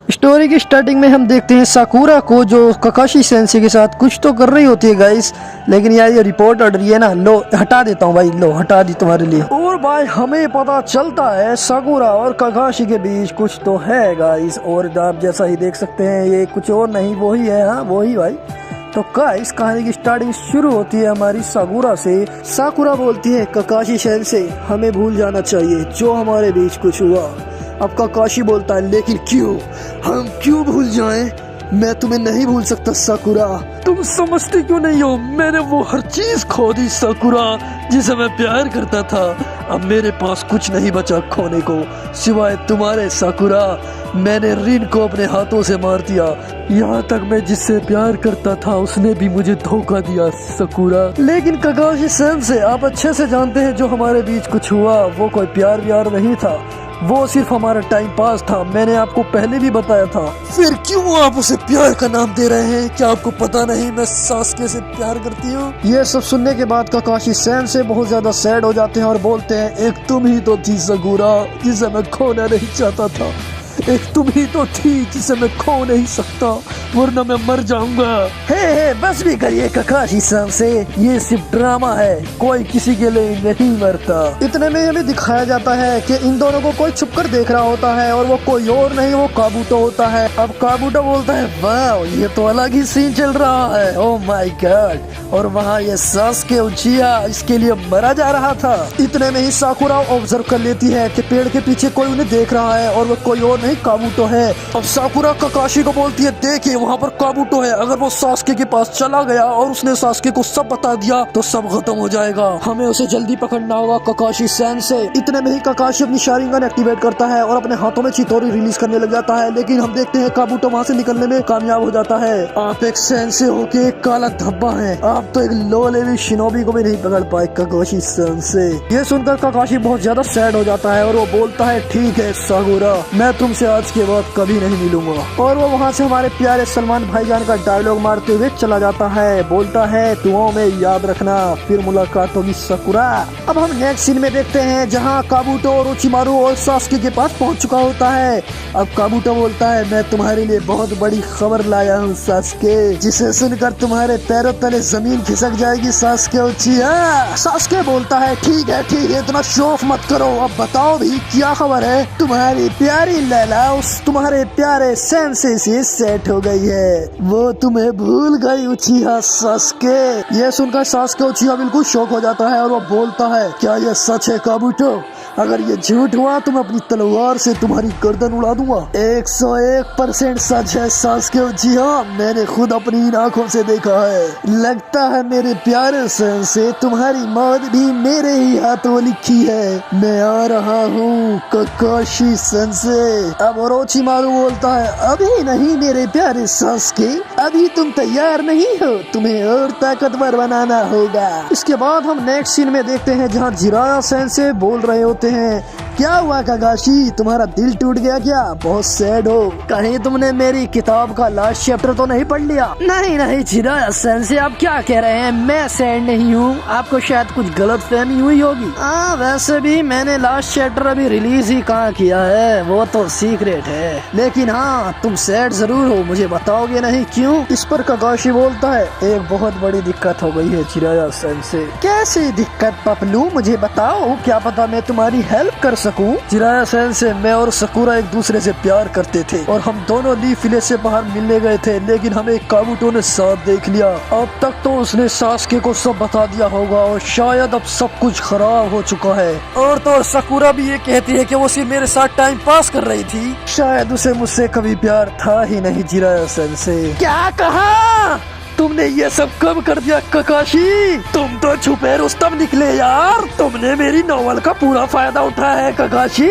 Story की starting में हम देखते हैं साकुरा को जो ककाशी सेंसे के साथ कुछ तो कर रही होती है गाइस। लेकिन यार ये रिपोर्ट ऑर्डर है ना, लो हटा देता हूँ भाई, लो हटा दी तुम्हारे लिए। और भाई हमें पता चलता है साकुरा और ककाशी के बीच कुछ तो है गाइस। और आप जैसा ही देख सकते हैं ये कुछ और नहीं वही है, हाँ वही भाई। तो गाइस कहानी की स्टार्टिंग शुरू होती है हमारी साकुरा से। साकुरा बोलती है ककाशी सेंसे हमें भूल जाना चाहिए जो हमारे बीच कुछ हुआ। अब ककाशी बोलता है लेकिन क्यों, हम क्यों भूल जाएं? मैं तुम्हें नहीं भूल सकता साकुरा। तुम समझती क्यों नहीं हो, मैंने वो हर चीज खो दी साकुरा जिसे मैं प्यार करता था। अब मेरे पास कुछ नहीं बचा खोने को सिवाय तुम्हारे साकुरा। मैंने रिन को अपने हाथों से मार दिया, यहाँ तक मैं जिससे प्यार करता था उसने भी मुझे धोखा दिया साकुरा। लेकिन ककाशी सेंसे आप अच्छे से जानते हैं जो हमारे बीच कुछ हुआ वो कोई प्यार व्यार नहीं था, वो सिर्फ हमारा टाइम पास था। मैंने आपको पहले भी बताया था। फिर क्यों आप उसे प्यार का नाम दे रहे हैं? क्या आपको पता नहीं मैं सास्के से प्यार करती हूँ? ये सब सुनने के बाद ककाशी सेंसे बहुत ज्यादा सैड हो जाते हैं और बोलते हैं एक तुम ही तो थी साकुरा जिसे मैं खोना नहीं चाहता था। एक तुम ही तो थी जिसे मैं खो नहीं सकता वरना मैं मर जाऊंगा। हे बस भी करिए ककाशी सेंसे, ये सिर्फ ड्रामा है, कोई किसी के लिए नहीं मरता। इतने में हमें दिखाया जाता है कि इन दोनों को कोई छुपकर देख रहा होता है और वो कोई और नहीं वो काबूटो होता है। अब काबूटो बोलता है वाह ये तो अलग ही सीन चल रहा है, ओह माय गॉड। और वहाँ ये सास्के उचिया इसके लिए मरा जा रहा था। इतने में ही साकुरा ऑब्जर्व कर लेती है कि पेड़ के पीछे कोई उन्हें देख रहा है और वो कोई और नहीं काबूटो है। अब साकुरा ककाशी को बोलती है देखिए वहाँ पर काबूटो है, अगर वो सास्के के पास चला गया और उसने सास्के को सब बता दिया तो सब खत्म हो जाएगा, हमें उसे जल्दी पकड़ना होगा ककाशी सेंसे। इतने में ही ककाशी अपनी शारिंगन एक्टिवेट करता है और अपने हाथों में चितोरी रिलीज करने लग जाता है। लेकिन हम देखते हैं काबूटो वहाँ से निकलने में कामयाब हो जाता है। आप एक सेंसे होके एक काला धब्बा है, आप तो एक लो लेवल शिनोबी को भी नहीं पकड़ पाए ककाशी सेंसे। ये सुनकर ककाशी बहुत ज्यादा सैड हो जाता है और वो बोलता है ठीक है साकुरा मैं तुमसे आज के बाद कभी नहीं मिलूंगा। और वो वहाँ से हमारे प्यारे सलमान भाईजान का डायलॉग मारते हुए चला जाता है, बोलता है दुआओं में याद रखना फिर मुलाकात होगी साकुरा। अब हम नेक्स्ट सीन में देखते हैं जहाँ काबूटो और उचिमारू और सास्के के पास पहुँच चुका होता है। अब काबूटो बोलता है मैं तुम्हारे लिए बहुत बड़ी खबर लाया हूँ सास्के, जिसे सुनकर तुम्हारे पैरों तले जमीन खिसक जाएगी सास्के उचिया। सास्के बोलता है ठीक है इतना शोफ मत करो, अब बताओ भी क्या खबर है? तुम्हारी प्यारी लैला उस तुम्हारे प्यारे सेंसे से सेट हो गई है, वो तुम्हें भूल गई उचिया सास्के। ये सुनकर सास्के उचिया बिल्कुल शॉक हो जाता है और वो बोलता है क्या ये सच है काबूटो? अगर ये झूठ हुआ तो मैं अपनी तलवार से तुम्हारी गर्दन उड़ा दूंगा। 101% सच है सास्के उचिया, मैंने खुद अपनी आंखों से देखा है। लगता है मेरे प्यारे सेंसे तुम्हारी मौत भी मेरे ही हाथों लिखी है। मैं आ रहा हूँ ककाशी सेंसे। अब ओरोचिमारू बोलता है अभी नहीं मेरे प्यारे सास्के, अभी तुम तैयार नहीं हो, तुम्हें और ताकतवर बनाना होगा। इसके बाद हम नेक्स्ट सीन में देखते हैं जहाँ जिराया सेंसे बोल रहे होते हैं क्या हुआ ककाशी तुम्हारा दिल टूट गया क्या? बहुत सैड हो, कहीं तुमने मेरी किताब का लास्ट चैप्टर तो नहीं पढ़ लिया? नहीं जिराया सेंसे आप क्या कह रहे हैं, मैं सैड नहीं हूँ, आपको शायद कुछ गलत फहमी हुई होगी। वैसे भी मैंने लास्ट चैप्टर अभी रिलीज ही कहाँ किया है, वो तो सीक्रेट है। लेकिन हाँ तुम सैड जरूर हो, मुझे बताओगे नहीं क्यों? इस पर ककाशी बोलता है एक बहुत बड़ी दिक्कत हो गई है जिराया सेंसे। कैसी दिक्कत पपलू, मुझे बताओ, क्या पता मैं तुम्हारी हेल्प कर सकूं। जिराया सेंसे मैं और साकुरा एक दूसरे से प्यार करते थे और हम दोनों लीफ विलेज से बाहर मिलने गए थे, लेकिन हमें काबूटो ने साथ देख लिया। अब तक तो उसने सास्के को सब बता दिया होगा और शायद अब सब कुछ खराब हो चुका है। और तो और साकुरा भी ये कहती है कि वो सिर्फ मेरे साथ टाइम पास कर रही थी, शायद उसे मुझसे कभी प्यार था ही नहीं। जिराया सेंसे क्या कहा तुमने? ये सब कब कर दिया ककाशी? तुम तो छुपे रुस्तम निकले यार, तुमने मेरी नॉवल का पूरा फायदा उठाया है ककाशी।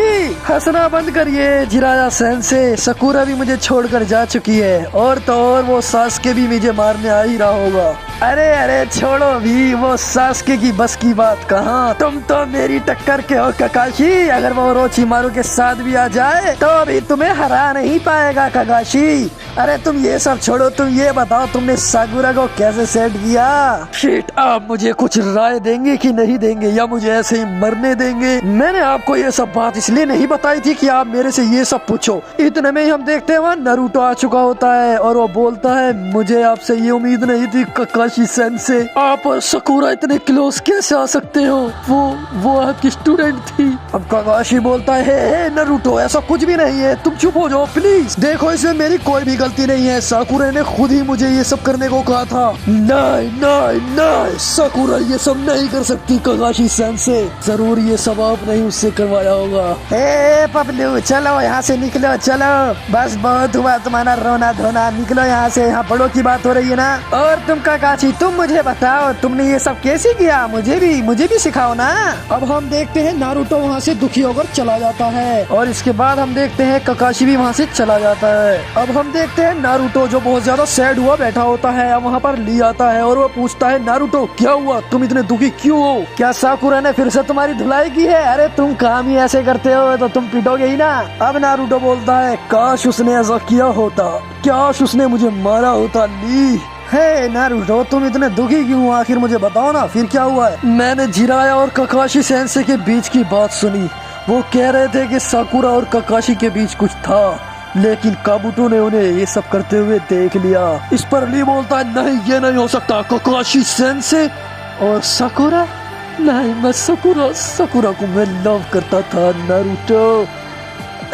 हंसना बंद करिए जिराया सेंसे, साकुरा भी मुझे छोड़कर जा चुकी है और तो और वो सास्के भी मुझे मारने आ ही रहा होगा। अरे छोड़ो भी, वो सास्के की बस की बात कहाँ, तुम तो मेरी टक्कर के हो ककाशी। अगर वो ओरोचिमारू के साथ भी आ जाए तो अभी तुम्हें हरा नहीं पाएगा ककाशी। अरे तुम ये सब छोड़ो, तुम ये बताओ तुमने साकुरा को कैसे सेट किया। शिट, आप मुझे कुछ राय देंगे कि नहीं देंगे, या मुझे ऐसे ही मरने देंगे। मैंने आपको ये सब बात इसलिए नहीं बताई थी कि आप मेरे से ये सब पूछो। इतने में ही हम देखते हैं वहाँ नारुतो आ चुका होता है और वो बोलता है मुझे आपसे ये उम्मीद नहीं थी काकाशी सेंसे, आप और साकुरा इतने क्लोज कैसे आ सकते हो, वो आपकी स्टूडेंट थी। अब काकाशी बोलता है हे नारुतो, ऐसा कुछ भी नहीं है, तुम चुप हो जाओ प्लीज। देखो इसमें मेरी कोई भी गलती नहीं है, साकुरा ने खुद ही मुझे ये सब करने को कहा था। नहीं नहीं नहीं, साकुरा ये सब नहीं कर सकती काकाशी सेंसे, जरूर ये सब आपने ही उससे करवाया होगा। हे पपलू, चलो यहाँ से निकलो, चलो बस बहुत हुआ तुम्हारा रोना धोना, निकलो यहाँ से, यहाँ बड़ों की बात हो रही है ना। और तुम काकाशी, तुम मुझे बताओ तुमने ये सब कैसे किया, मुझे भी सिखाओ ना। अब हम देखते हैं नारुतो वहाँ से दुखी होकर चला जाता है और इसके बाद हम देखते हैं काकाशी भी वहाँ से चला जाता है। अब हम देखते हैं नारुतो जो बहुत ज्यादा सैड हुआ बैठा होता है। अब वहाँ पर ली आता है और वो पूछता है नारुतो क्या हुआ, तुम इतने दुखी क्यों हो, क्या साकुरा ने फिर से तुम्हारी धुलाई की है। अरे तुम काम ही ऐसे करते हो तो तुम पिटोगे ही ना। अब नारुतो बोलता है काश उसने ऐसा किया होता, काश उसने मुझे मारा होता। ली हे नारुतो, तुम इतने दुखी क्यों हो, आखिर मुझे बताओ ना फिर क्या हुआ है। मैंने जिराया और काकाशी सेंसे के बीच की बात सुनी, वो कह रहे थे कि साकुरा और काकाशी के बीच कुछ था, लेकिन काबुतो ने उन्हें ये सब करते हुए देख लिया। इस पर ली बोलता है नहीं ये नहीं हो सकता, काकाशी सेंसे और साकुरा, नहीं मैं साकुरा को मैं लव करता था नारुतो,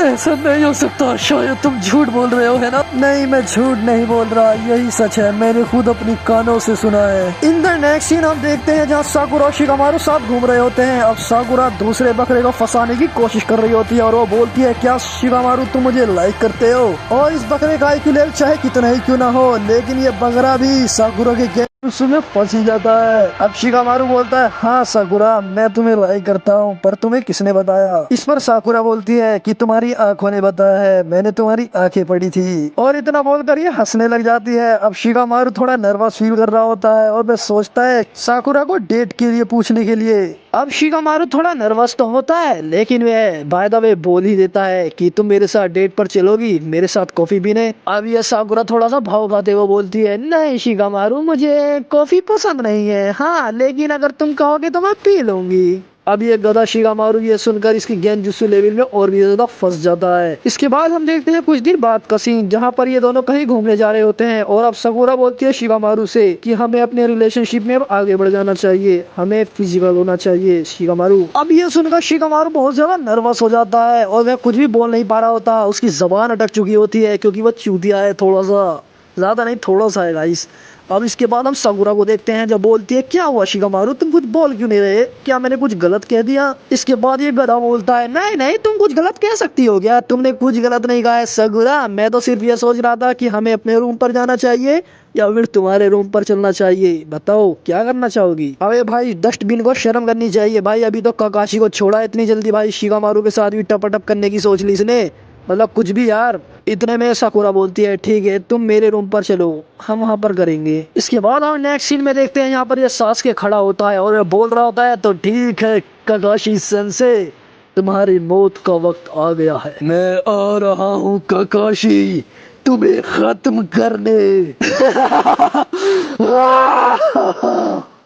ऐसा नहीं हो सकता, शायद तुम झूठ बोल रहे हो है ना। नहीं मैं झूठ नहीं बोल रहा, यही सच है, मैंने खुद अपनी कानों से सुना है। इन द नेक्स्ट सीन हम देखते हैं जहाँ साकुरा और शिकामारू साथ घूम रहे होते हैं। अब साकुरा दूसरे बकरे को फंसाने की कोशिश कर रही होती है और वो बोलती है क्या शिकामारू तुम मुझे लाइक करते हो। और इस बकरे का IQ लेवल चाहे कितना ही क्यों ना हो, लेकिन ये बकरा भी साकुरा के उसमें फंस ही जाता है। अब शिकामारू बोलता है हाँ साकुरा मैं तुम्हें लाइक करता हूँ, पर तुम्हें किसने बताया। इस पर साकुरा बोलती है कि तुम्हारी आंखों ने बताया है, मैंने तुम्हारी आंखें पढ़ी थी। और इतना बोलकर ये हंसने लग जाती है। अब शिकामारू थोड़ा नर्वस फील कर रहा होता है और वह सोचता है साकुरा को डेट के लिए पूछने के लिए। अब शिकामारू थोड़ा नर्वस तो होता है, लेकिन वह बाय द वे बोल ही देता है कि तुम मेरे साथ डेट पर चलोगी, मेरे साथ कॉफी पीने। अब यह साकुरा थोड़ा सा भाव खाते हुए बोलती है नहीं शिकामारू मुझे कॉफी पसंद नहीं है, हाँ लेकिन अगर तुम कहोगे तो मैं पी लूंगी। अब ये गधा शिकामारू ये सुनकर इसकी गेंजुत्सु लेवल में और भी ज्यादा फंस जाता है। इसके बाद हम देखते हैं कुछ दिन बाद का सीन जहाँ पर ये दोनों कहीं घूमने जा रहे होते हैं और अब साकुरा बोलती है शिकामारू से कि हमें अपने रिलेशनशिप में आगे बढ़ जाना चाहिए, हमें फिजिकल होना चाहिए शिकामारू। अब ये सुनकर शिकामारू बहुत ज्यादा नर्वस हो जाता है और वह कुछ भी बोल नहीं पा रहा होता, उसकी जबान अटक चुकी होती है क्योंकि वह चूतिया है, थोड़ा सा, ज्यादा नहीं थोड़ा सा है गाइस। अब इसके बाद हम साकुरा को देखते हैं जब बोलती है क्या हुआ शिकामारू तुम कुछ बोल क्यों नहीं रहे, क्या मैंने कुछ गलत कह दिया। इसके बाद ये गधा बोलता है नहीं नहीं तुम कुछ गलत कह सकती हो क्या, तुमने कुछ गलत नहीं कहा है साकुरा, मैं तो सिर्फ ये सोच रहा था कि हमें अपने रूम पर जाना चाहिए या फिर तुम्हारे रूम पर चलना चाहिए, बताओ क्या करना चाहोगी। अबे भाई डस्टबिन को शर्म करनी चाहिए भाई, अभी तो काकाशी को छोड़ा इतनी जल्दी भाई शिकामारू के साथ भी टपटप करने की सोच ली इसने, मतलब कुछ भी यार। इतने में साकुरा बोलती है ठीक है तुम मेरे रूम पर चलो, हम वहाँ पर करेंगे। इसके बाद हम नेक्स्ट सीन में देखते हैं यहाँ पर ये सास के खड़ा होता है और बोल रहा होता है तो ठीक है काकाशी सेंसे तुम्हारी मौत का वक्त आ गया है, मैं आ रहा हूँ काकाशी तुम्हें खत्म करने।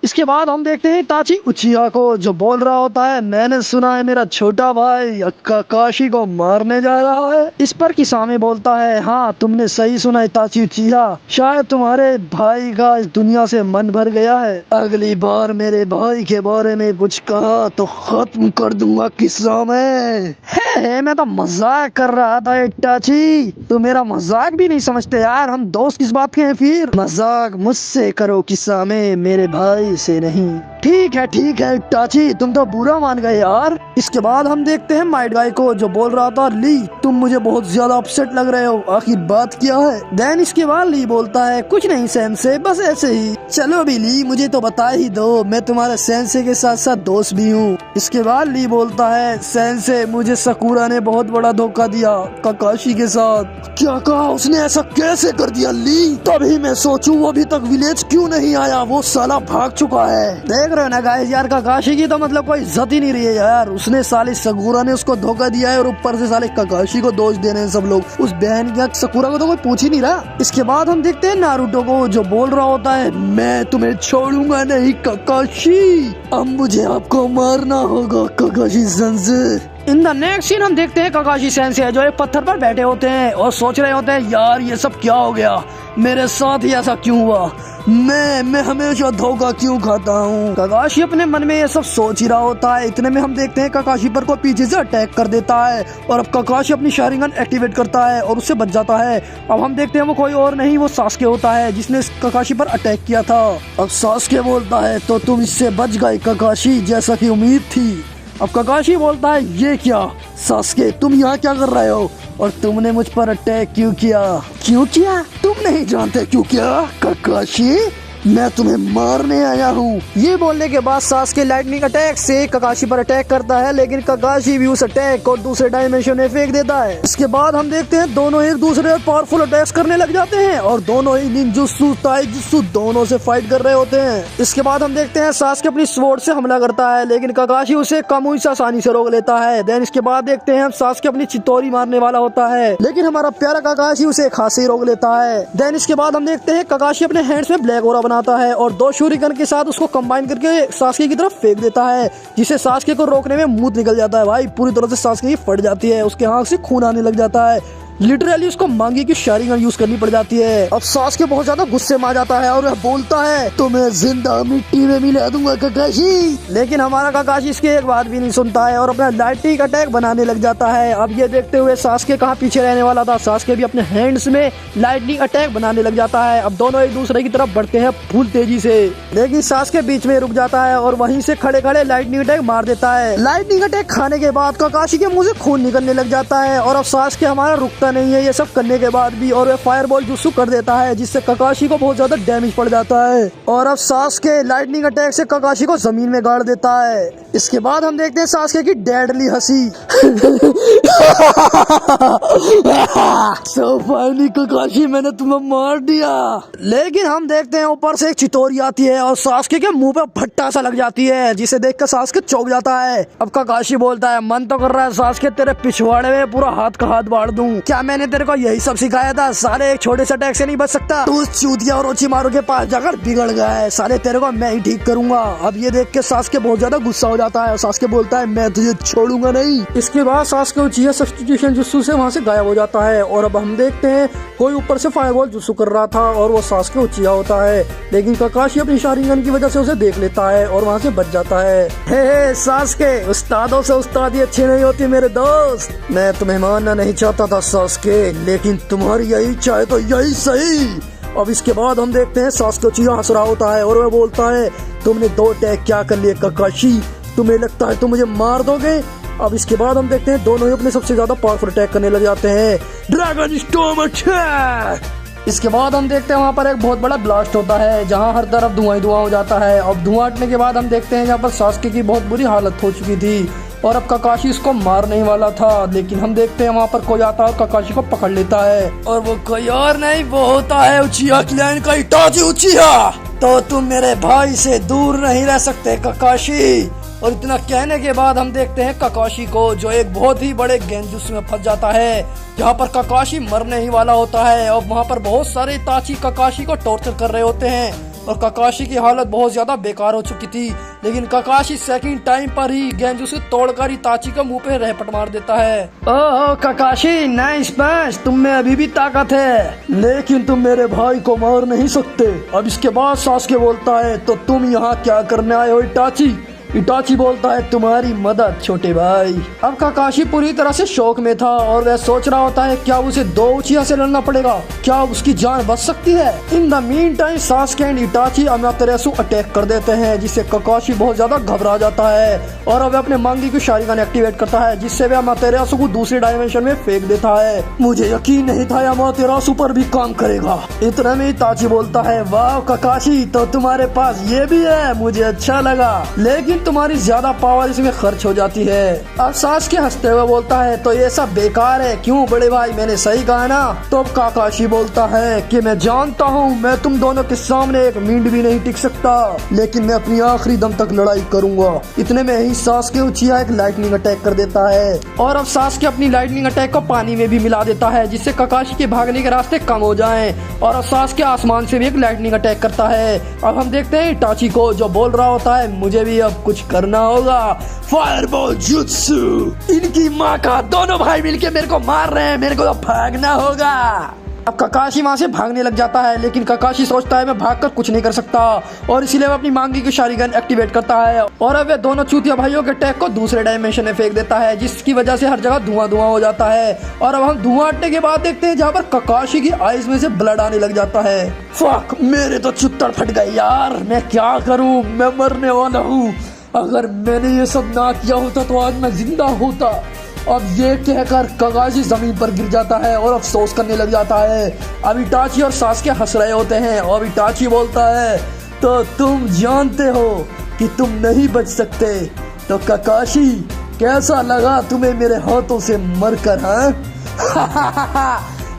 इसके बाद हम देखते हैं ताची उचिया को जो बोल रहा होता है मैंने सुना है मेरा छोटा भाई काकाशी को मारने जा रहा है। इस पर किसामे बोलता है हाँ तुमने सही सुना है ताची उचिया, शायद तुम्हारे भाई का इस दुनिया से मन भर गया है, अगली बार मेरे भाई के बारे में कुछ कहा तो खत्म कर दूंगा किसामे। मैं तो मजाक कर रहा था ताची, तो मेरा मजाक भी नहीं समझते यार, हम दोस्त किस बात के हैं फिर, मजाक मुझसे करो किसामे मेरे भाई से नहीं। ठीक है टाची तुम तो बुरा मान गए यार। इसके बाद हम देखते हैं माइट गाय को जो बोल रहा था ली तुम मुझे बहुत ज्यादा अपसेट लग रहे हो, आखिर बात क्या है। देन इसके बाद ली बोलता है कुछ नहीं सेंसे बस ऐसे ही, चलो भी ली मुझे तो बता ही दो, मैं तुम्हारे सेंसे के साथ साथ दोस्त भी हूँ। इसके बाद ली बोलता है सेंसे मुझे साकुरा ने बहुत बड़ा धोखा दिया काकाशी के साथ। क्या कहा उसने, ऐसा कैसे कर दिया ली, तभी मैं सोचूं वो अभी तक विलेज क्यों नहीं आया, वो साला भाग चुका है। देख रहे हो ना गाइस, यार काकाशी की तो मतलब कोई इज्जत ही नहीं रही है यार। उसने साले सकुरा ने उसको धोखा दिया है और ऊपर से साले काकाशी को दोष दे रहे हैं सब लोग। उस बहन की सकुरा को तो कोई पूछ ही नहीं रहा। इसके बाद हम देखते हैं नारुतो को जो बोल रहा होता है, मैं तुम्हें छोड़ूंगा नहीं काकाशी, अब मुझे आपको मारना होगा Kakashi sensei. In the next scene हम देखते हैं काकाशी सेंसे जो एक पत्थर पर बैठे होते हैं और सोच रहे होते हैं, यार ये सब क्या हो गया, मेरे साथ ही ऐसा क्यों हुआ, मैं हमेशा धोखा क्यों खाता हूँ। काकाशी अपने मन में ये सब सोच ही रहा होता है। इतने में हम देखते हैं काकाशी पर को पीछे से अटैक कर देता है और अब काकाशी अपनी शारिंगन एक्टिवेट करता है और उससे बच जाता है। अब हम देखते हैं वो कोई और नहीं, वो सास्के होता है जिसने काकाशी पर अटैक किया था। अब सास्के बोलता है, तो तुम इससे बच गए काकाशी, जैसा की उम्मीद थी। अब काकाशी बोलता है, ये क्या सास्के, तुम यहाँ क्या कर रहे हो और तुमने मुझ पर अटैक क्यों किया? तुम नहीं जानते क्यों किया काकाशी, मैं तुम्हें मारने आया हूँ। ये बोलने के बाद सास्के लाइटनिंग अटैक से काकाशी पर अटैक करता है, लेकिन काकाशी भी उस अटैक को दूसरे डायमेंशन में फेंक देता है। इसके बाद हम देखते हैं दोनों एक दूसरे पर पावरफुल अटैक्स करने लग जाते हैं और दोनों ही निंजुत्सु ताइजुत्सु दोनों से फाइट कर रहे होते हैं। इसके बाद हम देखते हैं सास्के अपनी स्वॉर्ड से हमला करता है, लेकिन काकाशी उसे कामुई से आसानी से रोक लेता है। देन इसके बाद देखते हैं सास्के अपनी चितौरी मारने वाला होता है, लेकिन हमारा प्यारा काकाशी उसे खासे ही रोक लेता है। देन इसके बाद हम देखते हैं काकाशी अपने हैंड्स में ब्लैक ऑरा आता है और दो शूरिकन के साथ उसको कंबाइन करके सास्के की तरफ फेंक देता है, जिससे सास्के को रोकने में मुंह निकल जाता है। भाई पूरी तरह से सास्के की फट जाती है, उसके आंख से खून आने लग जाता है। लिटरली उसको मांगी की शारिंगन यूज करनी पड़ जाती है। अब सास्के बहुत ज्यादा गुस्से में आ जाता है और वह बोलता है, तुम्हें जिंदा मिट्टी में मिला दूंगा काकाशी। लेकिन हमारा काकाशी इसकी एक बात भी नहीं सुनता है और अपना लाइटनिंग अटैक बनाने लग जाता है। अब ये देखते हुए सास्के कहाँ पीछे रहने वाला था, सास्के भी अपने हैंड्स में लाइटनिंग अटैक बनाने लग जाता है। अब दोनों एक दूसरे की तरफ बढ़ते हैं फुल तेजी से, लेकिन सास्के बीच में रुक जाता है और वहीं से खड़े खड़े लाइटनिंग अटैक मार देता है। लाइटनिंग अटैक खाने के बाद काकाशी के मुंह से खून निकलने लग जाता है और अब सास्के हमारा रुकता नहीं है ये सब करने के बाद भी, और वह फायरबॉल जुत्सु कर देता है जिससे काकाशी को बहुत ज्यादा डैमेज पड़ जाता है और अब सास्के लाइटनिंग अटैक से काकाशी को जमीन में गाड़ देता है। इसके बाद हम देखते हैं सास्के की डेडली हंसी। सो फाइनली काकाशी, मैंने तुम्हें मार दिया। लेकिन हम देखते हैं ऊपर से एक चितौरी आती है और सास्के के मुंह पे भट्टा सा लग जाती है, जिसे देखकर सास्के चौंक जाता है। अब काकाशी बोलता है, मन तो कर रहा है सास्के तेरे पिछवाड़े में पूरा हाथ का हाथ बांट दूं, क्या मैंने तेरे को यही सब सिखाया था? साले एक छोटे से अटैक से नहीं बच सकता, तू चूतिया और ओचिमारू के पास जाकर बिगड़ गया है, साले तेरे को मैं ही ठीक करूंगा। अब ये देख के सास्के बहुत ज्यादा गुस्सा हो जाता है। सास्के बोलता है, मैं तुझे छोड़ूंगा नहीं। इसके बाद सास्के उचिया सब्स्टिट्यूशन जुत्सु से वहाँ से गायब हो जाता है और अब हम देखते हैं कोई ऊपर से फायरबॉल जुत्सु कर रहा था और वो सास्के उचिया होता है, लेकिन काकाशी अपनी शारिंगन की वजह से उसे देख लेता है और वहाँ से बच जाता है। हे सास्के, उस्तादों से उस्तादी अच्छी नहीं होती मेरे दोस्त, मैं तुम्हें मानना नहीं चाहता था सास्के, लेकिन तुम्हारी यही इच्छा है तो यही सही। अब इसके बाद हम देखते हैं सास्के उचिया हंस रहा होता है और वह बोलता है, तुमने 2 अटैक क्या कर लिए काकाशी, तुम्हें लगता है तुम मुझे मार दोगे? अब इसके बाद हम देखते हैं दोनों ही अपने सबसे ज्यादा पावरफुल अटैक करने लग जाते हैं, ड्रैगन स्टॉर्म अटैक। इसके बाद हम देखते हैं वहाँ पर एक बहुत बड़ा ब्लास्ट होता है जहाँ हर तरफ धुआं ही धुआं हो जाता है। अब धुआं हटने के बाद हम देखते हैं यहाँ पर सास्के की बहुत बुरी हालत हो चुकी थी और अब काकाशी इसको मार नहीं वाला था, लेकिन हम देखते हैं वहाँ पर कोई आता है और काकाशी को पकड़ लेता है और वो कोई और नहीं, वो होता है उचिया क्लैन का इटाची उचिया। तो तुम मेरे भाई से दूर नहीं रह सकते काकाशी। और इतना कहने के बाद हम देखते हैं काकाशी को जो एक बहुत ही बड़े गेंजुत्सु में फंस जाता है, जहाँ पर काकाशी मरने ही वाला होता है और वहाँ पर बहुत सारे इताची काकाशी को टॉर्चर कर रहे होते हैं और काकाशी की हालत बहुत ज्यादा बेकार हो चुकी थी, लेकिन काकाशी सेकंड टाइम पर ही गेंजुत्सु तोड़कर इताची का मुंह पे रैपट मार देता है। ओह काकाशी, नाइस पंच, तुम में अभी भी ताकत है, लेकिन तुम मेरे भाई को मार नहीं सकते। अब इसके बाद सास्के बोलता है, तो तुम यहाँ क्या करने आए हो इटाची? इटाची बोलता है, तुम्हारी मदद छोटे भाई। अब काकाशी पूरी तरह से शौक में था और वह सोच रहा होता है क्या उसे 2 उचिया से लड़ना पड़ेगा, क्या उसकी जान बच सकती है। In the mean time Sasuke and Itachi Amaterasu attack कर देते हैं, जिससे काकाशी बहुत ज्यादा घबरा जाता है और वह अपने मांगी की शारिंगन एक्टिवेट करता है, जिससे वह अमातेरासु को दूसरे डायमेंशन में फेंक देता है। मुझे यकीन नहीं था अमातेरासु पर भी काम करेगा। इतने में इटाची बोलता है, वाह काकाशी, तो तुम्हारे पास ये भी है, मुझे अच्छा लगा, लेकिन तुम्हारी ज्यादा पावर इसमें खर्च हो जाती है। अब सास्के हंसते हुए बोलता है तो ये सब बेकार है क्यों बड़े भाई, मैंने सही कहा ना। तो काकाशी बोलता है कि मैं जानता हूँ मैं तुम दोनों के सामने एक मिनट भी नहीं टिक सकता, लेकिन मैं अपनी आखिरी दम तक लड़ाई करूंगा। इतने में ही सास्के उचिया एक लाइटनिंग अटैक कर देता है और अब सास्के अपनी लाइटनिंग अटैक को पानी में भी मिला देता है जिससे काकाशी के भागने के रास्ते कम हो जाएं। और अब सास्के आसमान से भी एक लाइटनिंग अटैक करता है। अब हम देखते हैं इटाची को जो बोल रहा होता है मुझे भी अब कुछ करना होगा, फायरबॉल जुत्सु। इनकी माँ का दोनों भाई मिलके मेरे को मार रहे हैं, मेरे को तो भागना होगा। अब काकाशी वहाँ से भागने लग जाता है लेकिन काकाशी सोचता है मैं भागकर कुछ नहीं कर सकता और इसीलिए वो अपनी मांगी की शारीगन एक्टिवेट करता है और अब वे दोनों चूतिया भाइयों के टैग को दूसरे डायमेंशन में फेंक देता है जिसकी वजह से हर जगह धुआं धुआं हो जाता है। और अब हम धुआं हटने के बाद देखते हैं जहाँ पर काकाशी की आईज में से ब्लड आने लग जाता है। फक, मेरे तो चुत्तर फट गए यार, मैं क्या करूँ, मैं मरने वाला हूँ। अगर मैंने ये सब ना किया होता तो आज मैं जिंदा होता। अब ये कहकर काकाशी जमीन पर गिर जाता है और अफसोस करने लग जाता है। अब इटाची और सास्के हंस रहे होते हैं और इटाची बोलता है तो तुम जानते हो कि तुम नहीं बच सकते, तो काकाशी कैसा लगा तुम्हें मेरे हाथों से मरकर, हाँ?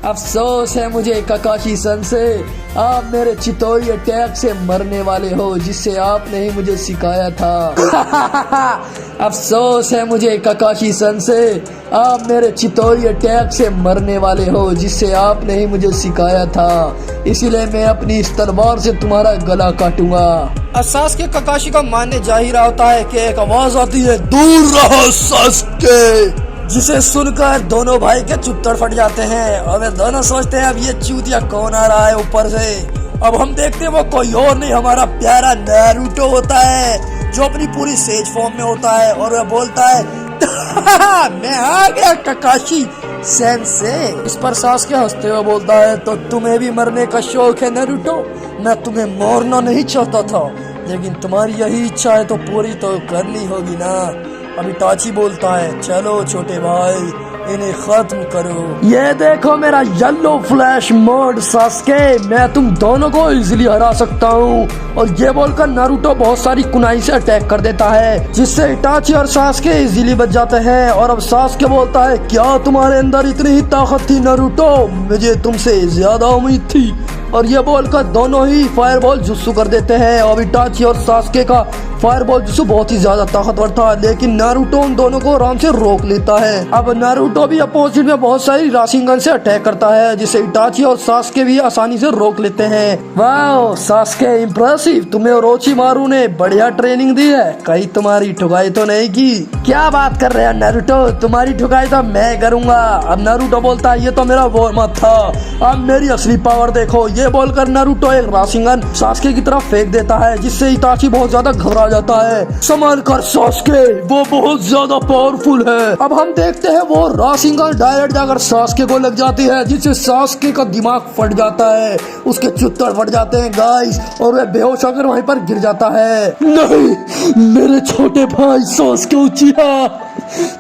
अफसोस है मुझे काकाशी सन से, आप मेरे चितोई अटैक से मरने वाले हो जिससे आपने ही मुझे सिखाया था। अफसोस है मुझे काकाशी सन से, आप मेरे चितोई अटैक से मरने वाले हो जिससे आपने ही मुझे सिखाया था, इसीलिए मैं अपनी इस तलवार से तुम्हारा गला काटूंगा। सास्के काकाशी का मानने जा ही रहा होता है कि एक आवाज आती है, दूर रहो सास्के, जिसे सुनकर दोनों भाई के चुत्तर फट जाते हैं और वे दोनों सोचते हैं अब ये चूतिया कौन आ रहा है ऊपर से। अब हम देखते हैं वो कोई और नहीं हमारा प्यारा नारुतो होता है जो अपनी पूरी सेज फॉर्म में होता है और वह बोलता है मैं आ गया काकाशी सेंसे। इस पर सास्के हंसते हुए बोलता है तो तुम्हें भी मरने का शौक है नारुतो, मैं तुम्हें मारना नहीं चाहता था लेकिन तुम्हारी यही इच्छा है तो पूरी तो करनी होगी ना। अब इटाची बोलता है चलो छोटे भाई इन्हें खत्म करो। ये देखो मेरा येलो फ्लैश मोड सास्के, मैं तुम दोनों को इजीली हरा सकता हूँ। और ये बोलकर नारुतो बहुत सारी कुनाई से अटैक कर देता है जिससे इटाची और सास्के इजीली बच जाते हैं। और अब सास्के बोलता है क्या तुम्हारे अंदर इतनी ही ताकत थी नारुतो, मुझे तुमसे ज्यादा उम्मीद थी। और ये बोलकर दोनों ही फायरबॉल जुत्सु कर देते हैं। और इटाची और सास्के का फायरबॉल जुत्सु बहुत ही ज्यादा ताकतवर था लेकिन नारुतो उन दोनों को आराम से रोक लेता है। अब नारुतो भी अपोजिट में बहुत सारी राशिंगन से अटैक करता है जिसे इटाची और सास्के भी आसानी से रोक लेते हैं। वाह सास्के इम्प्रेसिव, तुम्हें ओरोचिमारू ने बढ़िया ट्रेनिंग दी है, कहीं तुम्हारी ठुकाई तो नहीं की। क्या बात कर रहे हैं नारुतो, तुम्हारी ठुकाई तो मैं करूंगा। अब नारुतो बोलता है ये तो मेरा वार्म अप था, अब मेरी असली पावर देखो। ये बोलकर नारुतो एक राशिंगन सास्के की तरफ फेंक देता है जिससे इटाची बहुत ज्यादा घबरा जाता है। संभाल कर सास्के, वो बहुत ज्यादा पावरफुल है। अब हम देखते हैं वो राशिंगन डायरेक्ट जाकर सास्के को लग जाती है जिससे सास्के का दिमाग फट जाता है, उसके चुत्तर फट जाते हैं गाइस और वह बेहोश होकर वहीं पर गिर जाता है। नहीं मेरे छोटे भाई सास्के उचिया,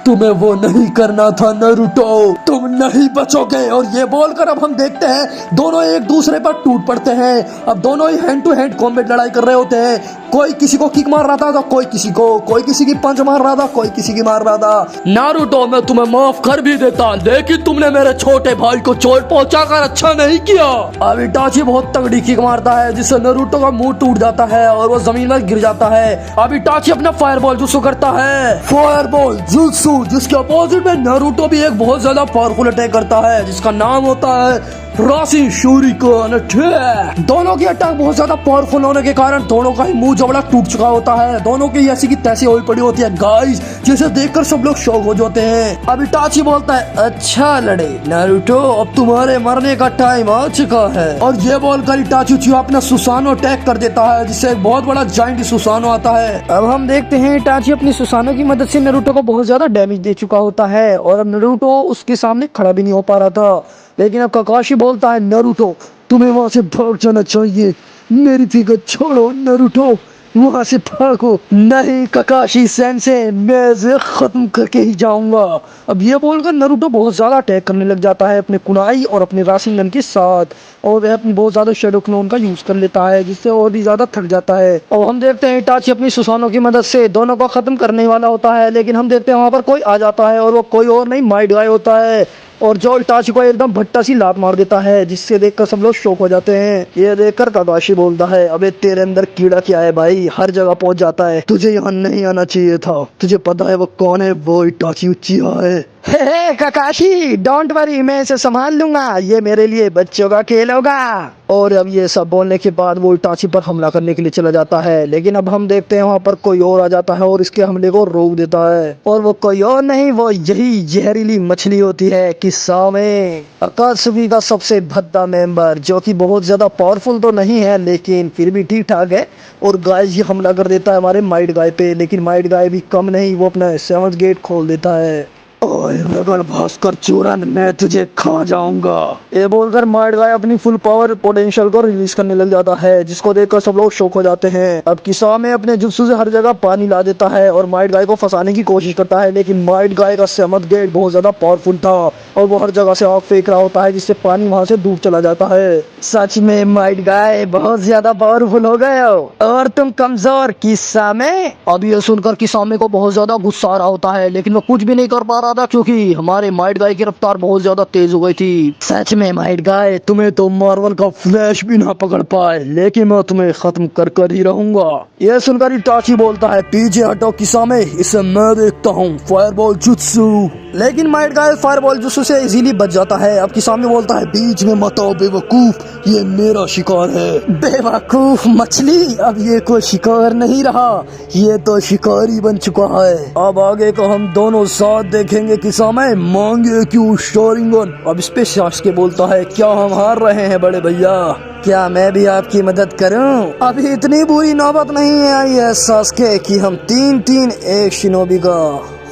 तुम्हें वो नहीं करना था नारुतो, तुम नहीं बचोगे। और ये बोलकर अब हम देखते हैं दोनों एक दूसरे पर टूट पड़ते हैं। अब दोनों ही हैंड टू हैंड कॉम्बैट लड़ाई कर रहे होते हैं, कोई किसी को किक मार रहा था तो कोई किसी को, कोई किसी की पंच मार रहा था, कोई किसी की मार रहा था। नारुतो मैं तुम्हें माफ कर भी देता लेकिन तुमने मेरे छोटे भाई को चोट पहुंचाकर अच्छा नहीं किया। अब इटाची बहुत तगड़ी किक मारता है जिससे नारुतो का मुंह टूट जाता है और वो जमीन पर गिर जाता है। अब इटाची अपना फायरबॉल जुत्सु करता है, फायरबॉल जुत्सु, जिसके अपोजिट में नारुतो भी एक बहुत ज्यादा पावरफुल अटैक करता है जिसका नाम होता है राशि शूरिकन अटैक। दोनों की अटैक बहुत ज्यादा पावरफुल होने के कारण दोनों का ही मुंह जबड़ा टूट चुका होता है, दोनों की ऐसी की तैसी हुई पड़ी होती है गाइस, जिसे देखकर सब लोग शॉक हो जाते हैं। अब इटाची बोलता है अच्छा लड़े नारुतो, अब तुम्हारे मरने का टाइम आ चुका है। और ये बोलकर इटाची अपना सुसानो अटैक कर देता है जिससे एक बहुत बड़ा जाइंट सुसानो आता है। अब हम देखते हैं इटाची अपनी सुसानो की मदद से नारुतो को बहुत ज्यादा डैमेज दे चुका होता है और अब नारुतो उसके सामने खड़ा भी नहीं हो पा रहा था। लेकिन अब काकाशी बोलता है नारुतो तुम्हें वहां से भाग जाना चाहिए, मेरी फिक्र छोड़ो नारुतो, वहाँ से भागो। नहीं ककाशी सेंसे, मैं इसे खत्म करके ही जाऊंगा। अब ये बोलकर नारुतो बहुत ज्यादा अटैक करने लग जाता है अपने कुनाई और अपने राशिनगन के साथ, और वह अपनी बहुत ज्यादा शेडो क्लोन का यूज कर लेता है, जिससे और भी ज्यादा थक जाता है। और हम देखते हैं इटाची अपनी सुसानो की मदद से दोनों को खत्म करने वाला होता है, लेकिन हम देखते हैं वहाँ पर कोई आ जाता है, और वो कोई और नहीं माइट गाय होता है, और जो इटाची को एकदम भट्टा सी लात मार देता है, जिससे देखकर सब लोग शॉक हो जाते हैं। ये देखकर काकाशी बोलता है, अबे तेरे अंदर कीड़ा क्या है भाई, हर जगह पहुंच जाता है, तुझे यहाँ नहीं आना चाहिए था। तुझे पता है वो कौन है? वो इटाची उचिहा है। हे काकाशी, डोंट वरी, मैं इसे संभाल लूंगा, ये मेरे लिए बच्चों का खेल होगा। और अब ये सब बोलने के बाद वो इटाची पर हमला करने के लिए चला जाता है, लेकिन अब हम देखते हैं वहाँ पर कोई और आ जाता है और इसके हमले को रोक देता है। और वो कोई और नहीं, वो यही जहरीली मछली होती है किसामे, अकात्सुकी का सबसे भद्दा मेंबर, जो कि बहुत ज्यादा पावरफुल तो नहीं है लेकिन फिर भी ठीक ठाक है। और गाय ये हमला कर देता है हमारे माइट गाय पे, लेकिन माइट गाय भी कम नहीं, वो अपना 7th गेट खोल देता है। ओए रगड़ भास्कर चूरन, मैं तुझे खा जाऊंगा। ये बोलकर माइट गाय अपनी फुल पावर पोटेंशियल को रिलीज करने लग जाता है, जिसको देखकर सब लोग शॉक हो जाते हैं। अब किसामे अपने जुत्सु से हर जगह पानी ला देता है और माइट गाय को फंसाने की कोशिश करता है, लेकिन माइट गाय का 7th गेट बहुत ज्यादा पावरफुल था और वो हर जगह से आग फेंक रहा होता है, जिससे पानी वहां से डूब चला जाता है। सच में माइट गाय बहुत ज्यादा पावरफुल हो गए हो और तुम कमजोर किसामे। अब ये सुनकर किसामे को बहुत ज्यादा गुस्सा आ रहा होता है, लेकिन वो कुछ भी नहीं कर पा रहा था, क्योंकि हमारे माइट गाय की रफ्तार बहुत ज्यादा तेज हो गई थी। सच में माइट गाय, तुम्हें तो मार्वल का फ्लैश भी ना पकड़ पाए, लेकिन मैं तुम्हें खत्म कर कर ही रहूंगा। ये सुनकर इटाची बोलता है, पीछे हटो किसामे, इसे मैं देखता हूँ, फायरबॉल जुत्सु। लेकिन माइट गाय फायरबॉल जुत्सु से इजीली बच जाता है। अब किसामे बोलता है, बीच में मत आओ बेवकूफ, ये मेरा शिकार है। बेवकूफ मछली, अब ये कोई शिकार नहीं रहा, ये तो शिकारी बन चुका है। अब आगे को हम दोनों साथ देखेंगे किसामे, मांगे क्यों शोरिंगन। अब इस पे सास्के बोलता है, क्या हम हार रहे हैं बड़े भैया? क्या मैं भी आपकी मदद करूं? अभी इतनी बुरी नौबत नहीं आई है सास्के कि हम 3-3 एक शिनोबी का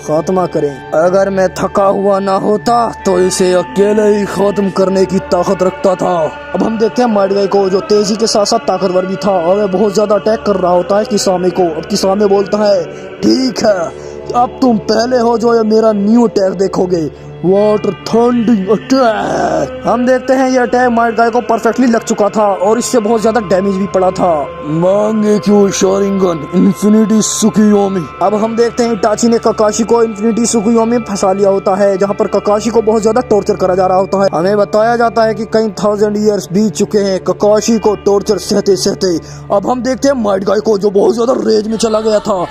खात्मा करें। अगर मैं थका हुआ ना होता तो इसे अकेले ही खत्म करने की ताकत रखता था। अब हम देखते हैं माइट गाय को, जो तेजी के साथ साथ ताकतवर भी था, और वह बहुत ज्यादा अटैक कर रहा होता है किसामे को। अब किसामे बोलता है, ठीक है, अब तुम पहले हो जो ये मेरा न्यू अटैक देखोगे, वाटर थंडिंग अटैक। हम देखते हैं ये अटैक माइट गाय को परफेक्टली लग चुका था और इससे बहुत ज्यादा डैमेज भी पड़ा था। मांगे क्यों शोरिंगन, इन्फिनिटी सुकियोमी। अब हम देखते हैं इटाची ने ककाशी को इन्फिनिटी सुकियोमी में फंसा लिया होता है, जहाँ पर ककाशी को बहुत ज्यादा टॉर्चर करा जा रहा होता है। हमें बताया जाता है कि कई 1000 ईयर्स बीत चुके हैं ककाशी को टॉर्चर सहते सहते। अब हम देखते हैं माइट गाय को, जो बहुत ज्यादा रेज में चला गया था।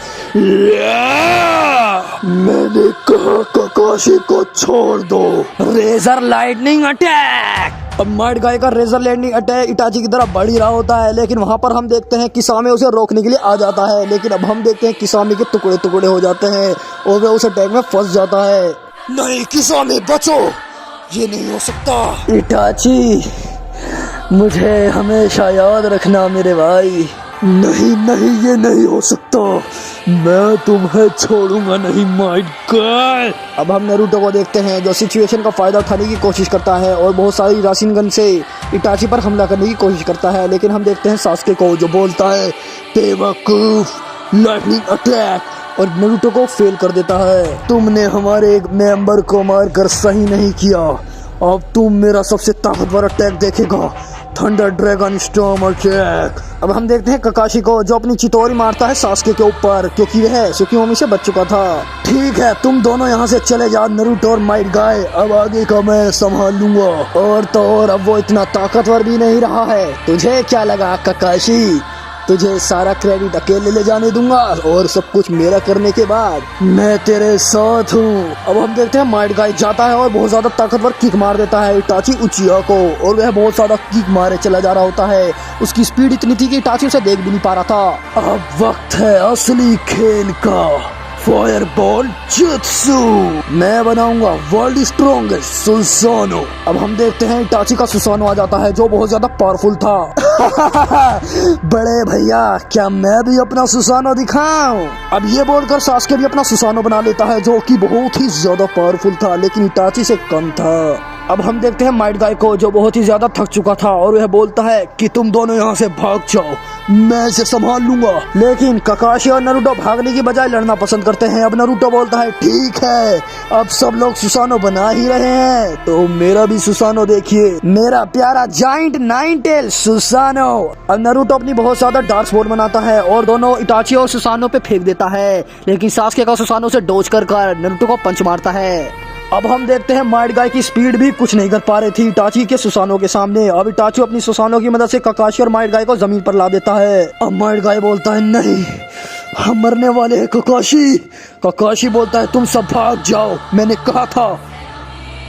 मैंने कहा ककाशी को छोड़ दो। Razor lightning attack. अब माइट गाय का रेजर लाइटनिंग अटैक इटाची की तरफ बढ़ ही रहा होता है, लेकिन वहां पर हम देखते हैं किसामे उसे रोकने के लिए आ जाता है, लेकिन अब हम देखते हैं किसामे के टुकड़े टुकड़े हो जाते हैं और वह उस अटैक में फंस जाता है। नहीं किसामे बचो, ये नहीं हो सकता। इटाची, मुझे हमेशा याद रखना मेरे भाई। नहीं नहीं, ये नहीं हो सकता, मैं तुम्हें छोड़ूंगा नहीं माइट गाय। अब हम नारुतो को देखते हैं, जो सिचुएशन का फायदा उठाने की कोशिश करता है और बहुत सारी राशिनगन से इटाची पर हमला करने की कोशिश करता है, लेकिन हम देखते हैं सास्के को, जो बोलता है, बेवकूफ, लाइटनिंग अटैक, और नारुतो को फेल कर देता है। तुमने हमारे एक मेंबर को मारकर सही नहीं किया, अब तुम मेरा सबसे ताकतवर अटैक देखेगा, थंडर ड्रैगन स्टॉर्म अटैक। अब हम देखते हैं ककाशी को, जो अपनी चितौरी मारता है सास्के के ऊपर, क्योंकि वह सुकियोमी से बच चुका था। ठीक है, तुम दोनों यहाँ से चले जाओ नारुतो और माइट गाय, अब आगे का मैं संभाल लूंगा। और तो और अब वो इतना ताकतवर भी नहीं रहा है। तुझे क्या लगा ककाशी, तुझे सारा क्रेडिट अकेले ले जाने दूंगा और सब कुछ मेरा करने के बाद? मैं तेरे साथ हूँ। अब हम देखते हैं माइट गाय जाता है और बहुत ज्यादा ताकतवर किक मार देता है इटाची उचिहा को, और वह बहुत ज्यादा किक मारे चला जा रहा होता है। उसकी स्पीड इतनी थी कि इटाची उसे देख भी नहीं पा रहा था। अब वक्त है असली खेल का, फायरबॉल जुत्सु। मैं बनाऊंगा वर्ल्ड स्ट्रॉन्गेस्ट सुसानो। अब हम देखते हैं इटाची का सुसानो आ जाता है, जो बहुत ज्यादा पावरफुल था। बड़े भैया, क्या मैं भी अपना सुसानो दिखाऊं? अब ये बोलकर सास्के भी अपना सुसानो बना लेता है, जो कि बहुत ही ज्यादा पावरफुल था, लेकिन इटाची से कम था। अब हम देखते हैं माइट गाय को, जो बहुत ही ज्यादा थक चुका था और वह बोलता है कि तुम दोनों यहाँ से भाग जाओ, मैं इसे संभाल लूंगा। लेकिन ककाशी और नारुतो भागने की बजाय लड़ना पसंद करते हैं। अब नारुतो बोलता है ठीक है, अब सब लोग सुसानो बना ही रहे हैं तो मेरा भी सुसानो देखिए, मेरा प्यारा जाइंट नाइन टेल सुसानो। अब नारुतो अपनी बहुत ज्यादा डार्क स्वॉर्ड बनाता है और दोनों इटाची और सुसानो पे फेंक देता है, लेकिन सास्के का सुसानो से डोज कर नारुतो को पंच मारता है। अब हम देखते हैं माइट गाय की स्पीड भी कुछ नहीं कर पा रही थी इटाची के सुसानो के सामने। अब इटाची अपनी सुसानो की मदद से ककाशी और माइट गाय को जमीन पर ला देता है। अब माइट गाय बोलता है नहीं, हम मरने वाले हैं ककाशी। ककाशी बोलता है तुम सब भाग जाओ, मैंने कहा था।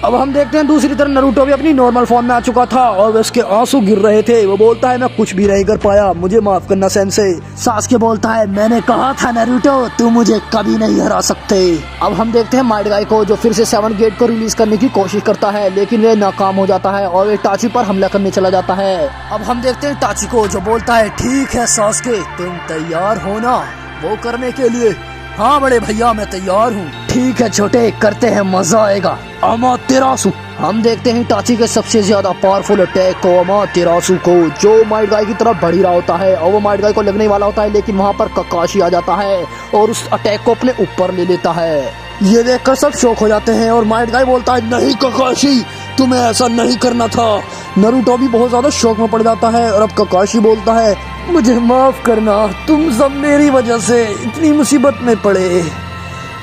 अब हम देखते हैं दूसरी तरफ नारुतो भी अपनी नॉर्मल फॉर्म में आ चुका था और उसके आंसू गिर रहे थे। वो बोलता है मैं कुछ भी नहीं कर पाया, मुझे माफ करना सेंसे। सास्के बोलता है मैंने कहा था नारुतो, तू मुझे कभी नहीं हरा सकते। अब हम देखते हैं माइट गाय को, जो फिर से 7 गेट को रिलीज करने की कोशिश करता है, लेकिन वह नाकाम हो जाता है और वे टाची पर हमला करने चला जाता है। अब हम देखते हैं टाची को, जो बोलता है ठीक है सास्के, तुम तैयार हो ना वो करने के लिए? हाँ बड़े भैया मैं तैयार हूँ। ठीक है छोटे, करते हैं, मजा आएगा। अमातेरासु। हम देखते हैं टाची के सबसे ज्यादा पावरफुल अटैक को, अमातेरासु को, जो माइट गाय की तरफ बढ़ ही रहा होता है और वो माइट गाय को लगने वाला होता है, लेकिन वहाँ पर ककाशी आ जाता है और उस अटैक को अपने ऊपर ले लेता है। ये देखकर सब शौक हो जाते हैं और माइट गाय बोलता है नहीं ककाशी, तुम्हें ऐसा नहीं करना था। नारुतो भी बहुत ज्यादा शौक में पड़ जाता है और अब ककाशी बोलता है मुझे माफ करना, तुम सब मेरी वजह से इतनी मुसीबत में पड़े,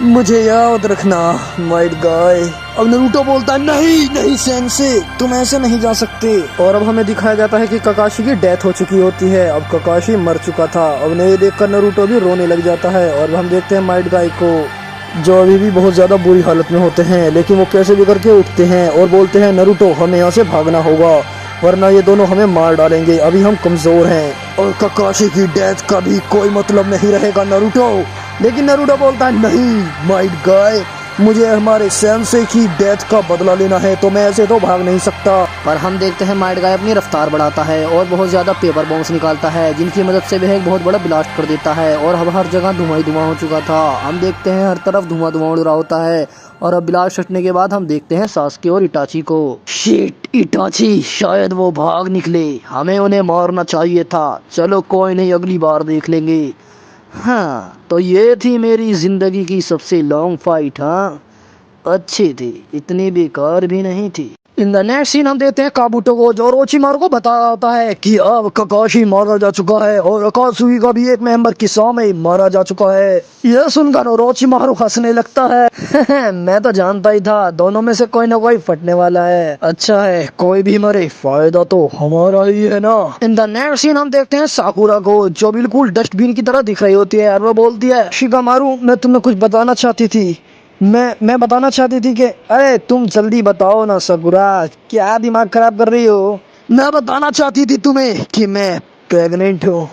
मुझे याद रखना माइट गाय। अब नारुतो बोलता है नहीं नहीं सेंसे, तुम ऐसे नहीं जा सकते। और अब हमें दिखाया जाता है कि ककाशी की डेथ हो चुकी होती है। अब ककाशी मर चुका था। अब उन्हें ये देखकर नारुतो भी रोने लग जाता है। और हम देखते हैं माइट गाय को, जो अभी भी बहुत ज्यादा बुरी हालत में होते हैं, लेकिन वो कैसे भी करके उठते हैं और बोलते हैं नारुतो हमें यहाँ से भागना होगा, वरना ये दोनों हमें मार डालेंगे, अभी हम कमजोर हैं और ककाशी की डेथ का भी कोई मतलब नहीं रहेगा नारुतो। लेकिन नारुतो बोलता है नहीं माइट गाय, मुझे हमारे सेंसे की डेथ का बदला लेना है, तो मैं ऐसे तो भाग नहीं सकता। पर हम देखते हैं माइट गाय अपनी रफ्तार बढ़ाता है और बहुत ज्यादा पेपर बॉम्ब्स निकालता है, जिनकी मदद से वह एक बहुत बड़ा ब्लास्ट कर देता है और अब हर जगह धुआं ही धुआं हो चुका था। हम देखते हैं हर तरफ धुआं धुआं उड़ रहा होता है और अब ब्लास्ट हटने के बाद हम देखते हैं सास्के और इटाची को। शिट इटाची, शायद वो भाग निकले, हमें उन्हें मारना चाहिए था, चलो कोई नहीं अगली बार देख लेंगे। हाँ तो ये थी मेरी जिंदगी की सबसे लॉन्ग फाइट। हाँ अच्छी थी, इतनी बेकार भी नहीं थी। इन द नेक्स्ट सीन हम देते हैं काबूटो को, जो ओरोचिमारू को बता रहा होता है कि अब ककाशी मारा जा चुका है और अकात्सुकी का भी एक मेंबर किस्सा में मारा जा चुका है। यह सुनकर ओरोचिमारू हंसने लगता है मैं तो जानता ही था दोनों में से कोई ना कोई फटने वाला है। अच्छा है कोई भी मरे, फायदा तो हमारा ही है ना। इन द नेक्स्ट सीन हम देखते हैं साकुरा को, जो बिल्कुल डस्टबिन की तरह दिख रही होती है और वो बोलती है शिगामारू मैं तुम्हें कुछ बताना चाहती थी। मैं बताना चाहती थी कि अरे तुम जल्दी बताओ ना साकुरा, क्या दिमाग खराब कर रही हो। मैं बताना चाहती थी तुम्हें कि मैं प्रेग्नेंट हूँ,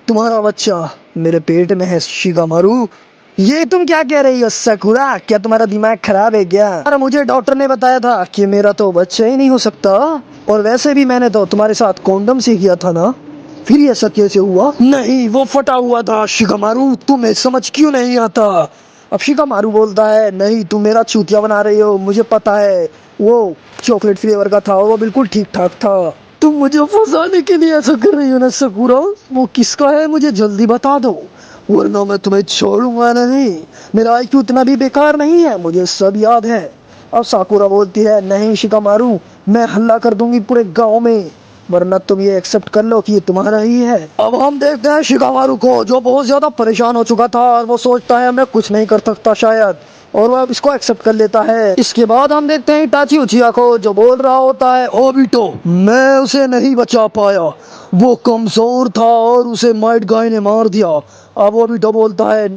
तुम्हारा बच्चा मेरे पेट में है शिगामारू। ये तुम क्या कह रही हो साकुरा, क्या तुम्हारा दिमाग खराब है क्या? अरे मुझे डॉक्टर ने बताया था कि मेरा तो बच्चा ही नहीं हो सकता, और वैसे भी मैंने तो तुम्हारे साथ कॉन्डम से किया था ना, फिर ऐसा कैसे हुआ? नहीं वो फटा हुआ था शिगामारू, तुम्हें समझ क्यों नहीं आता? अब शिगामारू बोलता है नहीं तुम मेरा चूतिया बना रही हो, मुझे पता है वो चॉकलेट फ्लेवर का था और वो बिल्कुल ठीक ठाक था, तुम मुझे फंसाने के लिए ऐसा कर रही हो ना साकुरा। वो किसका है मुझे जल्दी बता दो, वरना मैं तुम्हें छोड़ूंगा नहीं। मेरा आईक्यू इतना भी बेकार नहीं है, मुझे सब याद है। अब साकुरा बोलती है नहीं शिगामारू, मैं हल्ला कर दूंगी पूरे गाँव में, वरना तुम ये एक्सेप्ट कर लो कि ये तुम्हारा ही है। अब हम देखते हैं शिगामारू को, जो बहुत ज्यादा परेशान हो चुका था और वो सोचता है मैं कुछ नहीं कर सकता शायद, और वो अब इसको एक्सेप्ट कर लेता है। इसके बाद हम देखते हैं इटाची उचिया को, जो बोल रहा होता है ओबिटो मैं उसे नहीं बचा पाया, वो कमजोर था और उसे माइट गाय ने मार दिया। अब ओबिटो बोलता है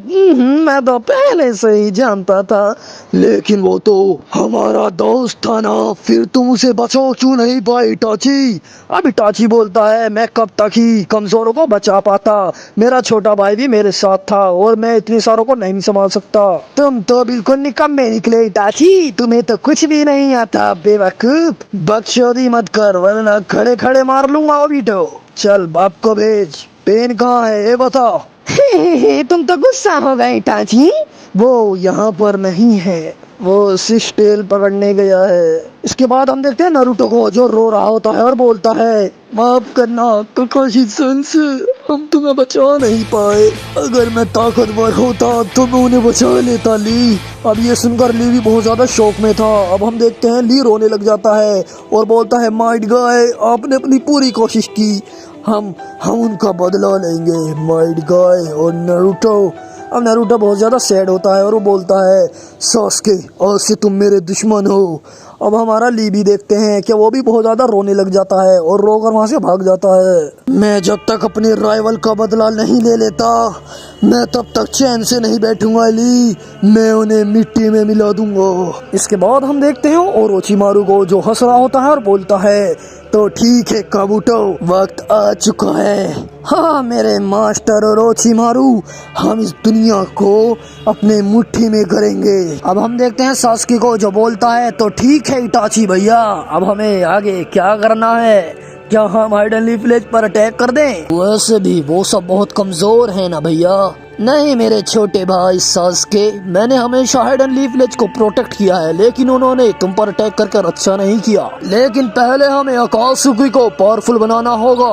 मैं तो पहले से ही जानता था, लेकिन वो तो हमारा दोस्त था ना, फिर तुम उसे बचाओ क्यों नहीं पाई इटाची? अब इटाची बोलता है मैं कब तक ही कमजोरों को बचा पाता, मेरा छोटा भाई भी मेरे साथ था और मैं इतने सारों को नहीं संभाल सकता। तुम तो बिल्कुल निकम्मे निकले इटाची, तुम्हें तो कुछ भी नहीं आता बेवकूफ, बकचोदी मत कर वरना खड़े खड़े मार लूंगा ओबिटो। चल बाप को भेज, पेन कहाँ है ये बता। तुम तो गुस्सा हो गए इटाची, वो यहाँ पर नहीं है। वो सिक्स टेल पकड़ने गया है। इसके बाद हम देखते हैं नारुतो को जो रो रहा होता है और बोलता है माफ करना काकाशी सेंसे, हम तुम्हें बचा नहीं पाए। अगर मैं ताकतवर होता तो मैं उन्हें बचा लेता ली। अब ये सुनकर ली भी बहुत ज्यादा शौक में था। अब हम देखते हैं ली रोने लग जाता है और बोलता है माइट गाय, आपने अपनी पूरी कोशिश की, हम उनका बदला लेंगे माइट गाय और नारुतो। अब नारुतो बहुत ज़्यादा सैड होता है और वो बोलता है सास्के, आज से तुम मेरे दुश्मन हो। अब हमारा ली भी देखते हैं कि वो भी बहुत ज़्यादा रोने लग जाता है और रोकर वहाँ से भाग जाता है। मैं जब तक अपने राइवल का बदला नहीं ले लेता मैं तब तक चैन से नहीं बैठूंगा ली, मैं उन्हें मिट्टी में मिला दूंगा। इसके बाद हम देखते हैं ओरोचिमारू को जो हंस रहा होता है और बोलता है तो ठीक है काबूटो, वक्त आ चुका है। हाँ मेरे मास्टर ओरोचिमारू, हम इस दुनिया को अपने मुट्ठी में करेंगे। अब हम देखते हैं सास्की को जो बोलता है तो ठीक है इटाची भैया, अब हमें आगे क्या करना है, क्या हम हाइडन लीफ विलेज पर अटैक कर दें? वैसे भी वो सब बहुत कमजोर है ना भैया। नहीं मेरे छोटे भाई सास्के, मैंने हमेशा हाइडन लीफ विलेज को प्रोटेक्ट किया है, लेकिन उन्होंने तुम पर अटैक करके अच्छा नहीं किया। लेकिन पहले हमें अकात्सुकी को पावरफुल बनाना होगा।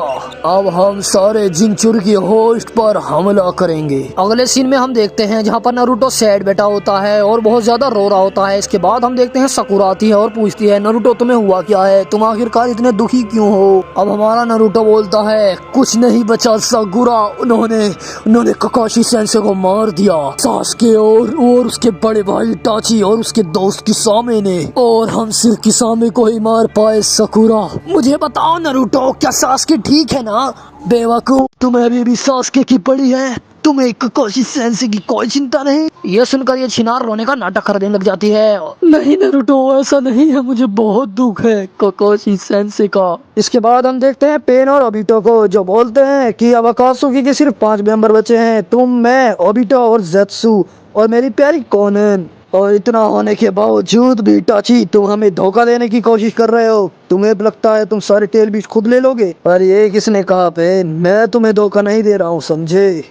अब हम सारे जिंचुर की होस्ट पर हमला करेंगे। अगले सीन में हम देखते हैं जहाँ पर नारुतो सैड बैठा होता है और बहुत ज्यादा रो रहा होता है। इसके बाद हम देखते हैं साकुरा आती है और पूछती है नारुतो तुम्हें हुआ क्या है, तुम आखिरकार इतने दुखी क्यों हो? अब हमारा नारुतो बोलता है कुछ नहीं बचा साकुरा, उन्होंने काकाशी सेंसे को मार दिया, सास्के और उसके बड़े भाई इटाची और उसके दोस्त किसामे ने, और हम सिर्फ किसामे को ही मार पाए साकुरा। मुझे बताओ नारुतो, क्या सास्के ठीक है ना? बेवकूफ, तुम्हें अभी भी सास्के की पड़ी है, तुम्हें काकाशी सेंसे की कोई चिंता नहीं। ये सुनकर ये छिनार रोने का नाटक कर देने लग जाती है। नहीं नारुतो ऐसा नहीं है, मुझे बहुत दुख है काकाशी सेंसे का। इसके बाद हम देखते हैं पेन और ओबिटो को जो बोलते हैं कि अब अकात्सुकी के सिर्फ 5 मेंबर बचे हैं, तुम, मैं, ओबिटो और ज़ेत्सु और मेरी प्यारी कोनन। और इतना होने के बावजूद भी इटाची तुम हमें धोखा देने की कोशिश कर रहे हो। तुम्हें लगता है तुम सारे टेल बीच खुद ले लोगे, पर ये किसने कहा पेन? मैं तुम्हें धोखा नहीं दे रहा हूँ, समझे?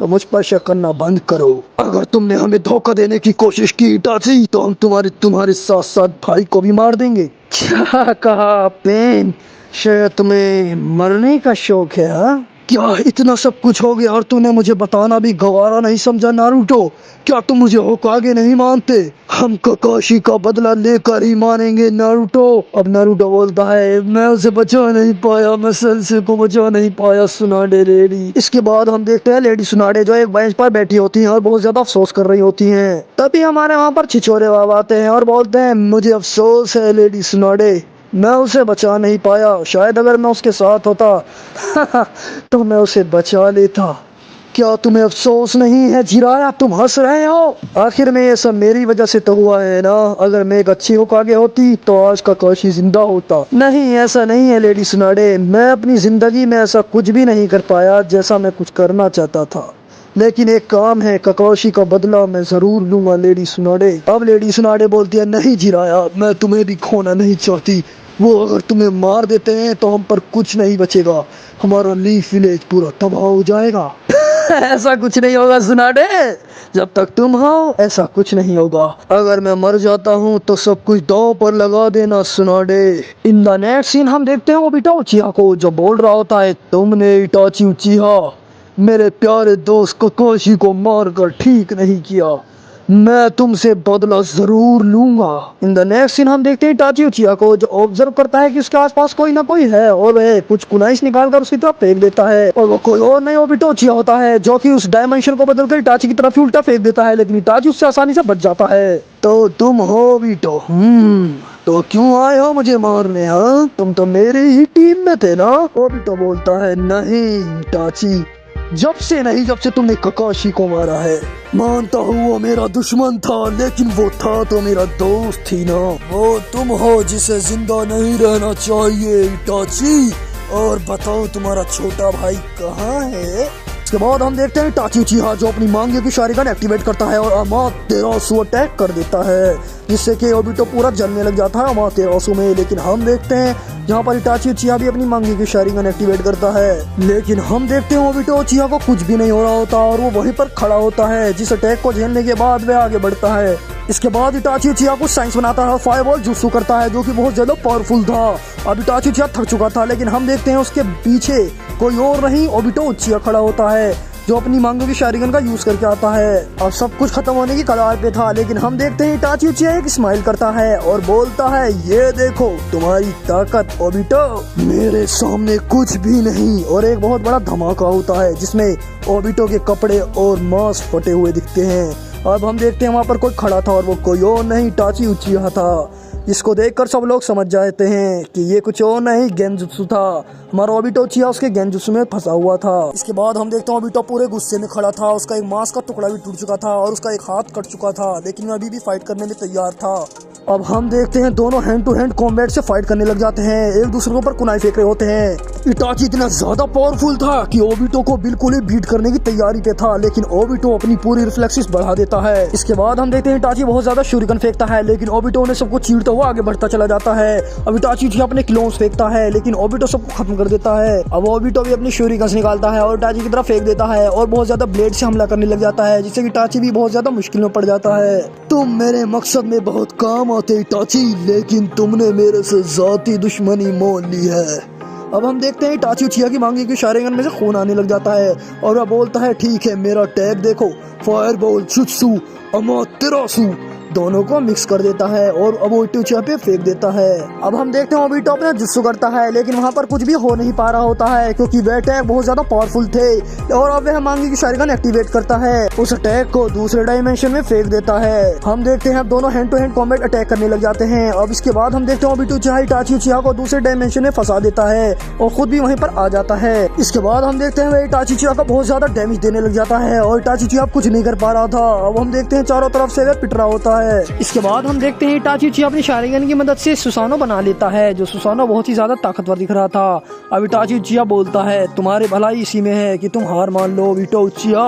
तो मुझ पर शक करना बंद करो। अगर तुमने हमें धोखा देने की कोशिश की इटाची तो हम तुम्हारे साथ साथ भाई को भी मार देंगे। क्या कहा पेन? शायद तुम्हें मरने का शौक है? हाँ क्या इतना सब कुछ हो गया और तूने मुझे बताना भी गवारा नहीं समझा नारुतो? क्या तुम मुझे होकागे नहीं मानते? हम काकाशी का बदला लेकर ही मानेंगे नारुतो। अब नारुतो बोलता है मैं उसे बचा नहीं पाया, मैं सेंसे को बचा नहीं पाया सुनाडे लेडी। इसके बाद हम देखते हैं लेडी सुनाडे जो एक बेंच पर बैठी होती हैं और बहुत ज्यादा अफसोस कर रही होती हैं। तभी हमारे वहाँ पर छिछोरे बाबा आते हैं और बोलते हैं मुझे अफसोस है लेडी सुनाडे, मैं उसे बचा नहीं पाया, शायद अगर मैं उसके साथ होता तो मैं उसे बचा लेता। क्या तुम्हें अफसोस नहीं है जिराया? तुम हंस रहे हो? आखिर में ये सब मेरी वजह से तो हुआ है ना। अगर मैं एक अच्छी होकागे होती तो आज काकाशी जिंदा होता। नहीं ऐसा नहीं है लेडी सुनाडे, मैं अपनी जिंदगी में ऐसा कुछ भी नहीं कर पाया जैसा मैं कुछ करना चाहता था, लेकिन एक काम है, काकाशी का बदला मैं जरूर लूंगा लेडी सुनाडे। अब लेडी सुनाडे बोलती है नहीं जिराया, मैं तुम्हें भी खोना नहीं चाहती, वो अगर तुम्हें मार देते हैं तो हम पर कुछ नहीं बचेगा, हमारा लीफ विलेज पूरा तबाह हो जाएगा। ऐसा कुछ नहीं होगा सुनाडे, जब तक तुम हो ऐसा कुछ नहीं होगा। अगर मैं मर जाता हूँ तो सब कुछ दांव पर लगा देना Tsunade. In the next scene हम देखते हैं ओबिटो उचिहा को जो बोल रहा होता है तुमने इटाची उचिहा मेरे प्यारे दोस्त काकाशी को मारकर ठीक नहीं किया, मैं तुमसे बदला जरूर लूंगा। इन द नेक्स्ट सीन हम देखते हैं इटाची उचिहा को जो ऑब्जर्व करता है कि उसके आसपास कोई ना कोई है और वह कुछ कुनाइस निकालकर उसकी तरफ फेंक देता है, और वो कोई और नहीं ओबिटो उचिहा होता है जो कि उस डायमेंशन को बदलकर इटाची की तरफ ही उल्टा फेंक देता है, लेकिन इटाची उससे आसानी से बच जाता है। तो तुम हो ओबिटो? तो क्यों आए हो मुझे मारने? हाँ तुम तो मेरी ही टीम में थे ना? ओबिटो बोलता है नहीं इटाची, जब से तुमने काकाशी को मारा है। मानता हूँ वो मेरा दुश्मन था, लेकिन वो था तो मेरा दोस्त ही ना। वो तुम हो जिसे जिंदा नहीं रहना चाहिए इटाची। और बताओ तुम्हारा छोटा भाई कहाँ है? इसके बाद हम देखते हैं इटाची उचिहा जो अपनी मांगे की शारिगन एक्टिवेट करता है और अमातेरासु अटैक कर देता है, जिससे कि ओबिटो पूरा जलने लग जाता है अमातेरासु में। लेकिन हम देखते हैं जहाँ पर इटाची उचिहा भी अपनी मांगे की शारिगन एक्टिवेट करता है, लेकिन हम देखते हैं ओबिटो उचिहा को कुछ भी नहीं हो रहा होता और वो वहीं पर खड़ा होता है, जिस अटैक को झेलने के बाद वह आगे बढ़ता है इसके बाद इटाची उचिया कुछ साइंस बनाता है और फायरबॉल जुत्सु करता है जो कि बहुत ज्यादा पावरफुल था। अब इटाची उचिया थक चुका था, लेकिन हम देखते हैं उसके पीछे कोई और नहीं ओबिटो उचिया खड़ा होता है जो अपनी मांगों की शारिगन का यूज करके आता है। अब सब कुछ खत्म होने की कगार पे था, लेकिन हम देखते हैं इटाची उचिया एक स्माइल करता है और बोलता है, ये देखो तुम्हारी ताकत ओबिटो, मेरे सामने कुछ भी नहीं। और एक बहुत बड़ा धमाका होता है जिसमें ओबिटो के कपड़े और मांस फटे हुए दिखते हैं। अब हम देखते हैं वहाँ पर कोई खड़ा था और वो कोई और नहीं इटाची उचिया था, जिसको देखकर सब लोग समझ जाते हैं कि ये कुछ और नहीं गेंजुत्सु था। हमारा ओबिटो उचिया उसके गेंजुत्सु में फंसा हुआ था। इसके बाद हम देखते हैं ओबिटो पूरे गुस्से में खड़ा था, उसका एक मांस का टुकड़ा भी टूट चुका था और उसका एक हाथ कट चुका था, लेकिन वो अभी भी फाइट करने में तैयार था। अब हम देखते हैं दोनों हैंड टू हैंड कॉम्बैट से फाइट करने लग जाते हैं, एक दूसरे के ऊपर कुनाई फेंक रहे होते हैं। इटाची इतना ज्यादा पावरफुल था कि ओबिटो को बिल्कुल ही बीट करने की तैयारी पे था, लेकिन ओबिटो अपनी पूरी रिफ्लेक्सेस बढ़ा देता है। इसके बाद हम देखते हैं इटाची बहुत ज्यादा शूरिकन फेंकता है, लेकिन ओबिटो ने सबको चीरता हुआ आगे बढ़ता चला जाता है। अब इटाची अपने क्लोन्स फेंकता है, लेकिन ओबिटो सबको खत्म कर देता है। अब ओबिटो भी अपनी शूरिकन निकालता है और इटाची की तरफ फेंक देता है और बहुत ज्यादा ब्लेड से हमला करने लग जाता है, जिससे इटाची भी बहुत ज्यादा मुश्किल में पड़ जाता है। तुम मेरे मकसद में बहुत काम आते इटाची, लेकिन तुमने मेरे से जाती दुश्मनी मोल ली है। अब हम देखते हैं इटाची उचिया की मांगी की शारिगन में से खून आने लग जाता है और वह बोलता है, ठीक है मेरा टैग देखो, फायरबॉल जुत्सु अमातेरासु दोनों को मिक्स कर देता है और अब ओबिटो उचिया पे फेंक देता है। अब हम देखते हैं ओबिटो अपना जुत्सु करता है, लेकिन वहाँ पर कुछ भी हो नहीं पा रहा होता है क्योंकि वह अटैक बहुत ज्यादा पावरफुल थे। और अब वह मांगी की शारिगन एक्टिवेट करता है, उस अटैक को दूसरे डायमेंशन में फेंक देता है। हम देखते हैं दोनों hand to hand combat attack करने लग जाते हैं। अब इसके बाद हम देखते हैं ओबिटो उचिया इटाची उचिया को दूसरे डायमेंशन में फंसा देता है और खुद भी वहीं पर आ जाता है। इसके बाद हम देखते हैं वह इटाची उचिया को बहुत ज्यादा डैमेज देने लग जाता है और इटाची उचिया कुछ नहीं कर पा रहा था। अब हम देखते हैं चारों तरफ से वह पिट रहा होता है। इसके बाद हम देखते हैं इटाची उचिया अपनी शारिगन की मदद से सुसानो बना लेता है, जो सुसानो बहुत ही ज्यादा ताकतवर दिख रहा था। अब इटाची उचिया बोलता है, तुम्हारी भलाई इसी में है कि तुम हार मान लो ओबिटो उचिया।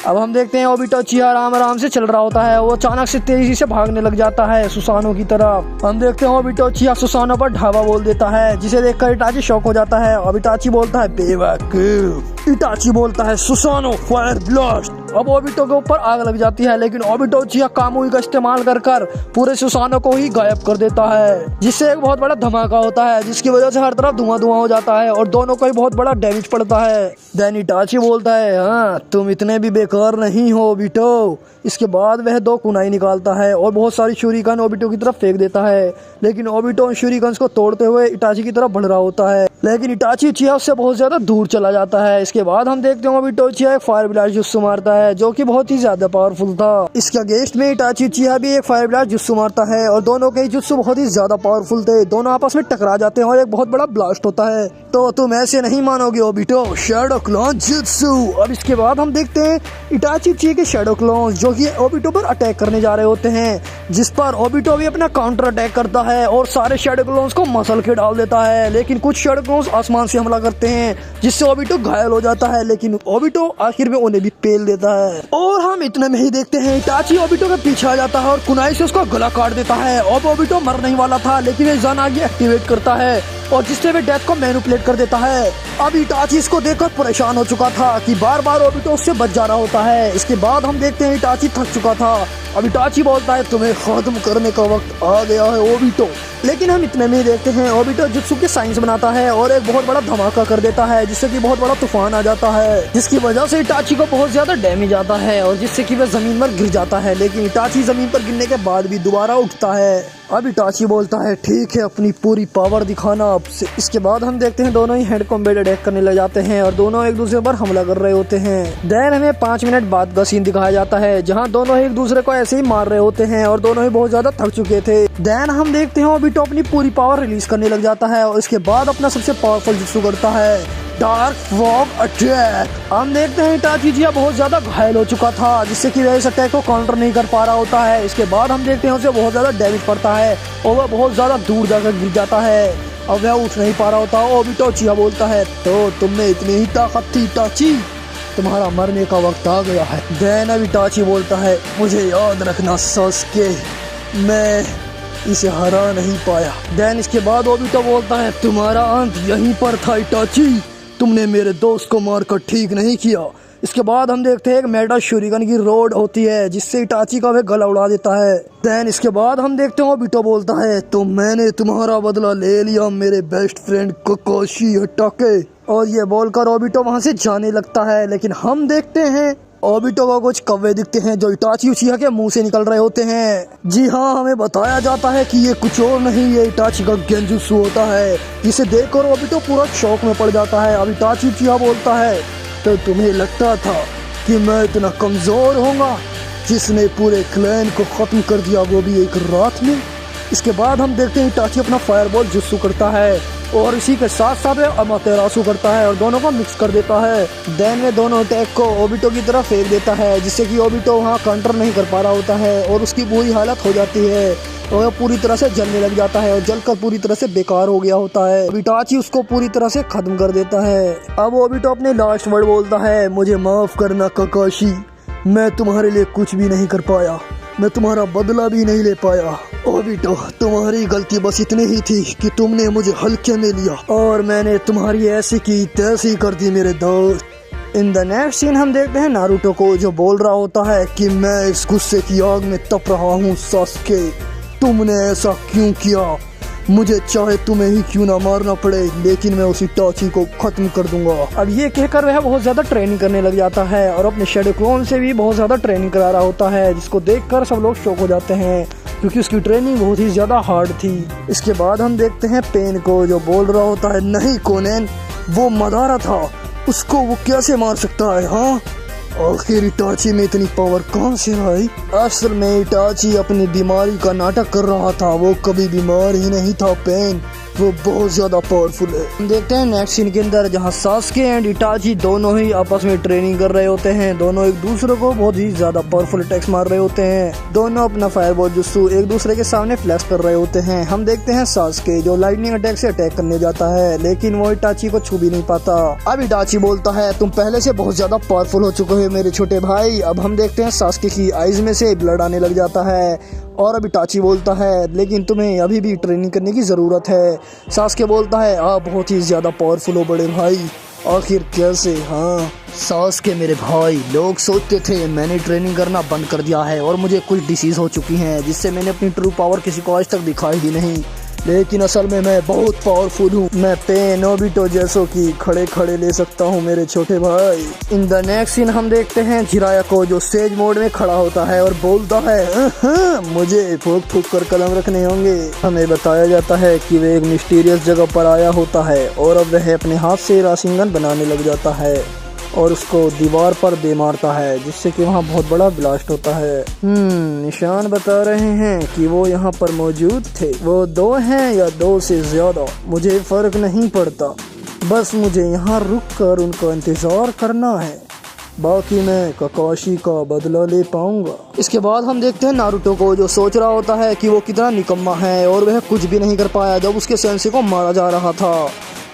अब हम देखते हैं ओबिटो उचिया आराम आराम से चल रहा होता है, वो अचानक से तेजी से भागने लग जाता है सुसानो की तरफ। हम देखते हैं ओबिटो उचिया सुसानो पर ढाबा बोल देता है, जिसे देखकर इटाची शॉक हो जाता है। अब इटाची बोलता है, बेवकूफ। इटाची बोलता है, सुसानो फायर ब्लास्ट। अब ओबिटो के ऊपर आग लग जाती है, लेकिन ओबिटो उचिया कामुई का इस्तेमाल कर पूरे सुसानो को ही गायब कर देता है, जिससे एक बहुत बड़ा धमाका होता है, जिसकी वजह से हर तरफ धुआं धुआं हो जाता है और दोनों को ही बहुत बड़ा डैमेज पड़ता है। देन इटाची बोलता है, हाँ तुम इतने भी बेकार नहीं हो ओबिटो। इसके बाद वह दो कुनाई निकालता है और बहुत सारी शूरिकन ओबिटो की तरफ फेंक देता है, लेकिन ओबिटो उन शूरिकन को तोड़ते हुए इटाची की तरफ बढ़ रहा होता है, लेकिन इटाची उचिया उससे बहुत ज्यादा दूर चला जाता है। इसके बाद हम देखते हैं ओबिटो उचिया एक फायर ब्लास्ट जुत्सु मारता है, जो कि बहुत ही ज्यादा पावरफुल था। इसके अगेंस्ट में इटाची उचिया भी एक फायर ब्लास्ट जुत्सु मारता है और दोनों के जुत्सु बहुत ही ज्यादा पावरफुल थे। दोनों आपस में टकरा जाते हैं और एक बहुत बड़ा ब्लास्ट होता है। तो तुम ऐसे नहीं मानोगे ओबिटो, शैडो क्लॉन जुत्सु। अब इसके बाद हम देखते हैं इटाची उचिया के शैडो क्लॉन्स जो कि ओबिटो पर अटैक करने जा रहे होते हैं, जिस पर ओबिटो भी अपना काउंटर अटैक करता है और सारे शैडो क्लॉन्स को मसल के डाल देता है। लेकिन कुछ शैडो क्लॉन्स आसमान से हमला करते हैं, जिससे ओबिटो घायल हो जाता है, लेकिन ओबिटो आखिर में उन्हें भी पेल देता है। और हम इतने में ही देखते हैं इटाची ओबिटो के पीछे आ जाता है और कुनाई से उसका गला काट देता है। अब ओबिटो मर नहीं वाला था, लेकिन वह ज़नागी एक्टिवेट करता है और जिससे वे डेथ को मैनिपुलेट कर देता है। अब इटाची इसको देखकर परेशान हो चुका था कि बार बार ओबिटो उससे बच जा रहा होता है। इसके बाद हम देखते हैं इटाची थक चुका था। अब इटाची बोलता है, तुम्हें खत्म करने का वक्त आ गया है ओबिटो। लेकिन हम इतने में ही देखते हैं ओबिटो जुत्सु के साइंस बनाता है और एक बहुत बड़ा धमाका कर देता है, जिससे कि बहुत बड़ा तूफान आ जाता है, जिसकी वजह से इटाची को बहुत ज्यादा डैमेज आता है और जिससे कि वह जमीन पर गिर जाता है। लेकिन इटाची जमीन पर गिरने के बाद भी दोबारा उठता है। अब इटाची बोलता है, ठीक है अपनी पूरी पावर दिखाना अब से। इसके बाद हम देखते हैं दोनों ही हैंड कॉम्बैट अटैक करने लग जाते हैं और दोनों एक दूसरे पर हमला कर रहे होते हैं। देन हमें 5 मिनट बाद का सीन दिखाया जाता है, जहां दोनों एक दूसरे को ऐसे ही मार रहे होते हैं और दोनों ही बहुत ज्यादा थक चुके थे। देन हम देखते हैं ओबिटो अपनी पूरी पावर रिलीज करने लग जाता है और इसके बाद अपना सबसे पावरफुल जुत्सु करता है, डार्क फॉग अटैक। हम देखते हैं इटाची उचिया बहुत ज्यादा घायल हो चुका था, जिससे कि वह इस अटैक को काउंटर नहीं कर पा रहा होता है। इसके बाद हम देखते हैं उसे बहुत ज्यादा डैमेज पड़ता है और वह बहुत ज्यादा दूर जाकर गिर जाता है। अब वह उठ नहीं पा रहा होता। ओबिटो उचिया बोलता है, तो तुमने इतनी ही ताकत थी इटाची, तुम्हारा मरने का वक्त आ गया है। देन अब इटाची बोलता है, मुझे याद रखना सासुके, मैं इसे हरा नहीं पाया। देन इसके बाद ओबिटो बोलता है, तुम्हारा अंत यहीं पर था इटाची, तुमने मेरे दोस्त को मारकर ठीक नहीं किया, इसके बाद हम देखते हैं एक मेटा शूरिगन की रोड होती है जिससे इटाची का वह गला उड़ा देता है। देन इसके बाद हम देखते हैं ओबिटो बोलता है तो मैंने तुम्हारा बदला ले लिया मेरे बेस्ट फ्रेंड ककाशी हटाके। और ये बोलकर ओबिटो वहाँ से जाने लगता है। लेकिन हम देखते हैं ओबिटो को कुछ कौवे दिखते हैं जो इटाची उचिहा के मुंह से निकल रहे होते हैं। जी हाँ, हमें बताया जाता है कि ये कुछ और नहीं, ये इटाची का गेंजुत्सु होता है। जिसे देखकर ओबिटो पूरा शौक में पड़ जाता है। अब इटाची उचिहा बोलता है तो तुम्हें लगता था कि मैं इतना कमजोर होऊंगा जिसने पूरे क्लैन को खत्म कर दिया, वो भी एक रात में। इसके बाद हम देखते हैं इटाची अपना फायरबॉल जुत्सु करता है और इसी के साथ साथ अमातेरासु करता है और दोनों को मिक्स कर देता है। देन में दोनों अटैक को ओबिटो की तरफ फेंक देता है जिससे कि ओबिटो वहाँ काउंटर नहीं कर पा रहा होता है और उसकी बुरी हालत हो जाती है और पूरी तरह से जलने लग जाता है और जलकर पूरी तरह से बेकार हो गया होता है। इटाची उसको पूरी तरह से खत्म कर देता है। अब ओबिटो अपने लास्ट वर्ड बोलता है, मुझे माफ करना ककाशी, मैं तुम्हारे लिए कुछ भी नहीं कर पाया, मैं तुम्हारा बदला भी नहीं ले पाया। ओबिटो, तुम्हारी गलती बस इतनी ही थी कि तुमने मुझे हल्के में लिया और मैंने तुम्हारी ऐसी की तैसी कर दी मेरे दोस्त। इन द नेक्स्ट सीन हम देखते हैं नारुतो को जो बोल रहा होता है कि मैं इस गुस्से की आग में तप रहा हूँ सास्के, तुमने ऐसा क्यों किया? मुझे चाहे तुम्हें ही क्यों ना मारना पड़े लेकिन मैं उसी इटाची को खत्म कर दूंगा। अब ये कहकर वह बहुत ज्यादा ट्रेनिंग करने लग जाता है और अपने शैडो क्लोन से भी बहुत ज्यादा ट्रेनिंग करा रहा होता है जिसको देखकर सब लोग शॉक हो जाते हैं क्योंकि उसकी ट्रेनिंग बहुत ही ज्यादा हार्ड थी। इसके बाद हम देखते हैं पेन को जो बोल रहा होता है, नहीं कोनेन, वो मदारा था, उसको वो कैसे मार सकता है? हाँ, आखिर इटाची में इतनी पावर कहाँ से आई? असल में इटाची अपनी बीमारी का नाटक कर रहा था, वो कभी बीमार ही नहीं था पेन, वो बहुत ज्यादा पावरफुल है। हम देखते हैं नेक्स्ट सीन के अंदर जहाँ सास्के एंड इटाची दोनों ही आपस में ट्रेनिंग कर रहे होते हैं। दोनों एक दूसरे को बहुत ही ज्यादा पावरफुल अटैक्स मार रहे होते हैं। दोनों अपना फायरबॉल जुत्सु एक दूसरे के सामने फ्लैश कर रहे होते हैं। हम देखते हैं सास्के जो लाइटनिंग अटैक से अटैक करने जाता है लेकिन वो इटाची को छू भी नहीं पाता। अब इटाची बोलता है, तुम पहले से बहुत ज्यादा पावरफुल हो चुके हो मेरे छोटे भाई। अब हम देखते हैं सास्के की आईज में से ब्लड आने लग जाता है और अब इटाची बोलता है, लेकिन तुम्हें अभी भी ट्रेनिंग करने की जरूरत है। सास्के बोलता है, आप बहुत ही ज्यादा पावरफुल हो बड़े भाई, आखिर कैसे? हाँ सास्के मेरे भाई, लोग सोचते थे मैंने ट्रेनिंग करना बंद कर दिया है और मुझे कुछ डिसीज हो चुकी हैं जिससे मैंने अपनी ट्रू पावर किसी को आज तक दिखाई ही नहीं, लेकिन असल में मैं बहुत पावरफुल हूँ। मैं पेन ओबिटो जैसों की खड़े खड़े ले सकता हूँ मेरे छोटे भाई। इन द नेक्स्ट सीन हम देखते हैं जिराया को जो सेज मोड में खड़ा होता है और बोलता है, मुझे फूक फूक कर कदम रखने होंगे। हमें बताया जाता है कि वह एक मिस्टीरियस जगह पर आया होता है और अब वह अपने हाथ से राशिंगन बनाने लग जाता है और उसको दीवार पर दे मारता है जिससे कि वहाँ बहुत बड़ा ब्लास्ट होता है। निशान बता रहे हैं कि वो यहाँ पर मौजूद थे। वो 2 हैं या 2 से ज्यादा, मुझे फर्क नहीं पड़ता, बस मुझे यहाँ रुक कर उनका इंतजार करना है, बाकी मैं ककाशी का बदला ले पाऊंगा। इसके बाद हम देखते हैं नारुतो को जो सोच रहा होता है कि वो कितना निकम्मा है और वह कुछ भी नहीं कर पाया जब उसके सेंसे को मारा जा रहा था।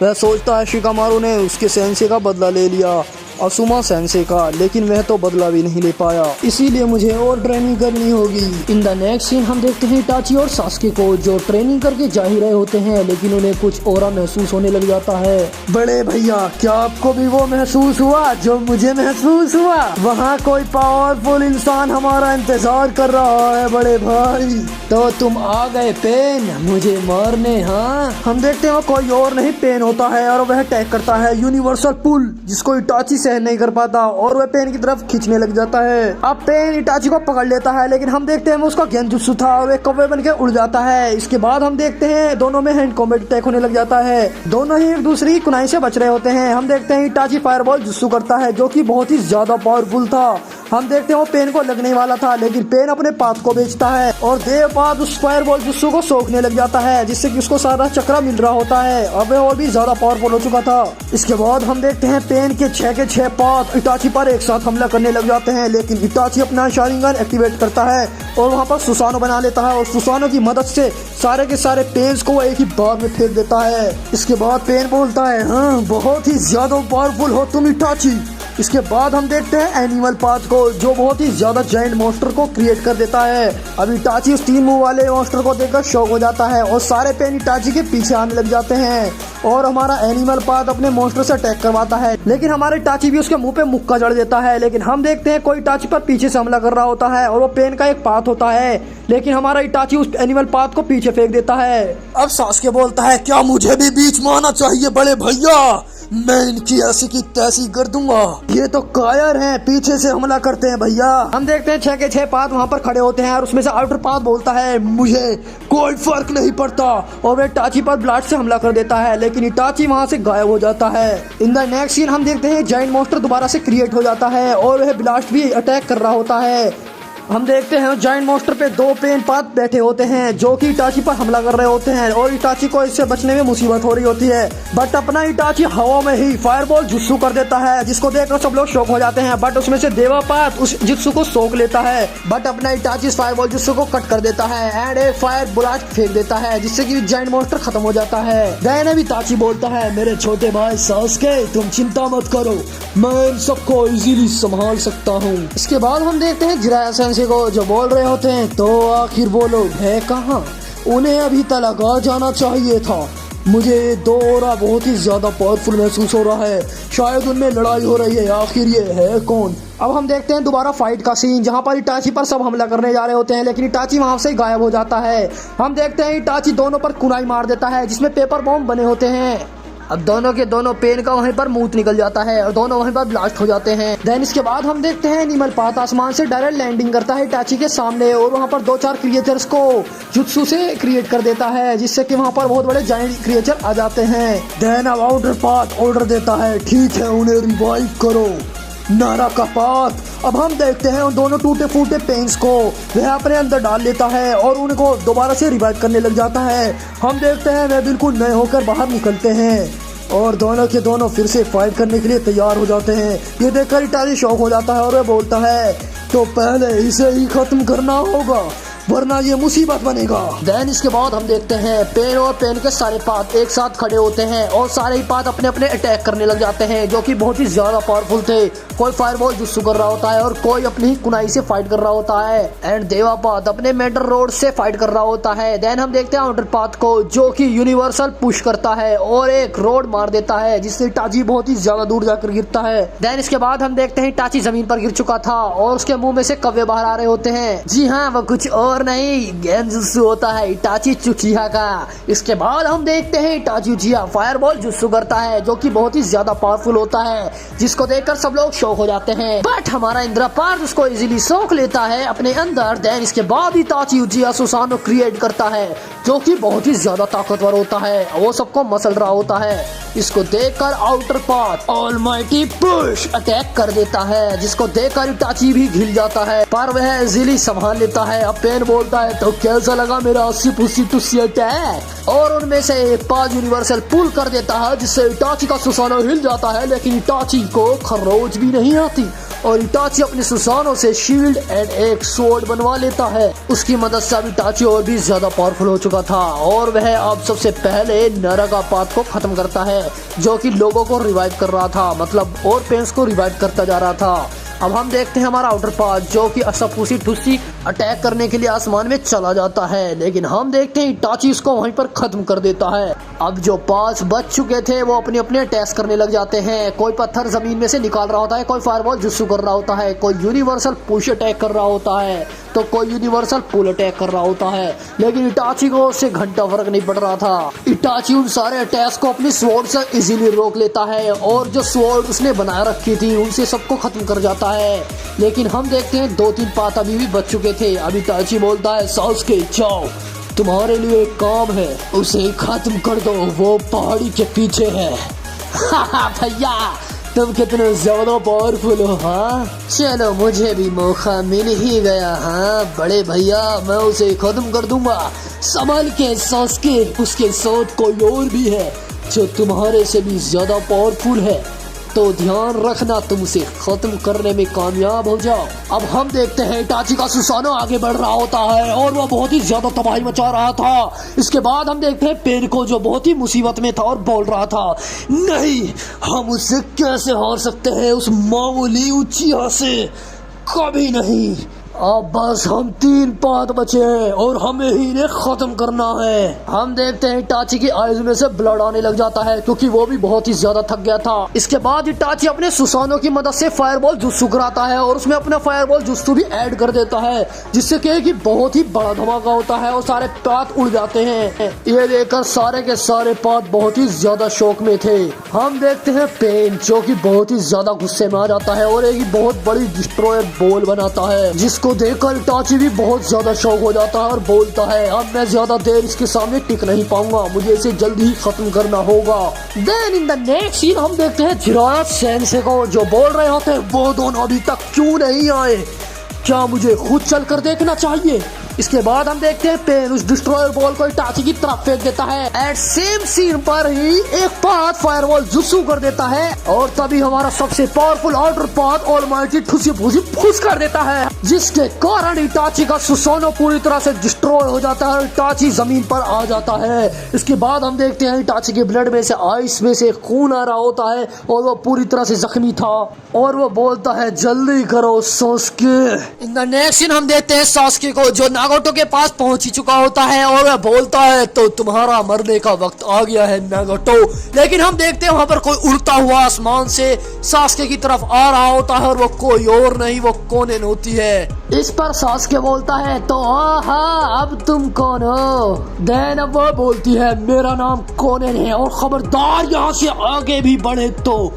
वह सोचता है शिकामारू ने उसके सेंसे का बदला ले लिया, असुमा सेंसे का, लेकिन वह तो बदला भी नहीं ले पाया, इसीलिए मुझे और ट्रेनिंग करनी होगी। इन द नेक्स्ट सीन हम देखते हैं इटाची और सास्के को जो ट्रेनिंग करके जा ही रहे होते हैं लेकिन उन्हें कुछ ऑरा महसूस होने लग जाता है। बड़े भैया, क्या आपको भी वो महसूस हुआ जो मुझे महसूस हुआ? वहाँ कोई पावरफुल इंसान हमारा इंतजार कर रहा है बड़े भाई। तो तुम आ गए पेन मुझे मारने? हाँ, हम देखते हैं वो कोई और नहीं पेन होता है और वह अटैक करता है यूनिवर्सल पुल जिसको इटाची सहन नहीं कर पाता और वह पेन की तरफ खींचने लग जाता है। अब पेन इटाची को पकड़ लेता है लेकिन हम देखते हैं वो उसका गेंजुत्सु था और वह कौवे बन के उड़ जाता है। इसके बाद हम देखते हैं दोनों में हैंड कॉम्बैट अटैक होने लग जाता है, दोनों ही एक दूसरे की कुनाई से बच रहे होते हैं। हम देखते हैं इटाची फायरबॉल जुत्सु करता है जो कि बहुत ही ज्यादा पावरफुल था। हम देखते हैं वो पेन को लगने वाला था लेकिन पेन अपने पाथ को बेचता है और देवपात उस फायरबॉल जुत्सु को सोखने लग जाता है जिससे कि उसको सारा चक्रा मिल रहा होता है। अब वह और भी ज्यादा पावरफुल हो चुका था। इसके बाद हम देखते हैं पेन के 6 के 6 पाथ इटाची पर एक साथ हमला करने लग जाते हैं लेकिन इटाची अपना शारिंगन एक्टिवेट करता है और वहाँ पर सुसानो बना लेता है और सुसानो की मदद से सारे के सारे पेन्स को एक ही बार में फेंक देता है। इसके बाद पेन बोलता है, हाँ बहुत ही ज्यादा पावरफुल हो तुम इटाची, इसके बाद हम देखते हैं एनिमल पाथ को, जो बहुत ही ज्यादा जायंट मॉन्स्टर को क्रिएट कर देता है। अब इटाची उस 3 मुंह वाले मॉन्स्टर को देखकर शॉक हो जाता है और सारे पेन इटाची के पीछे आने लग जाते हैं और हमारा एनिमल पाथ अपने मॉन्स्टर से अटैक करवाता है। लेकिन हमारे इटाची भी उसके मुंह पे मुक्का जड़ देता है। लेकिन हम देखते हैं कोई इटाची पर पीछे से हमला कर रहा होता है और वो पेन का एक पाथ होता है, लेकिन हमारा इटाची उस एनिमल पाथ को पीछे फेंक देता है। अब सासुके बोलता है, क्या मुझे भी बीच में आना चाहिए बड़े भैया, मैं इनकी ऐसी की तैसी कर दूंगा। ये तो कायर हैं, पीछे से हमला करते हैं भैया। हम देखते हैं 6 के 6 पाथ वहाँ पर खड़े होते हैं और उसमें से आउटर पाथ बोलता है, मुझे कोई फर्क नहीं पड़ता, और वे इटाची पर ब्लास्ट से हमला कर देता है। लेकिन इटाची वहाँ से गायब हो जाता है। इन द नेक्स्ट सीन हम देखते हैं जायंट मॉन्स्टर दोबारा से क्रिएट हो जाता है और वह ब्लास्ट भी अटैक कर रहा होता है। हम देखते हैं जायंट मॉन्स्टर पे 2 पेन पाथ बैठे होते हैं जो कि इटाची पर हमला कर रहे होते हैं और इटाची को इससे बचने में मुसीबत हो रही होती है। बट अपना इटाची हवा में ही फायरबॉल जुत्सु कर देता है, जिसको देखकर सब लोग शॉक हो जाते हैं। बट उसमें से देवा पाथ उस जुत्सु को सोख लेता है, बट अपना इटाची इस फायरबॉल जुत्सु को कट कर देता है एंड एक फायर ब्लास्ट फेंक देता है, जिससे कि जायंट मॉन्स्टर खत्म हो जाता है। देन भी इटाची बोलता है, मेरे छोटे भाई सासुके तुम चिंता मत करो, मैं इन सबको इजीली संभाल सकता हूँ। इसके बाद हम देखते हैं जिराया सेंसेई को, जो बोल रहे होते हैं, तो आखिर वो लोग है कहाँ, उन्हें अभी तक आ जाना चाहिए था। मुझे ये 2 ओरा बहुत ही ज्यादा पावरफुल महसूस हो रहा है, शायद उनमें लड़ाई हो रही है, आखिर ये है कौन। अब हम देखते हैं दोबारा फाइट का सीन, जहां पर इटाची पर सब हमला करने जा रहे होते हैं, लेकिन इटाची वहां से गायब हो जाता है। हम देखते हैं इटाची दोनों पर कुनाई मार देता है, जिसमें पेपर बॉम्ब बने होते हैं। अब दोनों के दोनों पेन का वहीं पर मूत निकल जाता है और दोनों वहीं पर ब्लास्ट हो जाते हैं। देन इसके बाद हम देखते हैं एनिमल पाथ आसमान से डायरेक्ट लैंडिंग करता है इटाची के सामने और वहाँ पर 2-4 क्रिएचर्स को जुत्सु से क्रिएट कर देता है, जिससे कि वहाँ पर बहुत बड़े जायंट क्रिएचर आ जाते हैं। देन अब आउटर पाथ ऑर्डर देता है, ठीक है उन्हें रिवाइव करो, नारा का पाथ। अब हम देखते हैं उन दोनों टूटे फूटे पेन्स को वह अपने अंदर डाल लेता है और उनको दोबारा से रिवाइव करने लग जाता है। हम देखते हैं वे बिल्कुल नए होकर बाहर निकलते हैं और दोनों के दोनों फिर से फाइट करने के लिए तैयार हो जाते हैं। ये देखकर इटाची शॉक हो जाता है और वह बोलता है, तो पहले इसे ही खत्म करना होगा वरना ये मुसीबत बनेगा। देन इसके बाद हम देखते हैं पेन और पेन के सारे पाथ एक साथ खड़े होते हैं और सारे ही पाथ अपने अपने अटैक करने लग जाते हैं, जो कि बहुत ही ज्यादा पावरफुल थे। कोई फायरबॉल जुत्सु कर रहा होता है और कोई अपनी ही कुनाई से फाइट कर रहा होता है एंड देवा पाथ अपने मेटल रोड से फाइट कर रहा होता है। देन हम देखते हैं आउटर पाथ को, जो कि यूनिवर्सल पुश करता है और एक रोड मार देता है, जिससे इटाची बहुत ही ज्यादा दूर जाकर गिरता है। देन इसके बाद हम देखते हैं इटाची जमीन पर गिर चुका था और उसके मुंह में से कव्वे बाहर आ रहे होते हैं। जी हाँ, वो कुछ और नहीं गेंजुत्सु होता है इटाची उचिहा का। इसके बाद हम देखते हैं इटाची उचिहा फायरबॉल जुत्सु करता है, जो कि बहुत ही ज्यादा पावरफुल होता है, जिसको देखकर सब लोग शॉक हो जाते हैं। बट हमारा इंद्रपार्थ उसको इजीली सोख लेता है अपने अंदर। देन इसके बाद इटाची उचिहा सुसानो क्रिएट करता है, जो कि बहुत ही ज्यादा ताकतवर होता है, वो सबको मसल रहा होता है। इसको देखकर outer path almighty push attack कर देता है, जिसको देखकर इटाची भी घिल जाता है, पर वह इजीली संभाल लेता है। अब पेन बोलता है, तो कैसा लगा मेरा 80-80 अटैक, और उनमें से एक पाथ यूनिवर्सल पुल कर देता है, जिससे इटाची का सुसानो हिल जाता है। लेकिन इटाची को खरोच भी नहीं आती और इटाची अपने सुसानो से शील्ड एंड एक स्वॉर्ड बनवा लेता है। उसकी मदद से अब इटाची और भी ज्यादा पावरफुल हो चुका था और वह अब सबसे पहले नाराका पाथ को खत्म करता है, जो कि लोगों को रिवाइव कर रहा था, मतलब और पेंस को रिवाइव करता जा रहा था। अब हम देखते हैं हमारा आउटर पाथ, जो कि असफूसी ठुस्सी अटैक करने के लिए आसमान में चला जाता है, लेकिन हम देखते हैं इटाची इसको वहीं पर खत्म कर देता है। अब जो पांच बच चुके थे वो अपने अपने अटैक करने लग जाते हैं। कोई पत्थर जमीन में से निकाल रहा होता है, कोई फायरबॉल जुत्सु कर रहा होता है, कोई यूनिवर्सल पुश अटैक कर रहा होता है, तो कोई यूनिवर्सल पुल अटैक कर रहा होता है। लेकिन इटाची को उससे घंटा फर्क नहीं पड़ रहा था। इटाची उन सारे अटैक्स को अपनी स्वॉर्ड से इजीली रोक लेता है और जो स्वॉर्ड उसने बना रखी थी उनसे सबको खत्म कर जाता है। लेकिन हम देखते हैं 2-3 पाथ अभी भी बच चुके थे। अभी इटाची बोलता है, सासुके जाओ, तुम्हारे लिए एक काम है, उसे खत्म कर दो, वो पहाड़ी के पीछे है। भैया तुम कितने ज्यादा पावरफुल हो। हाँ चलो, मुझे भी मौका मिल ही गया। हाँ बड़े भैया, मैं उसे खत्म कर दूंगा। संभल के सासुके, उसके साथ कोई और भी है जो तुम्हारे से भी ज्यादा पावरफुल है। तो ध्यान रखना तुम उसे खत्म करने में कामयाब हो जाओ। अब हम देखते हैं इटाची का सुसानो आगे बढ़ रहा होता है और वो बहुत ही ज्यादा तबाही मचा रहा था। इसके बाद हम देखते हैं पेन को जो बहुत ही मुसीबत में था और बोल रहा था, नहीं, हम उससे कैसे हार सकते हैं उस मामूली उचिया से, कभी नहीं। अब बस हम 3 पात बचे हैं और हमें ही इन्हें खत्म करना है। हम देखते हैं इटाची की आईज में से ब्लड आने लग जाता है क्योंकि वो भी बहुत ही ज्यादा थक गया था। इसके बाद इटाची अपने सुसानो की मदद से फायरबॉल जुत्सु कराता है और उसमें अपना फायरबॉल जुत्सु भी ऐड कर देता है, जिससे कि बहुत ही बड़ा धमाका होता है और सारे पात उड़ जाते हैं। ये देखकर सारे के सारे पात बहुत ही ज्यादा शौक में थे। हम देखते हैं पेन जो कि बहुत ही ज्यादा गुस्से में आ जाता है और एक बहुत बड़ी डिस्ट्रॉयर बॉल बनाता है, जिसको देखकर इटाची भी बहुत ज्यादा शौक हो जाता है और बोलता है, अब मैं ज्यादा देर इसके सामने टिक नहीं पाऊंगा, मुझे इसे जल्दी ही खत्म करना होगा। Then in the next scene हम देखते हैं जिराया सेंसे को जो बोल रहे होते हैं, वो दोनों अभी तक क्यों नहीं आए, क्या मुझे खुद चलकर देखना चाहिए। इसके बाद हम देखते हैं पेन उस डिस्ट्रॉयर बॉल को इटाची की तरफ फेंक देता है। एट सेम सीन पर ही एक पाथ फायरबॉल जुत्सु कर देता है और तभी हमारा सबसे पावरफुल ऑर्डर पाथ ऑलमाइटी ठुसी फुसी फुस कर देता है, जिसके कारण इटाची का सुसानो पूरी तरह से डिस्ट्रॉय हो जाता है और इटाची जमीन पर आ जाता है। इसके बाद हम देखते हैं इटाची के ब्लड में से आइस में से खून आ रहा होता है और वो पूरी तरह से जख्मी था और वो बोलता है, जल्दी करो Sasuke. In the next scene हम देखते हैं सास्के को जो नागोटो के पास पहुंच ही चुका होता है और वह बोलता है, तो तुम्हारा मरने का वक्त आ गया है नागोटो। लेकिन हम देखते हैं वहां पर कोई उड़ता हुआ आसमान से सास्के की तरफ आ रहा होता है और वो कोई और नहीं, वो कोनेन होती है। इस पर सास्के बोलता है, तो हाँ, अब तुम कौन हो। देन अब वो बोलती है, मेरा नाम कोनेन है और खबरदार यहाँ से आगे भी बढ़े तो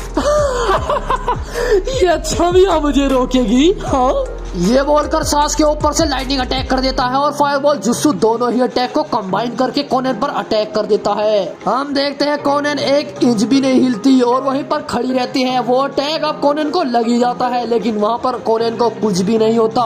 ये छवियां मुझे रोकेगी। हाँ, ये बोलकर सास के ऊपर से लाइटनिंग अटैक कर देता है और फायरबॉल जुत्सु दोनों ही अटैक को कंबाइन करके कोनेन पर अटैक कर देता है। हम देखते हैं कोनेन एक इंच भी नहीं हिलती और वहीं पर खड़ी रहती है। वो अटैक अब कोनेन को लग ही जाता है, लेकिन वहाँ पर कोनेन को कुछ भी नहीं होता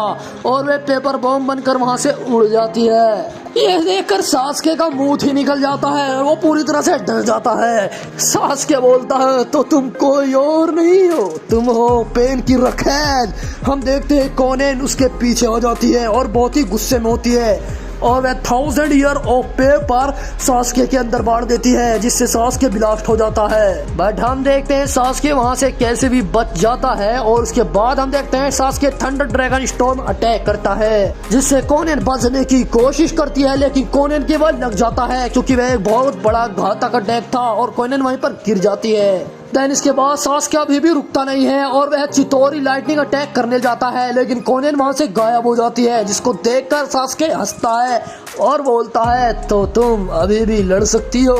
और वे पेपर बॉम्ब बनकर वहाँ से उड़ जाती है। ये देखकर सास्के का मुंह ही निकल जाता है और वो पूरी तरह से डर जाता है। सास्के बोलता है, तो तुम कोई और नहीं हो, तुम हो पेन की रखैल। हम देखते हैं कोनेन उसके पीछे हो जाती है और बहुत ही गुस्से में होती है और वह 1000 ईयर ऑफ पेपर सास्के के अंदर बांट देती है, जिससे सास्के ब्लास्ट हो जाता है। बट हम देखते हैं सास्के वहां से कैसे भी बच जाता है और उसके बाद हम देखते हैं Sasuke thunder dragon storm attack करता है, जिससे कोनेन बचने की कोशिश करती है, लेकिन कोनेन के बल लग जाता है क्योंकि वह एक बहुत बड़ा घातक अटैक था और कोनेन वहीं पर गिर जाती है। देन इसके बाद सास्के अभी भी रुकता नहीं है और वह चितोरी लाइटनिंग अटैक करने जाता है, लेकिन कोनेन वहां से गायब हो जाती है, जिसको देखकर सास्के हंसता है और बोलता है, तो तुम अभी भी लड़ सकती हो।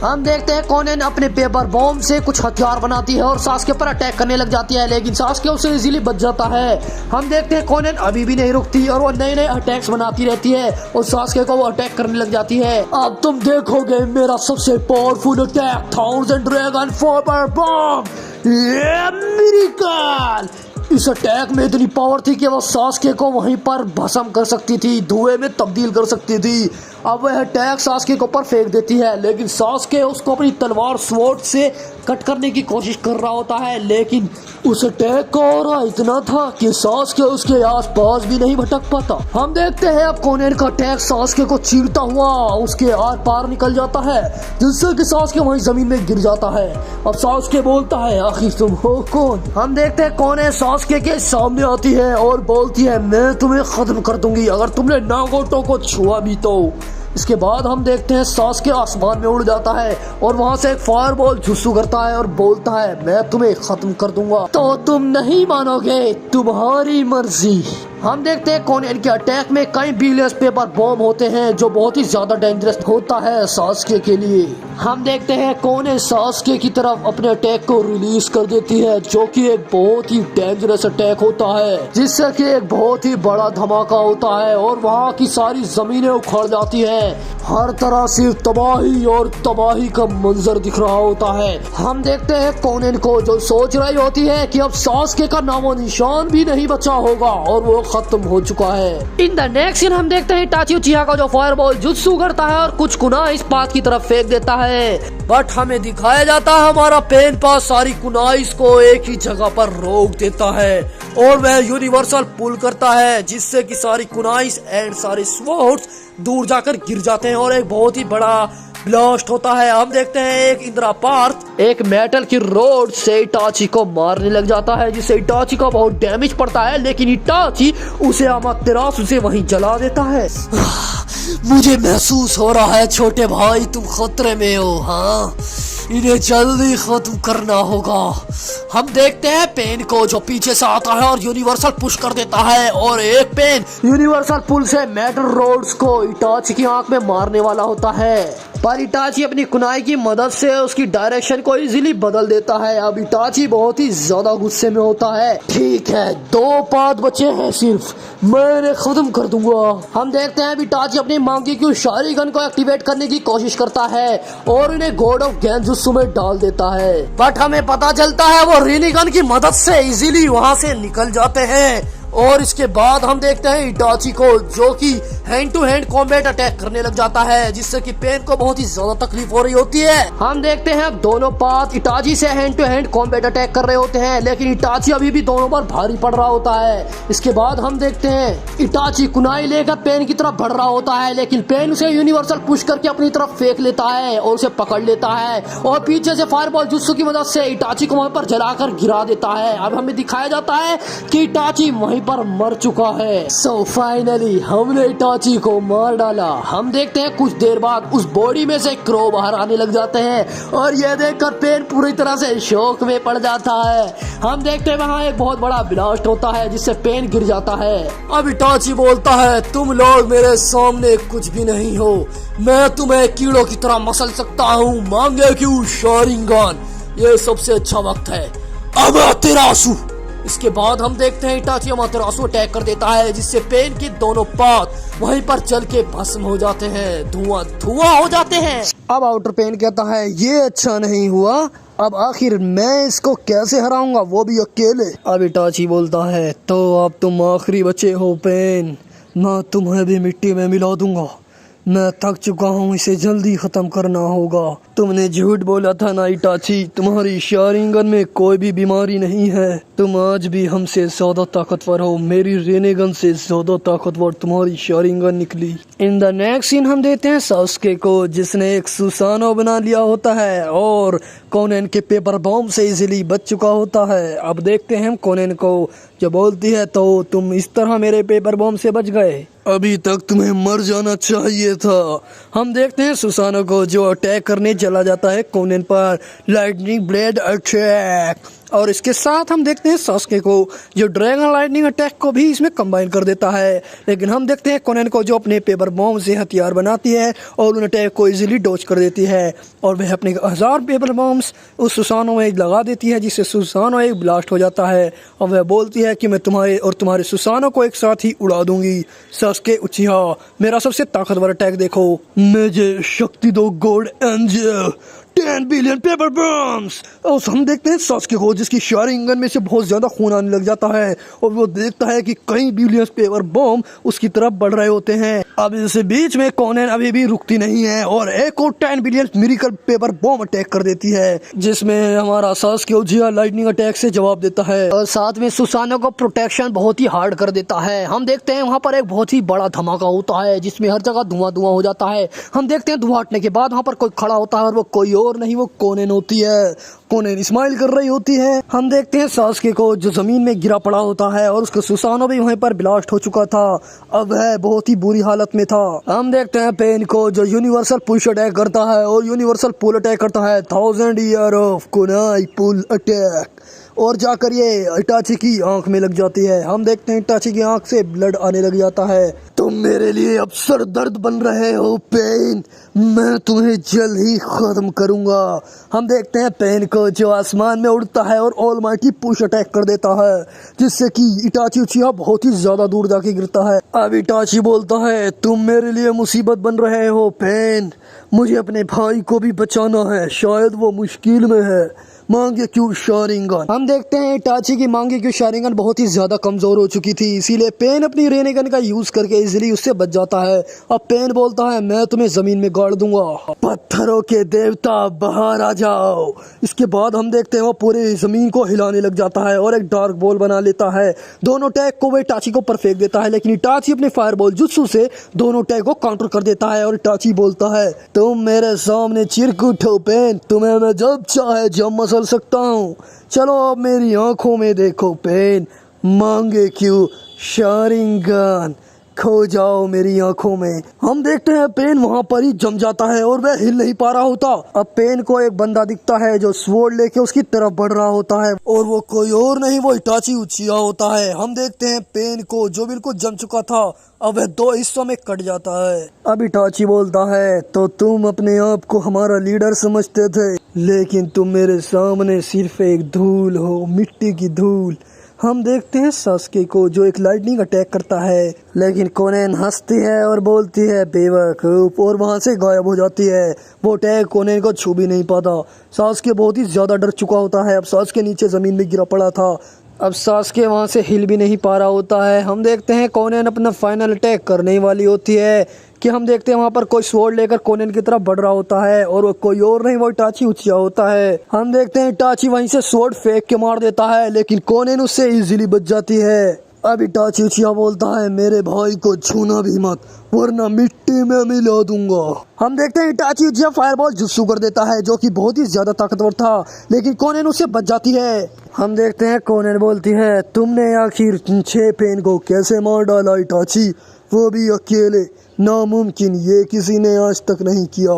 हम देखते हैं कोनेन अपने पेपर बॉम्ब से कुछ हथियार बनाती है और सास्के पर अटैक करने लग जाती है, लेकिन सास्के उससे इजीली बच जाता है। हम देखते हैं कोनेन अभी भी नहीं रुकती और वो नए नए अटैक्स बनाती रहती है और सास्के को वो अटैक करने लग जाती है। अब तुम देखोगे मेरा सबसे powerful attack, 1000 dragon fire bomb, ये मिरेकल। इस अटैक में इतनी पावर थी कि वो सास्के को वहीं पर भस्म कर सकती थी, धुएं में तब्दील कर सकती थी। अब वह अटैक सास्के के ऊपर फेंक देती है, लेकिन सास्के उसको अपनी तलवार स्वॉर्ड से कट करने की कोशिश कर रहा होता है, लेकिन उस अटैक का ऑरा इतना था कि सास्के उसके आसपास भी नहीं भटक पाता। हम देखते हैं अब कोनेन का अटैक सास्के को चीरता हुआ उसके आर पार निकल जाता है, जिससे कि सास्के वहीं जमीन में गिर जाता है। अब सास्के बोलता है, आखिर तुम हो कौन। हम देखते हैं कोनेन सास्के के सामने आती है और बोलती है, मैं तुम्हें खत्म कर दूंगी अगर तुमने नागोटो को छुआ भी तो। इसके बाद हम देखते हैं सास्के आसमान में उड़ जाता है और वहां से एक फायरबॉल जुत्सु करता है और बोलता है, मैं तुम्हें खत्म कर दूंगा। तो तुम नहीं मानोगे, तुम्हारी मर्जी। हम देखते हैं कोनेन के अटैक में कई बीलेस पेपर बॉम्ब होते हैं जो बहुत ही ज्यादा डेंजरस होता है सास्के के लिए। हम देखते हैं कोनेन सास्के की तरफ अपने अटैक को रिलीज कर देती है, जो कि एक बहुत ही डेंजरस अटैक होता है, जिससे कि एक बहुत ही बड़ा धमाका होता है और वहाँ की सारी जमीनें उखड़ जाती है। हर तरह से तबाही और तबाही का मंजर दिख रहा होता है। हम देखते हैं कोनेन को जो सोच रही होती है कि अब सास्के का नामो निशान भी नहीं बचा होगा और वो खत्म हो चुका है। इन द नेक्स्ट सीन हम देखते हैं इटाची उचिहा का जो फायरबॉल जुत्सु करता है और कुछ कुनाई इस पाथ की तरफ फेंक देता है, बट हमें दिखाया जाता है हमारा पेन पास सारी कुनाइस को एक ही जगह पर रोक देता है और वह यूनिवर्सल पुल करता है, जिससे कि सारी कुनाइस एंड सारे स्वॉर्ड्स दूर जाकर गिर जाते हैं और एक बहुत ही बड़ा ब्लास्ट होता है। हम देखते हैं एक इंदिरा पार्थ एक मेटल की रोड से इटाची को मारने लग जाता है, जिससे इटाची को बहुत डैमेज पड़ता है, लेकिन इटाची उसे अमातेरासु से वहीं जला देता है। मुझे महसूस हो रहा है छोटे भाई तुम खतरे में हो, हाँ इन्हें जल्दी खत्म करना होगा। हम देखते हैं पेन को जो पीछे से आता है और यूनिवर्सल पुश कर देता है और एक पेन यूनिवर्सल पुल से मेटल रोड्स को इटाची की आंख में मारने वाला होता है, पर इटाची अपनी कुनाई की मदद से उसकी डायरेक्शन को इजीली बदल देता है। अब इटाची बहुत ही ज्यादा गुस्से में होता है। ठीक है 2 पाथ बचे हैं सिर्फ, मैं इन्हें खत्म कर दूंगा। हम देखते हैं इटाची अपनी मांगी की शारीगन को एक्टिवेट करने की कोशिश करता है और इन्हें गॉड ऑफ गेंजुत्सु में डाल देता है, बट हमें पता चलता है वो रिनिगन की मदद से इजीली वहां से निकल जाते हैं। और इसके बाद हम देखते हैं इटाची को जो कि hand to hand combat attack करने लग जाता है, जिससे कि पेन को बहुत ही ज्यादा तकलीफ हो रही होती है। हम देखते हैं दोनों पाथ इटाची से hand to hand combat attack कर रहे होते हैं, लेकिन इटाची अभी भी दोनों पर भारी पड़ रहा होता है। इसके बाद हम देखते हैं इटाची कुनाई लेकर पेन की तरफ बढ़ रहा होता है, लेकिन पेन उसे यूनिवर्सल पुश करके अपनी तरफ फेंक लेता है और उसे पकड़ लेता है और पीछे से फायरबॉल जुत्सु की मदद से इटाची को वहां पर जलाकर गिरा देता है। अब हमें दिखाया जाता है कि इटाची वहीं पर मर चुका है। सो फाइनली हमने इटाची को मार डाला। हम देखते हैं कुछ देर बाद उस बॉडी में से क्रो बाहर आने लग जाते हैं और यह देखकर पेन पूरी तरह से शौक में पड़ जाता है। हम देखते हैं वहाँ एक बहुत बड़ा ब्लास्ट होता है जिससे पेन गिर जाता है। अब इटाची बोलता है तुम लोग मेरे सामने कुछ भी नहीं हो, मैं तुम्हें कीड़ों की तरह मसल सकता हूँ, मांगे क्यों शारिंगन, ये सबसे अच्छा वक्त है, अमातेरासु। इसके बाद हम देखते हैं इटाची अमातेरासु अटैक कर देता है, जिससे पेन के दोनों पाथ वहीं पर जल के भस्म हो जाते हैं, धुआं धुआं हो जाते हैं। अब आउटर पेन कहता है ये अच्छा नहीं हुआ, अब आखिर मैं इसको कैसे हराऊंगा, वो भी अकेले। अब इटाची बोलता है तो अब तुम आखिरी बचे हो पेन, मैं तुम्हें भी मिट्टी में मिला दूंगा, मैं थक चुका हूँ, इसे जल्दी खत्म करना होगा। तुमने झूठ बोला था ना इटाची, तुम्हारी शारिंगन में कोई भी बीमारी नहीं है, तुम आज भी हमसे ज्यादा ताकतवर हो, मेरी रेनेगन से ज्यादा ताकतवर तुम्हारी शारिंगन निकली। इन द नेक्स्ट सीन हम देते हैं सासुके को जिसने एक सुसानो बना लिया होता है और कोनेन के पेपर बॉम्ब से इजीली बच चुका होता है। अब देखते हैं हम कोनेन को जो बोलती है तो तुम इस तरह मेरे पेपर बॉम्ब से बच गए, अभी तक तुम्हें मर जाना चाहिए था। हम देखते हैं सुसानो को जो अटैक करने चला जाता है कोनेन पर, लाइटनिंग ब्लेड अटैक, और इसके साथ हम देखते हैं सासुके को जो ड्रैगन लाइटनिंग अटैक को भी इसमें कंबाइन कर देता है। लेकिन हम देखते हैं कोनेन को जो अपने पेपर बॉम्ब से हथियार बनाती है और उन अटैक को इजीली डॉज कर देती है और वह अपने 1000 पेपर बॉम्ब्स उस सुसानो में लगा देती है, जिससे सुसानो एक ब्लास्ट हो जाता है और वह बोलती है कि मैं तुम्हारे और तुम्हारे सुसानो को एक साथ ही उड़ा दूंगी। सासुके उचिहा मेरा सबसे ताकतवर अटैक देखो, मुझे शक्ति दो God angel, 10 billion paper bombs. और हम देखते हैं सासुके को जिसकी शारिंगन में से बहुत ज्यादा खून आने लग जाता है और वो देखता है कि कई बिलियन पेपर बॉम्ब उसकी तरफ बढ़ रहे होते हैं। अब इस बीच में कोनेन अभी भी रुकती नहीं है और एक और 10 billion miracle paper bomb attack कर देती है, जिसमें हमारा सासुके उचिहा लाइटनिंग अटैक से जवाब देता है और साथ में सुसानो को प्रोटेक्शन बहुत ही हार्ड कर देता है। हम देखते हैं वहाँ पर एक बहुत ही बड़ा धमाका होता है जिसमें हर जगह धुआं धुआं हो जाता है। हम देखते हैं धुआं हटने के बाद वहाँ पर कोई खड़ा होता है और वो कोई और नहीं, वो कोनेन होती है। कोनेन स्माइल कर रही होती है। हम देखते हैं सासुके को जो जमीन में गिरा पड़ा होता है और उसका सुसानो भी वहीं पर ब्लास्ट हो चुका था, अब वह बहुत ही बुरी हालत में था। हम देखते हैं पेन को जो यूनिवर्सल पुश अटैक करता है और यूनिवर्सल पुल अटैक करता है, 1000 year of kunai pull attack, और जाकर ये इटाची की आंख में लग जाती है। हम देखते हैं इटाची की आंख से ब्लड आने लग जाता है। तुम मेरे लिए अब सर दर्द बन रहे हो पेन, मैं तुम्हें जल्द ही खत्म करूंगा। हम देखते हैं पेन को जो आसमान में उड़ता है और ऑलमाइटी पुश अटैक कर देता है, जिससे कि इटाची उचिहा बहुत ही ज्यादा दूर जाके गिरता है। अब इटाची बोलता है तुम मेरे लिए मुसीबत बन रहे हो पेन, मुझे अपने भाई को भी बचाना है, शायद वो मुश्किल में है, मांगे क्यों शारिंगन। हम देखते हैं इटाची की मांगे क्यों शारिंगन बहुत ही ज्यादा कमजोर हो चुकी थी, इसीलिए पेन अपनी रेनेगन का यूज करके इजीली उससे बच जाता है। अब पेन बोलता है मैं तुम्हें जमीन में गाड़ दूंगा, पत्थरों के देवता बाहर आ जाओ। इसके बाद हम देखते हैं वो पूरी जमीन को हिलाने लग जाता है और एक डार्क बॉल बना लेता है। दोनों टैग को वो इटाची को पर फेंक देता है, लेकिन इटाची अपने फायर बॉल जुत्सु से दोनों टैग को काउंटर कर देता है और इटाची बोलता है तुम मेरे सामने चिरकुट हो पेन, तुम्हें मैं जब चाहे जब मसल सकता हूँ। चलो अब मेरी आंखों में देखो पेन, मांगे क्यों शारिंगन, खो जाओ मेरी आंखों में। हम देखते हैं पेन वहाँ पर ही जम जाता है और वह हिल नहीं पा रहा होता। अब पेन को एक बंदा दिखता है जो स्वॉर्ड लेके उसकी तरफ बढ़ रहा होता है और वो कोई और नहीं वो इटाची उचिया होता है। हम देखते हैं पेन को जो बिल्कुल जम चुका था अब वह दो हिस्सों में कट जाता है। अब इटाची बोलता है तो तुम अपने आप को हमारा लीडर समझते थे, लेकिन तुम मेरे सामने सिर्फ एक धूल हो, मिट्टी की धूल। हम देखते हैं सास्के को जो एक लाइटनिंग अटैक करता है, लेकिन कोनेन हंसती है और बोलती है बेवकूफ और वहां से गायब हो जाती है। वो अटैक कोनेन को छू भी नहीं पाता। सास्के बहुत ही ज्यादा डर चुका होता है। अब सास्के नीचे जमीन में गिरा पड़ा था। अब सास्के वहां से हिल भी नहीं पा रहा होता है। हम देखते हैं कोनेन अपना फाइनल अटैक करने वाली होती है कि हम देखते हैं वहाँ पर कोई स्वॉर्ड लेकर कोनेन की तरफ बढ़ रहा होता है और वो कोई और नहीं वो इटाची उचिया होता है। हम देखते हैं इटाची वहीं से स्वॉर्ड फेंक के मार देता है, लेकिन कोनेन उससे इजीली बच जाती है। अब इटाची उचिया बोलता है मेरे भाई को छूना भी मत वरना मिट्टी में मिला दूंगा। हम देखते हैं इटाची उचिया फायरबॉल जुत्सु कर देता है जो कि बहुत ही ज्यादा ताकतवर था, लेकिन कोनेन उससे बच जाती है। हम देखते हैं कोनेन बोलती है तुमने आखिर 6 पेन को कैसे मार डाला इटाची, वो भी अकेले, नामुमकिन, ये किसी ने आज तक नहीं किया।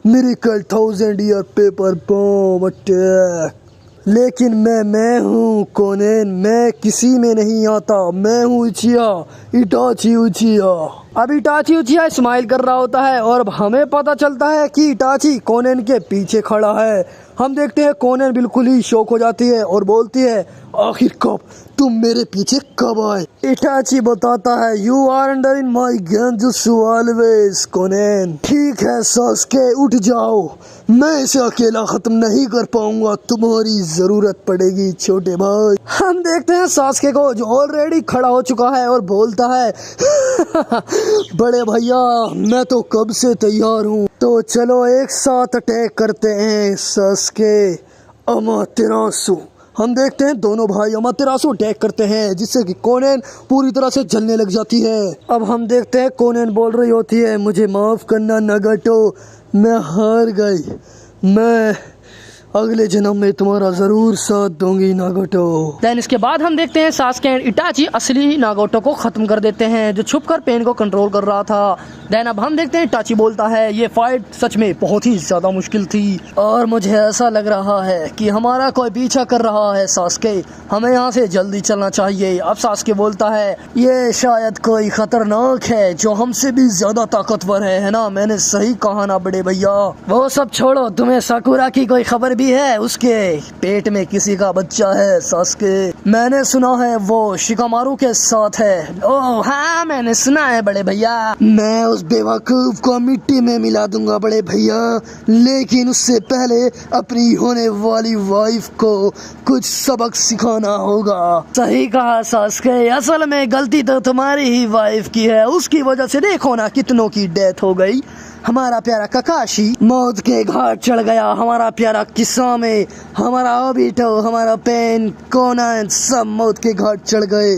Miracle 1000 year paper bomb attack. लेकिन मैं हूँ कोनेन, मैं किसी में नहीं आता, मैं हूँ उचिया, इटाची उचिया। अब इटाची उचिया स्माइल कर रहा होता है और अब हमें पता चलता है कि इटाची कोनेन के पीछे खड़ा है। हम देखते हैं कोनेन बिल्कुल ही शॉक हो जाती है और बोलती है आखिर कब, तुम मेरे पीछे कब आए। इटाची बताता है you are under in my genjutsu always Konan. ठीक है सास्के उठ जाओ, मैं इसे अकेला खत्म नहीं कर पाऊंगा, तुम्हारी जरूरत पड़ेगी छोटे भाई। हम देखते हैं सास्के को जो ऑलरेडी खड़ा हो चुका है और बोलता है बड़े भैया मैं तो कब से तैयार हूँ, तो चलो एक साथ अटैक करते हैं सास्के अमातेरासु। हम देखते हैं दोनों भाई अमातेरासु अटैक करते हैं जिससे कि कोनेन पूरी तरह से जलने लग जाती है। अब हम देखते हैं कोनेन बोल रही होती है मुझे माफ करना नागाटो, मैं हार गई, मैं अगले जन्म में तुम्हारा जरूर साथ दूंगी नागाटो। देन इसके बाद हम देखते हैं सास्के एंड इटाची असली नागाटो को खत्म कर देते हैं जो छुपकर पेन को कंट्रोल कर रहा था। देन अब हम देखते हैं इटाची बोलता है ये फाइट सच में बहुत ही ज्यादा मुश्किल थी और मुझे ऐसा लग रहा है कि हमारा कोई पीछा कर रहा है सास्के, हमें यहाँ से जल्दी चलना चाहिए। अब सास्के बोलता है ये शायद कोई खतरनाक है जो हमसे भी ज्यादा ताकतवर है ना, मैंने सही कहा ना बड़े भैया। वो सब छोड़ो, तुम्हें साकुरा की कोई खबर भी है, उसके पेट में किसी का बच्चा है सास्के, मैंने सुना है वो शिकामारू के साथ है। ओह हाँ मैंने सुना है बड़े भैया, मैं उस बेवकूफ को मिट्टी में मिला दूंगा बड़े भैया, लेकिन उससे पहले अपनी होने वाली वाइफ को कुछ सबक सिखाना होगा। सही कहा सास्के, असल में गलती तो तुम्हारी ही वाइफ की है, उसकी वजह से देखो ना कितनों की डेथ हो गई। हमारा प्यारा ककाशी मौत के घाट चढ़ गया, हमारा प्यारा किसामे, हमारा ओबिटो, हमारा पेन, कोनान सब मौत के घाट चढ़ गए।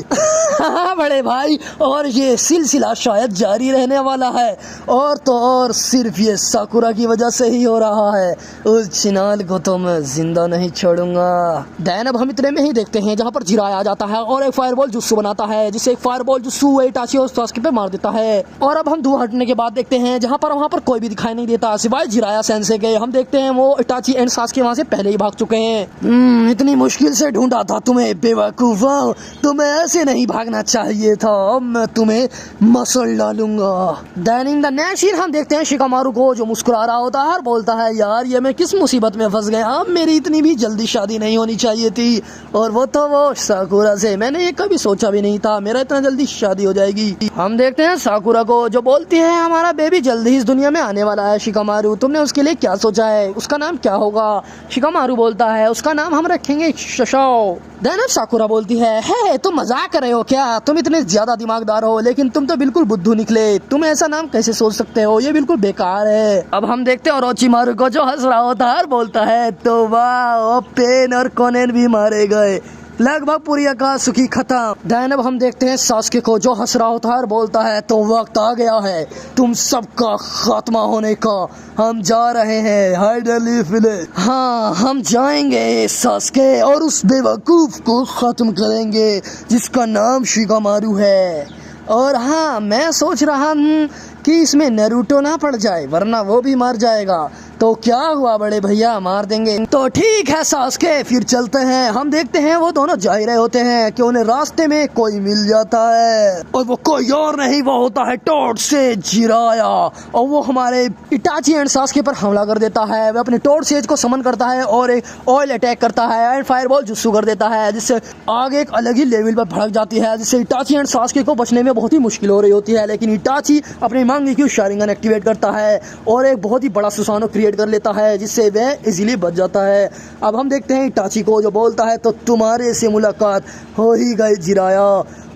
बड़े भाई और ये सिलसिला शायद जारी रहने वाला है, और तो और सिर्फ ये साकुरा की वजह से ही हो रहा है। उस चिनाल को तो मैं जिंदा नहीं छोड़ूंगा। देन अब हम इतने में ही देखते हैं जहाँ पर जिराया आ जाता है और एक फायरबॉल जुस्सू बनाता है जिससे एक फायरबॉल जुस्सू इटाची और सास्के पे मार देता है। और अब हम धुआं हटने के बाद देखते हैं जहाँ पर वहाँ पर कोई भी दिखाई नहीं देता सिवाय जिराया सेंसे के। हम देखते हैं वो इटाची एंड सास्के वहाँ से पहले ही भाग चुके हैं। इतनी मुश्किल से ढूंढा था तुम्हें बेवकूफ, तुम्हें ऐसे नहीं भागना चाहिए था, अब मैं तुम्हें मसल डालूंगा। Then in the next scene हम देखते हैं शिकामारू को जो मुस्कुरा रहा होता है और बोलता है यार ये मैं किस मुसीबत में फंस गया, अब मेरी इतनी भी जल्दी शादी नहीं होनी चाहिए थी, और वो तो वो साकुरा से, मैंने ये कभी सोचा भी नहीं था मेरा इतना जल्दी शादी हो जाएगी। हम देखते हैं साकुरा को जो बोलती है हमारा बेबी जल्दी इस दुनिया में आने वाला है शिकामारू, तुमने उसके लिए क्या सोचा है, उसका नाम क्या होगा। शिकामारू बोलता बोलता है उसका नाम हम रखेंगे शशाओ। देन अब साकुरा बोलती है तुम मजाक कर रहे हो क्या? तुम इतने ज्यादा दिमागदार हो लेकिन तुम तो बिल्कुल बुद्धू निकले। तुम ऐसा नाम कैसे सोच सकते हो? ये बिल्कुल बेकार है। अब हम देखते हैं ओरोचिमारू को जो हंस रहा होता है और बोलता है तो वाह, पेन और कोनेन भी मारे गए, लगभग पूरी अकात्सुकी खत्म। देन अब हम देखते हैं सास्के को जो हंस रहा होता है और बोलता है तो वक्त आ गया है तुम सबका खात्मा होने का। हम जा रहे हैं हाइडरली विलेज। हाँ, हम जाएंगे सास्के और उस बेवकूफ को खत्म करेंगे जिसका नाम शिगामारू है। और हाँ, मैं सोच रहा हूँ कि इसमें नारुतो ना पड़ जाए वरना वो भी मर जाएगा। तो क्या हुआ बड़े भैया, मार देंगे। तो ठीक है सास्के, फिर चलते हैं। हम देखते हैं वो दोनों जा ही रहे होते हैं कि उन्हें रास्ते में कोई मिल जाता है और वो कोई और नहीं, वो होता है टोड से जिराया। और वो हमारे इटाची एंड सास्के पर हमला कर देता है। वह अपने टोड सेज को समन करता है और एक ऑयल अटैक करता है एंड फायरबॉल जुस्सू कर देता है, जिससे आगे एक अलग ही लेवल पर भड़क जाती है, जिससे इटाची एंड सास्के को बचने में बहुत ही मुश्किल हो रही होती है। लेकिन इटाची अपनी मांगी शारिंगन एक्टिवेट करता है और एक बहुत ही बड़ा सुसानो क्रिएट कर लेता है, जिससे वह इजीली बच जाता है। अब हम देखते हैं इटाची को जो बोलता है तो तुम्हारे से मुलाकात हो ही गई जिराया।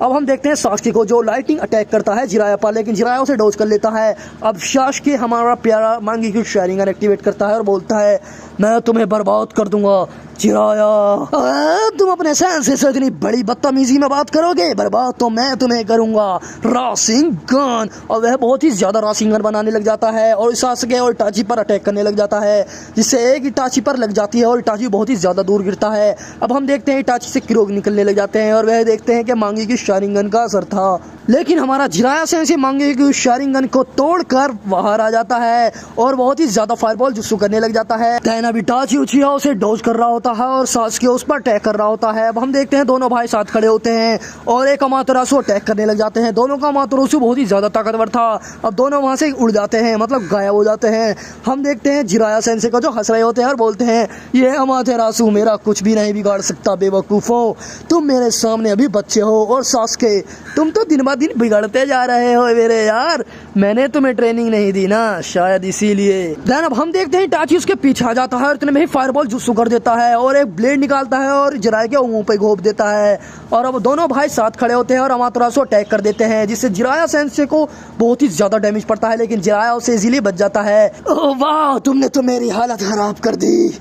अब हम देखते हैं सास्के को जो लाइटिंग अटैक करता है जिराया पर, लेकिन जिराया उसे डोज कर लेता है। अब सास्के हमारा प्यारा मांगी की शारिंगन एक्टिवेट करता है और बोलता है मैं तुम्हें बर्बाद कर दूंगा जिराया। तुम अपने सेंसे से इतनी बड़ी बदतमीजी में बात करोगे? बर्बाद तो मैं तुम्हें करूंगा रासिंग गन। और वह बहुत ही ज्यादा रासिंग गन बनाने लग जाता है और सास्के और इटाची पर अटैक करने लग जाता है, जिससे एक इटाची पर लग जाती है और इटाची बहुत ही ज्यादा दूर गिरता है। अब हम देखते हैं इटाची से किरोग निकलने लग जाते हैं और वह देखते हैं कि मांगी की शारिंगन का असर था, लेकिन हमारा जिराया सेंसे मांगी की शारिंगन को तोड़कर बाहर आ जाता है और बहुत ही ज्यादा फायरबॉल जुस्सू करने लग जाता है। देन अब इटाची उचिया उसे डोज कर रहा होता है और सास्के उस पर अटैक कर रहा होता है। अब हम देखते हैं दोनों भाई साथ खड़े होते हैं और एक अमातेरासु अटैक करने लग जाते हैं। दोनों का अमातेरासु बहुत ही ज्यादा ताकतवर था। अब दोनों वहां से उड़ जाते हैं, मतलब गायब हो जाते हैं। हम देखते हैं जिराया सेंसे को जो हंस रहे होते हैं और बोलते हैं ये अमातेरासु मेरा कुछ भी नहीं बिगाड़ सकता बेवकूफो, तुम मेरे सामने अभी बच्चे हो। और सास्के तुम तो दिन ब दिन बिगड़ते जा रहे हो मेरे यार, मैंने तुम्हें ट्रेनिंग नहीं दी ना, शायद इसीलिए। देन अब हम देखते हैं इटाची उसके पीछे आ जाता है और इतने में ही फायरबॉल जुस्सू कर देता है और एक ब्लेड निकालता है और जिराया के मुंह पे घोंप देता है। और अब दोनों भाई साथ खड़े होते हैं और अमातेरासु अटैक कर देते हैं, जिससे जिराया सेंसे को बहुत ही ज्यादा डैमेज पड़ता है, लेकिन जिराया उसे इजीली बच जाता है। ओह वाह, तुमने तो मेरी हालत खराब कर दी,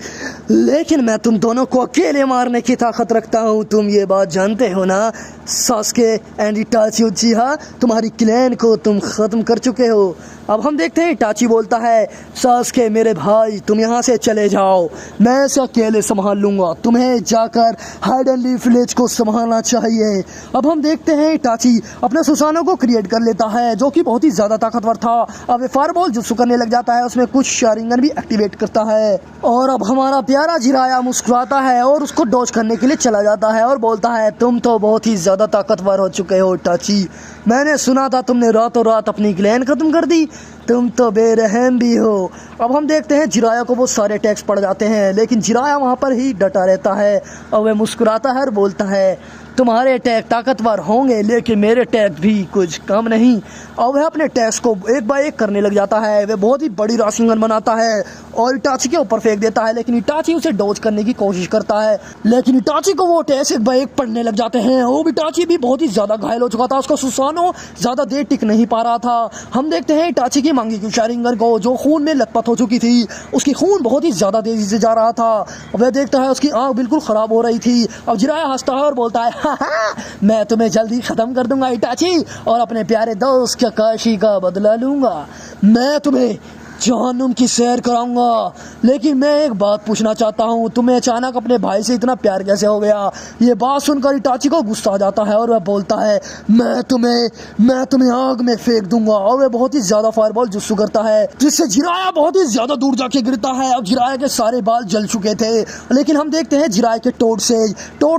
लेकिन मैं तुम दोनों को अकेले मारने की ताकत रखता हूँ, तुम ये बात जानते हो ना सास्के एंड इटाची उचिहा, तुम्हारी क्लैन को तुम खत्म कर चुके हो। अब हम देखते हैं इटाची बोलता है सास्के मेरे भाई तुम यहाँ से चले जाओ, मैं इसे अकेले संभाल लूंगा, तुम्हें जाकर हाइडन लीफ विलेज को संभालना चाहिए। अब हम देखते हैं इटाची अपने सुसानो को क्रिएट कर लेता है जो कि बहुत ही ज्यादा ताकतवर था। अब ये फायरबॉल जुस्सू करने लग जाता है, उसमें कुछ शारिंगन भी एक्टिवेट करता है। और अब हमारा प्यारा जिराया मुस्कुराता है और उसको डॉज करने के लिए चला जाता है और बोलता है तुम तो बहुत ही ज्यादा ताकतवर हो चुके हो इटाची, मैंने सुना था तुमने रातों रात अपनी क्लैन खत्म कर दी, तुम तो बेरहम भी हो। अब हम देखते हैं जिराया को बहुत सारे अटैक्स पड़ जाते हैं, लेकिन जिराया वहाँ पर ही डटा रहता है और वह मुस्कुराता है और बोलता है तुम्हारे अटैक ताकतवर होंगे लेकिन मेरे अटैक भी कुछ कम नहीं। और वह अपने अटैक्स को एक बाय एक करने लग जाता है। वह बहुत ही बड़ी राशिंग गन बनाता है और इटाची के ऊपर फेंक देता है, लेकिन इटाची उसे डॉज करने की कोशिश करता है, लेकिन इटाची को वो अटैक्स एक बाय एक पड़ने लग जाते हैं। और इटाची भी बहुत ही ज्यादा घायल हो चुका था, उसका सुसानो ज्यादा देर टिक नहीं पा रहा था। हम देखते हैं इटाची की मांगी की शारिंग गन को जो खून में लथपथ हो चुकी थी, उसकी खून बहुत ही ज्यादा तेजी से जा रहा था। वह देखता है उसकी आंख बिल्कुल खराब हो रही थी। अब जिराया हंसता है और बोलता है मैं तुम्हें जल्दी खत्म कर दूंगा इटाची और अपने प्यारे दोस्त काकाशी का बदला लूंगा, मैं तुम्हें जहन्नुम की सैर कराऊंगा। लेकिन मैं एक बात पूछना चाहता हूँ, तुम्हें अचानक अपने भाई से इतना प्यार कैसे हो गया? ये बात सुनकर इटाची को गुस्सा आ जाता है और वह बोलता है मैं तुम्हें आग में फेंक दूंगा। और वह बहुत ही ज्यादा फायरबॉल जुस्सू करता है, जिससे जिराया बहुत ही ज्यादा दूर जाके गिरता है। अब जिराया के सारे बाल जल चुके थे, लेकिन हम देखते हैं जिराया के टोड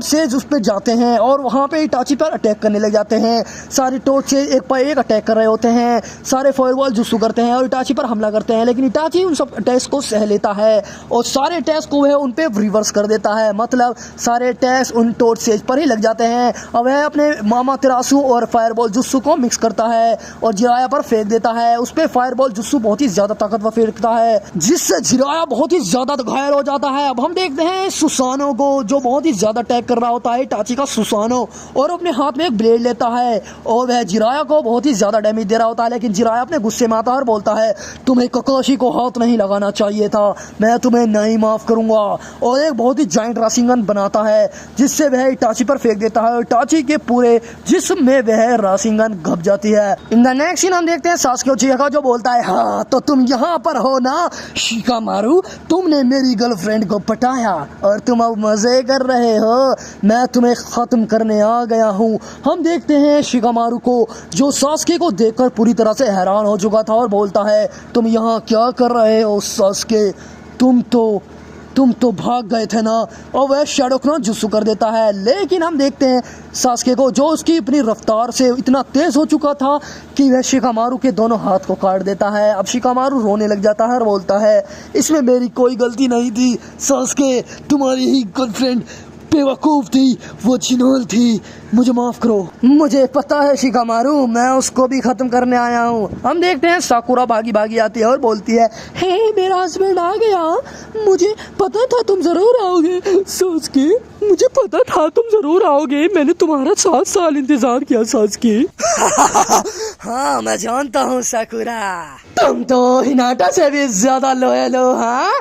सेज उस पर जाते हैं और वहाँ पे इटाची पर अटैक करने लग जाते हैं। सारे टोड सेज एक पर एक अटैक कर रहे होते हैं, सारे फायरबॉल जुस्सू करते हैं और इटाची पर हमला करते होते हैं, लेकिन इटाची उन सब अटैक्स को सह लेता है और सारे अटैक्स को वह उन पे रिवर्स कर देता है। मतलब सारे अटैक्स उन टोड सेज पर ही लग जाते हैं और वह अपने मामा तेरासु और फायरबॉल जुत्सु को मिक्स करता है और जिराया पर फेंक देता है। उस पे फायरबॉल जुत्सु बहुत ही ज्यादा ताकतवर फेंकता है, जिससे जिराया बहुत ही ज्यादा घायल हो जाता है। अब हम देखते हैं सुसानो को, जो बहुत ही ज्यादा अटैक कर रहा होता है इटाची का सुसानो, और अपने हाथ में एक ब्लेड लेता है और वह जिराया को बहुत ही ज्यादा डैमेज दे रहा होता है। लेकिन जिराया अपने गुस्से में आता है और बोलता है, तुम्हें ककाशी को हाथ नहीं लगाना चाहिए था, मैं तुम्हें नहीं माफ करूंगा। और एक बहुत ही जाइंट राशिंगन बनाता है जिससे वह इटाची पर फेंक देता है और इटाची के पूरे जिस्म में वह राशिंगन घप जाती है। इन द नेक्स्ट सीन हम देखते हैं सास्के उचिहा जो बोलता है, हाँ तो तुम यहाँ पर हो ना शिकामारू, तुमने मेरी गर्लफ्रेंड को पटाया और तुम अब मजे कर रहे हो, मैं तुम्हें खत्म करने आ गया हूँ। हम देखते हैं शिकामारू को जो सास्के को देखकर पूरी तरह से हैरान हो चुका था और बोलता है, तुम यहाँ क्या कर रहे हो सास्के, तुम तो भाग गए थे ना। और वह शैडो क्लॉन जुत्सु कर देता है। लेकिन हम देखते हैं सास्के को जो उसकी अपनी रफ्तार से इतना तेज हो चुका था कि वह शिकामारू के दोनों हाथ को काट देता है। अब शिकामारू रोने लग जाता है और बोलता है, इसमें मेरी कोई गलती नहीं थी सास्के, तुम्हारी ही गर्लफ्रेंड बेवकूफ़ थी, वो चिनोल थी, मुझे माफ़ करो। मुझे पता है शिकामारू, मैं उसको भी ख़त्म करने आया हूँ। हम देखते हैं साकुरा भागी भागी आती है और बोलती है, हे मेरा हस्बैंड आ गया, मुझे पता था तुम ज़रूर आओगे सास्के, मुझे पता था तुम ज़रूर आओगे, मैंने तुम्हारा 7 साल इंतज़ार किया सास्के। हाँ मैं जानता हूँ साकुरा, तुम तो हिनाटा से भी ज़्यादा लॉयल हो। हाँ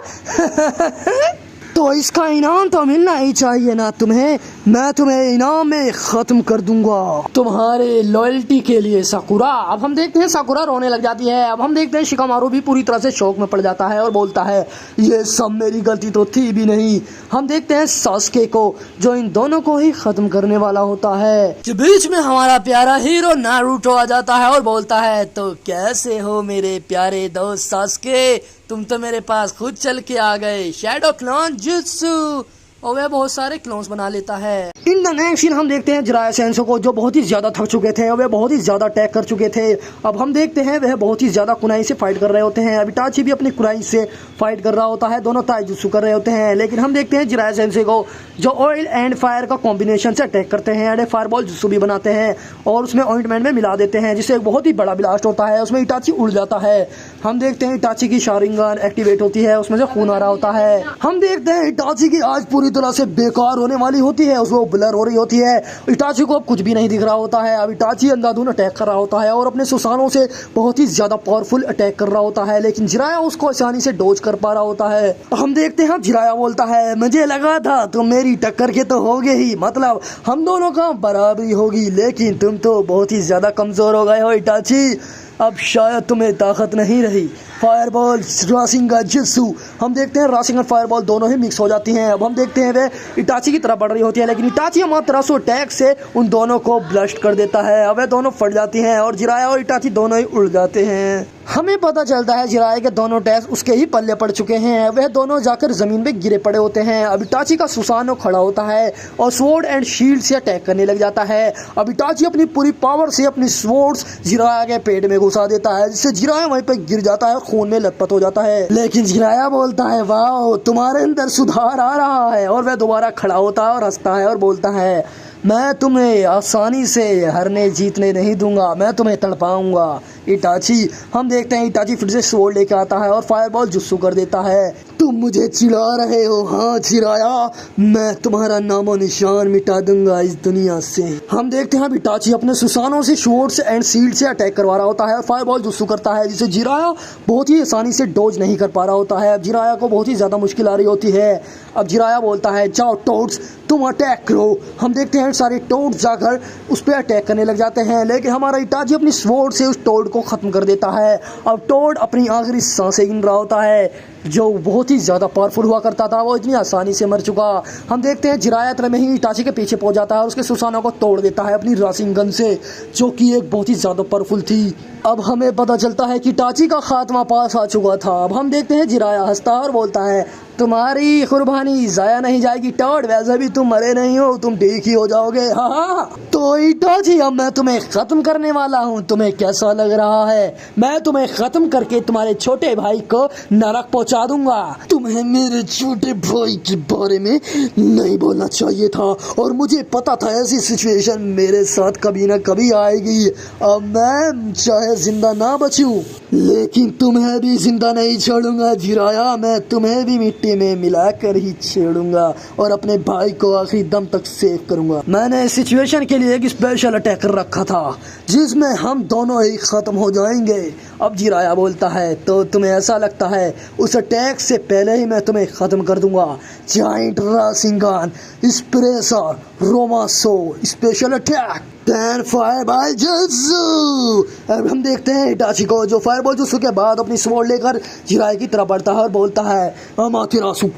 तो इसका इनाम तो मिलना ही चाहिए ना तुम्हें, मैं तुम्हें इनाम में ख़त्म कर दूंगा तुम्हारे लॉयल्टी के लिए साकुरा। अब हम देखते हैं साकुरा रोने लग जाती है। अब हम देखते हैं शिकामारू भी पूरी तरह से शौक में पड़ जाता है और बोलता है, ये सब मेरी गलती तो थी भी नहीं। हम देखते हैं सास्के को जो इन दोनों को ही ख़त्म करने वाला होता है कि बीच में हमारा प्यारा हीरो नारुतो आ जाता है और बोलता है, तो कैसे हो मेरे प्यारे दोस्त सास्के, तुम तो मेरे पास खुद चल के आ गए, शैडो क्लॉन जुत्सु। और वह बहुत सारे क्लोन्स बना लेता है। इन द नेक्स्ट सीन हम देखते हैं जिराया सेंसो को जो बहुत ही ज्यादा थक चुके थे और वह बहुत ही ज्यादा अटैक कर चुके थे। अब हम देखते हैं वह बहुत ही ज्यादा कुनाई से फाइट कर रहे होते हैं। अब इटाची भी अपनी कुनाई से फाइट कर रहा होता है, दोनों ताइजुत्सु कर रहे होते हैं। लेकिन हम देखते हैं जिराया सेंसो को जो ऑयल एंड फायर का कॉम्बिनेशन से अटैक करते हैं एंड फायरबॉल जुत्सु भी बनाते हैं और उसमें ऑइंटमेंट में मिला देते हैं, जिससे एक बहुत ही बड़ा ब्लास्ट होता है, उसमें इटाची उड़ जाता है। हम देखते हैं इटाची की शारिंगन एक्टिवेट होती है, उसमें से खून आ रहा होता है। हम देखते हैं इटाची की आज पूरी तरह से बेकार होने वाली होती है, उसमें ब्लर हो रही होती है। इटाची को अब कुछ भी नहीं दिख रहा होता है। अब इटाची अंधाधुन अटैक कर रहा होता है और अपने सुसानों से बहुत ही ज्यादा पावरफुल अटैक कर रहा होता है, लेकिन जिराया उसको आसानी से डोज कर पा रहा होता है। हम देखते हैं जिराया बोलता है, मुझे लगा था तुम मेरी टक्कर के तो होगे ही, मतलब हम दोनों का बराबरी होगी, लेकिन तुम तो बहुत ही ज्यादा कमजोर हो गए हो इटाची, अब शायद तुम्हें ताकत नहीं रही। फायरबॉल राशिंगन जुत्सु, हम देखते हैं राशिंगन फायरबॉल दोनों ही मिक्स हो जाती हैं। अब हम देखते हैं वे इटाची की तरफ बढ़ रही होती है, लेकिन इटाची हमारी तरह से अटैक से उन दोनों को ब्लास्ट कर देता है। अब वे दोनों फट जाती हैं और जिराया और इटाची दोनों ही उड़ जाते हैं। हमें पता चलता है जिराया के दोनों टैक्स उसके ही पल्ले पड़ चुके हैं, वह दोनों जाकर जमीन पे गिरे पड़े होते हैं। अब इटाची का सुसानो खड़ा होता है और स्वॉर्ड एंड शील्ड से अटैक करने लग जाता है। अब इटाची अपनी पूरी पावर से अपनी स्वॉर्ड्स जिराया के पेट में घुसा देता है, जिससे जिराया वहीं पे गिर जाता है, खून में लथपथ हो जाता है। लेकिन जिराया बोलता है, वाह तुम्हारे अंदर सुधार आ रहा है, और वह दोबारा खड़ा होता है और हंसता है और बोलता है, मैं तुम्हें आसानी से हारने जीतने नहीं दूंगा, मैं तुम्हें तड़पाऊंगा इटाची। हम देखते हैं इटाची फिर से स्वॉर्ड लेके आता है और फायरबॉल जुत्सु कर देता है। तुम मुझे चिढ़ा रहे हो, हाँ चिढ़ाया, मैं तुम्हारा नामो निशान मिटा दूंगा इस दुनिया से। हम देखते हैं इटाची अपने सुसानों से स्वॉर्ड एंड शील्ड से अटैक करवा रहा होता है और फायरबॉल जुत्सु करता है, जिसे जिराया बहुत ही आसानी से डोज नहीं कर पा रहा होता है। अब जिराया को बहुत ही ज्यादा मुश्किल आ रही होती है। अब जिराया बोलता है, जाओ टोड्स तुम अटैक करो। हम देखते हैं सारे टोड्स जाकर उस पर अटैक करने लग जाते हैं, लेकिन हमारा इटाची अपनी स्वॉर्ड से उस टोड को खत्म कर देता है। अब टोड अपनी आखिरी सांसें गिन रहा होता है, जो बहुत ही ज़्यादा पावरफुल हुआ करता था वो इतनी आसानी से मर चुका। हम देखते हैं जिराया तरह में ही इटाची के पीछे पहुंच जाता है और उसके सुसानों को तोड़ देता है अपनी राशिंग गन से, जो कि एक बहुत ही ज़्यादा पावरफुल थी। अब हमें पता चलता है कि इटाची का खात्मा पास आ चुका था। अब हम देखते हैं जिराया हंसता है और बोलता है, तुम्हारी कुर्बानी जाया नहीं जाएगी टॉड, वैसे भी तुम मरे नहीं हो, तुम ठीक ही हो जाओगे। हाँ तो इटाची अब मैं तुम्हें खत्म करने वाला हूँ, तुम्हें कैसा लग रहा है? मैं तुम्हें खत्म करके तुम्हारे छोटे भाई को नरक पहुँचा दूंगा। तुम्हें मेरे छोटे भाई के बारे में नहीं बोलना चाहिए था, और मुझे पता था ऐसी सिचुएशन मेरे साथ कभी ना कभी आएगी। अब मैं चाहे जिंदा ना बचूं, लेकिन तुम्हें भी जिंदा नहीं छोड़ूंगा जिराया। मैं तुम्हें भी मिट्टी में मिलाकर ही छेड़ूंगा और अपने भाई को आखिरी दम तक सेव करूंगा। मैंने इस सिचुएशन के लिए एक स्पेशल अटैक रखा था जिसमें हम दोनों ही खत्म हो जाएंगे। अब जिराया बोलता है, तो तुम्हें ऐसा लगता है उस अटैक से पहले ही मैं तुम्हें खत्म कर दूंगा। जाइंट राशिंगन स्प्रेसर रोमासो special attack then fireball jutsu. अब हम देखते हैं इटाची को जो फायरबॉल जुत्सु के बाद अपनी स्वॉर्ड लेकर जिराया की तरफ बढ़ता है और बोलता है, अमातेरासु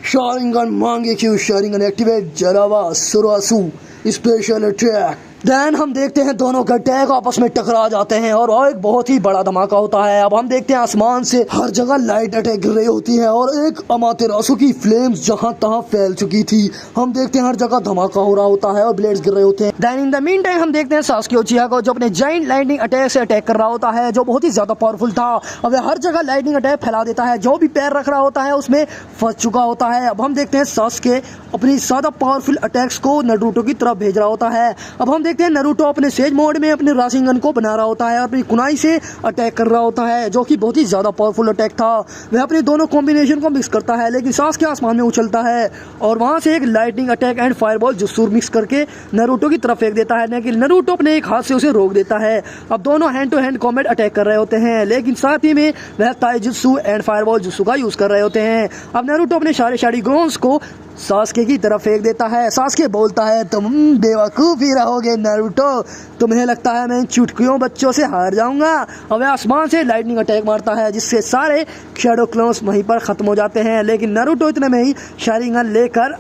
शारिंगन मांगेक्यू शारिंगन एक्टिवेट जरावा सुरासु स्पेशल अटैक। देन हम देखते हैं दोनों का अटैक आपस में टकरा जाते हैं और एक बहुत ही बड़ा धमाका होता है। अब हम देखते हैं आसमान से हर जगह लाइट अटैक गिर रही होती है और एक अमातेरासु की फ्लेम्स जहां तहां फैल चुकी थी। हम देखते हैं हर जगह धमाका हो रहा होता है और ब्लेड्स गिर रहे होते हैं। Then in the mean time हम देखते हैं सास्के उचिहा को जो अपने जाइंट लाइटनिंग अटैक से अटैक कर रहा होता है, जो बहुत ही ज्यादा पावरफुल था। अब वह हर जगह लाइटनिंग अटैक फैला देता है, जो भी पैर रख रहा होता है उसमें फंस चुका होता है। अब हम देखते हैं सास्के अपनी ज्यादा पावरफुल अटैक्स को नारुतो की तरफ भेज रहा होता है। अब हम देखते हैं नारुतो अपने सेज मोड में अपने राशिंगन को बना रहा होता है और अपनी कुनाई से अटैक कर रहा होता है, जो कि बहुत ही ज्यादा पावरफुल अटैक था। वह अपने दोनों कॉम्बिनेशन को मिक्स करता है, लेकिन सास्के आसमान में उछलता है और वहां से एक lightning attack and fireball jutsu mix करके नारुतो की तरफ फेंक देता है, लेकिन नारुतो अपने एक हाथ से उसे रोक देता है। अब दोनों hand to hand combat attack कर रहे होते हैं, लेकिन साथ ही में वह ताइजुत्सु एंड फायरबॉल जुत्सु का यूज कर रहे होते हैं। अब नारुतो अपने सारे ग्रोन्स को सास्के की तरफ फेंक देता है। सास्के बोलता है, तुम बेवकूफ ही रहोगे नारुतो, तुम्हें लगता है मैं चुटकियों बच्चों से हार जाऊंगा। अब वह आसमान से लाइटनिंग अटैक मारता है जिससे सारे शैडो क्लोन्स वहीं पर खत्म हो जाते हैं, लेकिन नारुतो इतने में ही शारिंगन लेकर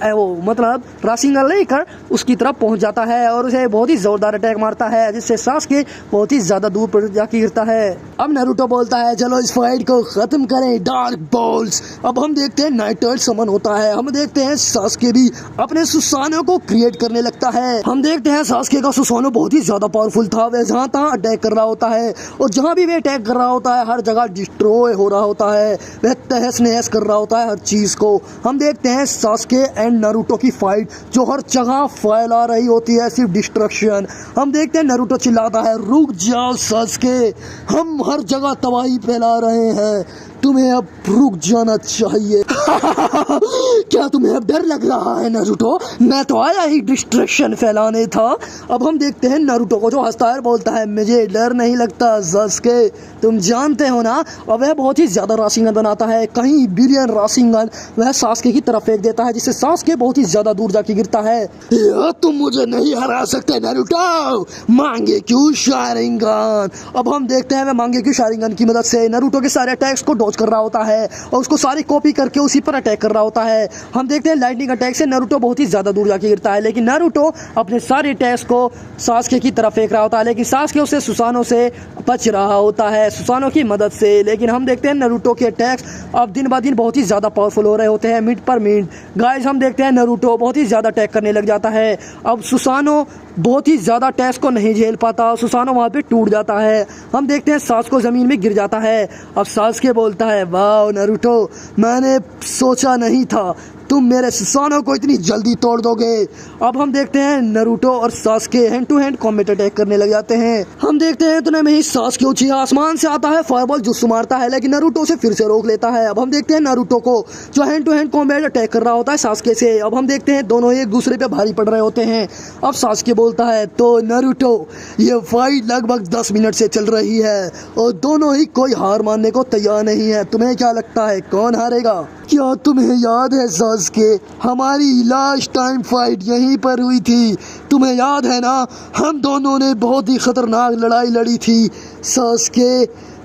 राशिंगन लेकर उसकी तरफ पहुंच जाता है और उसे बहुत ही जोरदार अटैक मारता है जिससे सास्के बहुत ही ज्यादा दूर पर जाके गिरता है। अब नारुतो बोलता है, चलो इस फाइट को खत्म करें डार्क बॉल्स। अब हम देखते हैं नाइटर्ड समन होता है। हम देखते हैं सास्के भी अपने सुसानो को क्रिएट करने लगता है। हम देखते हैं सास्के का सुसानो बहुत ही ज्यादा पावरफुल था, वह जहां तहां अटैक कर रहा होता है और जहां भी वह अटैक कर रहा होता है हर जगह डिस्ट्रॉय हो रहा होता है, वह तहस नहस कर रहा होता है हर चीज को। हम देखते हैं सास्के एंड नारुतो की फाइट जो हर जगह फैला रही होती है सिर्फ डिस्ट्रक्शन। हम देखते हैं नारुतो चिल्लाता है, रुक जाओ सास्के, हम हर जगह तबाही फैला रहे हैं, तुम्हें अब रुक जाना चाहिए। क्या तुम्हें अब डर लग रहा है नारुतो? मैं तो आया ही डिस्ट्रैक्शन फैलाने था। अब हम देखते हैं नारुतो को जो हंसता है बोलता है, मुझे डर नहीं लगता सास्के, तुम जानते हो ना। और वह बहुत ही ज्यादा राशिंगन बनाता है, कहीं बिलियन राशिंगन वह सास्के की तरफ फेंक देता है जिससे सास्के बहुत ही ज्यादा दूर जाके गिरता है। तुम मुझे नहीं हरा सकते नारुतो, मांगे क्यों शारिंगन। अब हम देखते हैं वह मांगे क्यों शारिंगन की मदद से नारुतो के सारे अटैक्स को डॉज कर रहा होता है और उसको सारी कॉपी करके उसी पर अटैक कर रहा होता है। हम देखते हैं लाइटनिंग अटैक से नारुतो बहुत ही ज्यादा दूर जाके गिरता है, लेकिन नारुतो अपने सारे अटैक्स को सास्के की तरफ फेंक रहा होता है, लेकिन सास्के उसे सुसानो से बच रहा होता है सुसानो की मदद से। लेकिन हम देखते हैं नारुतो के अटैक्स अब दिन ब दिन बहुत ही ज्यादा पावरफुल हो रहे होते हैं मिनट पर मिनट। गाइस हम देखते हैं नारुतो बहुत ही ज्यादा अटैक करने लग जाता है। अब सुसानो बहुत ही ज्यादा अटैक्स को नहीं झेल पाता, सुसानो वहां पे टूट जाता है। हम देखते हैं सास्को जमीन में गिर जाता है। अब सास्के बोलता है, वाह नारुतो, मैंने सोचा नहीं था तुम मेरे सुसानो को इतनी जल्दी तोड़ दोगे। अब हम देखते हैं नारुतो और Sasuke hand to hand combat attack करने लग जाते हैं। हम देखते हैं इतने में ही सास्के उचिहा आसमान से आता है, फायरबॉल जुत्सु मारता है, लेकिन नारुतो उसे फिर से रोक लेता है। अब हम देखते हैं नारुतो को जो hand to hand combat attack कर रहा होता है सास्के से। अब हम देखते हैं दोनों एक दूसरे पे भारी पड़ रहे होते हैं। अब सास्के बोलता है, तो नारुतो ये फाइट लगभग 10 मिनट से चल रही है और दोनों ही कोई हार मानने को तैयार नहीं है, तुम्हें क्या लगता है कौन हारेगा? क्या तुम्हें याद है सास्के, हमारी लास्ट टाइम फाइट यहीं पर हुई थी, तुम्हें याद है ना? हम दोनों ने बहुत ही खतरनाक लड़ाई लड़ी थी सास्के।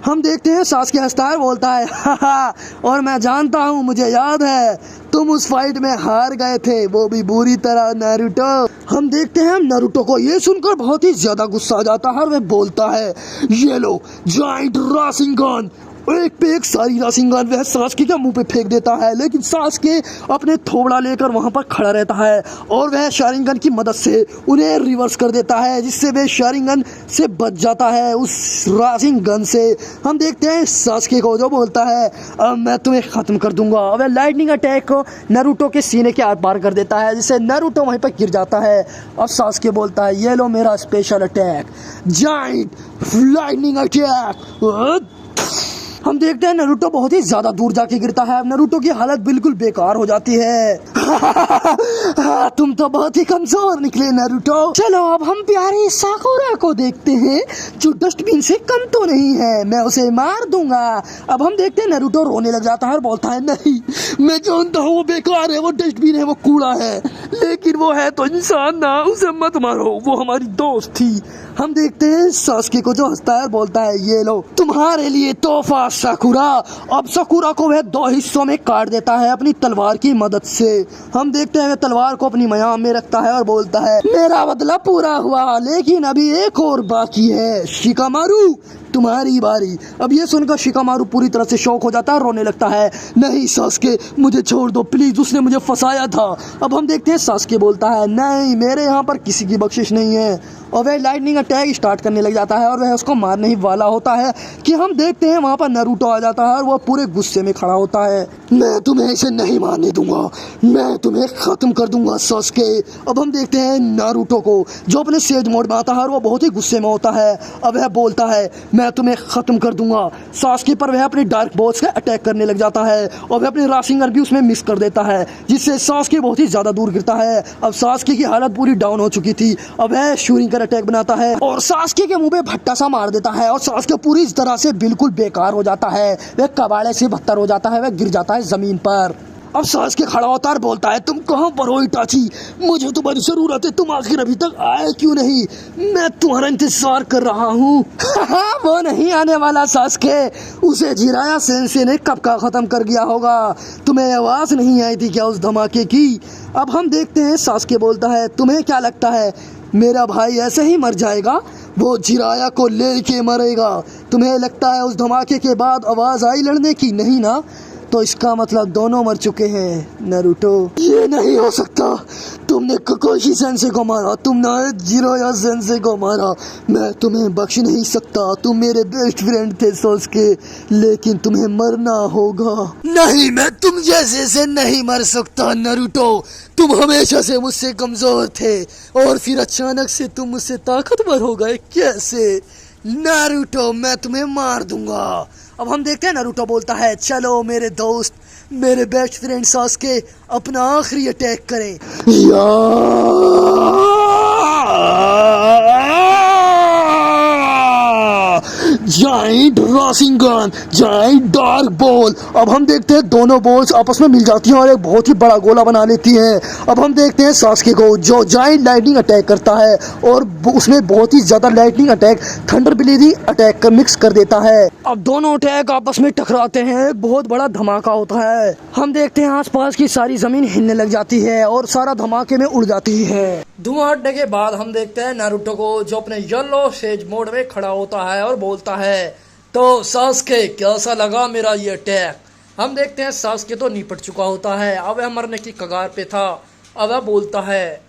हम देखते हैं सास्के हंसता है, बोलता है, हाहा, और मैं जानता हूँ, मुझे याद है तुम उस फाइट में हार गए थे, वो भी बुरी तरह नारुतो। हम देखते हैं नारुतो को ये सुनकर बहुत ही ज्यादा गुस्सा आ जाता है और वह बोलता है, ये लो जाइंट राशिंगन एक पे एक सारी राशिंगन वह सास्के के मुंह पे फेंक देता है, लेकिन सास्के अपने थोबड़ा लेकर वहां पर खड़ा रहता है और वह शारिंगन की मदद से उन्हें रिवर्स कर देता है, जिससे वह शारिंगन से बच जाता है उस राशिंगन से। हम देखते हैं सास्के को जो बोलता है अब मैं तुम्हें खत्म कर दूंगा। वह लाइटनिंग अटैक को नारुतो के सीने के आर पार कर देता है, जिससे नारुतो वहीं पर गिर जाता है। अब सास्के बोलता है ये लो मेरा special attack, giant lightning attack. हम देखते हैं नारुतो बहुत ही ज्यादा दूर जाके गिरता है। नारुतो की हालत बिल्कुल बेकार हो जाती है। तुम तो बहुत ही कमजोर निकले नारुतो। चलो अब हम प्यारी साकुरा को देखते हैं जो डस्टबिन से कम तो नहीं है, मैं उसे मार दूंगा। अब हम देखते हैं नारुतो रोने लग जाता है और बोलता है नहीं, मैं जानता हूँ वो बेकार है, वो डस्टबिन है, वो कूड़ा है, लेकिन वो है तो इंसान ना, उसे मत मारो, वो हमारी दोस्त थी। हम देखते हैं सास्के को जो हंसता है और बोलता है ये लो तुम्हारे लिए तोहफा साकुरा। अब साकुरा को वह 2 हिस्सों में काट देता है अपनी तलवार की मदद से। हम देखते हैं वह तलवार को अपनी मयाम में रखता है और बोलता है मेरा बदला पूरा हुआ, लेकिन अभी एक और बाकी है, शिकामारू तुम्हारी बारी। अब ये सुनकर शिकामारू पूरी तरह से शौक हो जाता है, रोने लगता है नहीं सास्के मुझे छोड़ दो प्लीज, उसने मुझे फंसाया था। अब हम देखते हैं सास्के बोलता है नहीं मेरे यहाँ पर किसी की बख्शिश नहीं है, और वह लाइटनिंग अटैक स्टार्ट करने लग जाता है और वह उसको मारने ही वाला होता है कि हम देखते हैं वहाँ पर नारुतो आ जाता है और वह पूरे गुस्से में खड़ा होता है। मैं तुम्हें इसे नहीं मारने दूंगा, मैं तुम्हें खत्म कर दूंगा सास्के। अब हम देखते हैं नारुतो को जो अपने सेज मोड में आता है और वो बहुत ही गुस्से में होता है। अब वह बोलता है मैं तुम्हें खत्म कर दूंगा। सास्के पर वह अपने डार्क बॉल्स का अटैक करने लग जाता है और वह अपने राशिंगन भी उसमें मिस कर देता है, जिससे सास्के बहुत ही ज्यादा दूर गिरता है। अब सास्के की हालत पूरी डाउन हो चुकी थी। अब वह शूरिंग अटैक बनाता है और सास्के के मुंह पे भट्टा सा मार देता है और सास्के पूरी तरह से बिल्कुल बेकार हो जाता है, वह कबाड़े से बदतर हो जाता है, वह गिर जाता है जमीन पर। अब सास्के खड़ा होता है और बोलता है तुम कहाँ पर हो इटाची, मुझे तुम्हारी जरूरत है, तुम आखिर अभी तक आए क्यों नहीं, मैं तुम्हारा इंतजार कर रहा हूँ। वो नहीं आने वाला सास्के, उसे जिराया सेंसे ने कब का खत्म कर दिया होगा, तुम्हें आवाज नहीं आई थी क्या उस धमाके की। अब हम देखते हैं सास्के बोलता है तुम्हें क्या लगता है मेरा भाई ऐसे ही मर जाएगा, वो जिराया को लेके मरेगा, तुम्हें लगता है उस धमाके के बाद आवाज आई लड़ने की, नहीं ना, तो इसका मतलब दोनों मर चुके हैं नारुतो। ये नहीं हो सकता, तुमने ककोशी सेंसे को मारा, तुमने जिराया सेंसे को मारा, मैं तुम्हें बख्श नहीं सकता, तुम मेरे बेस्ट फ्रेंड थे सास्के, लेकिन तुम्हें मरना होगा। नहीं मैं तुम जैसे से नहीं मर सकता नारुतो, तुम हमेशा से मुझसे कमजोर थे और फिर अचानक से तुम मुझसे ताकतवर हो गए, कैसे नारुतो, मैं तुम्हें मार दूंगा। अब हम देखते हैं नारुतो बोलता है चलो मेरे दोस्त, मेरे बेस्ट फ्रेंड सास्के अपना आखिरी अटैक करें। Giant Rasengan, giant dark ball. अब हम देखते हैं दोनों बॉल्स आपस में मिल जाती हैं और एक बहुत ही बड़ा गोला बना लेती हैं। अब हम देखते हैं सास्के को जो जाइंट लाइटनिंग अटैक करता है और उसमें बहुत ही ज्यादा lightning attack thunder bloody attack का मिक्स कर देता है। अब दोनों अटैक आपस में टकराते हैं, एक बहुत बड़ा धमाका होता है। हम देखते हैं आसपास की सारी जमीन हिलने लग जाती है और सारा धमाके में उड़ जाती है। धुआं हटने के बाद हम देखते हैं नारुतो को जो अपने येलो सेज मोड में खड़ा होता है और बोलता है तो सास्के कैसा लगा मेरा ये अटैक। हम देखते हैं सास्के तो निपट चुका होता है, अब वह मरने की कगार पे था। अब वह बोलता है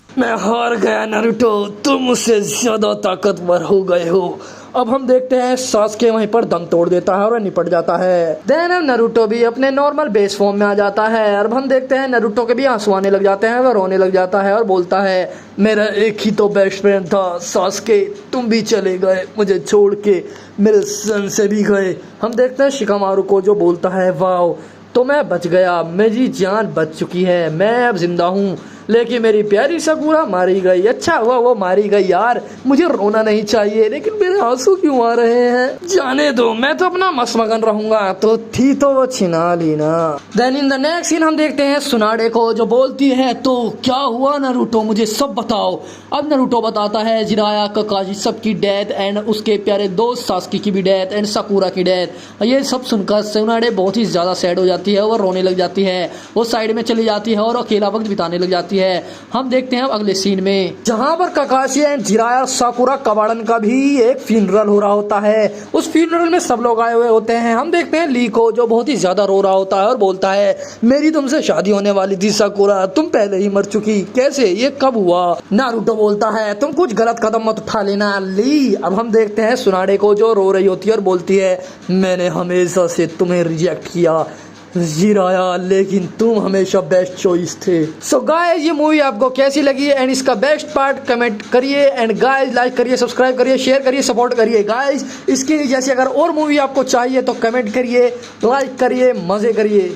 मैं हार गया नारुतो, तुम मुझसे ज्यादा ताकतवर हो गए हो। अब हम देखते हैं सास्के वहीं पर दम तोड़ देता है और निपट जाता है। देन नारुतो भी अपने नॉर्मल बेस फॉर्म में आ जाता है। अब हम देखते हैं नारुतो के भी आंसू आने लग जाते हैं, वह रोने लग जाता है और बोलता है मेरा एक ही तो बेस्ट फ्रेंड था सास्के, तुम भी चले गए मुझे छोड़ के, मेरे सन से भी गए। हम देखते हैं शिकामारू को जो बोलता है वाओ तो मैं बच गया, मेरी जान बच चुकी है, मैं अब जिंदा हूँ, लेकिन मेरी प्यारी साकुरा मारी गई। अच्छा हुआ वो मारी गई यार, मुझे रोना नहीं चाहिए, लेकिन मेरे आंसू क्यों आ रहे हैं, जाने दो, मैं तो अपना मस्त मगन रहूंगा। तो थी तो वो छिना ली ना। Then in the next scene हम देखते हैं सुनाडे को जो बोलती है तो क्या हुआ नारुतो मुझे सब बताओ। अब नारुतो बताता है जिराया ककाशी सबकी डेथ एंड उसके प्यारे दोस्त सास्की की भी डेथ एंड साकुरा की डेथ। ये सब सुनकर सुनाडे बहुत ही ज्यादा सैड हो जाती है, वो रोने लग जाती है, वो साइड में चली जाती है और अकेला वक्त बिताने लग जाती है। जाती है। हम देखते हैं अब अगले सीन में, जहाँ पर काकाशी एंड जिराया साकुरा कबाड़न का भी एक फ्यूनरल हो रहा होता है। उस फ्यूनरल में सब लोग आए हुए होते हैं। हम देखते हैं ली को, जो बहुत ही ज्यादा रो रहा होता है और बोलता है मेरी तुमसे शादी होने वाली थी साकुरा, तुम पहले ही मर चुकी, कैसे, ये कब हुआ? नारुतो बोलता है तुम कुछ गलत कदम मत उठा लेना ली। अब हम देखते हैं सुनाडे को, जो रो रही होती है और बोलती है मैंने हमेशा से तुम्हें रिजेक्ट किया जिराया, लेकिन तुम हमेशा बेस्ट चॉइस थे। सो गाइस, ये मूवी आपको कैसी लगी एंड इसका बेस्ट पार्ट कमेंट करिए एंड गाइस लाइक करिए, सब्सक्राइब करिए, शेयर करिए, सपोर्ट करिए गाइस। इसके जैसे अगर और मूवी आपको चाहिए तो कमेंट करिए, लाइक करिए, मजे करिए।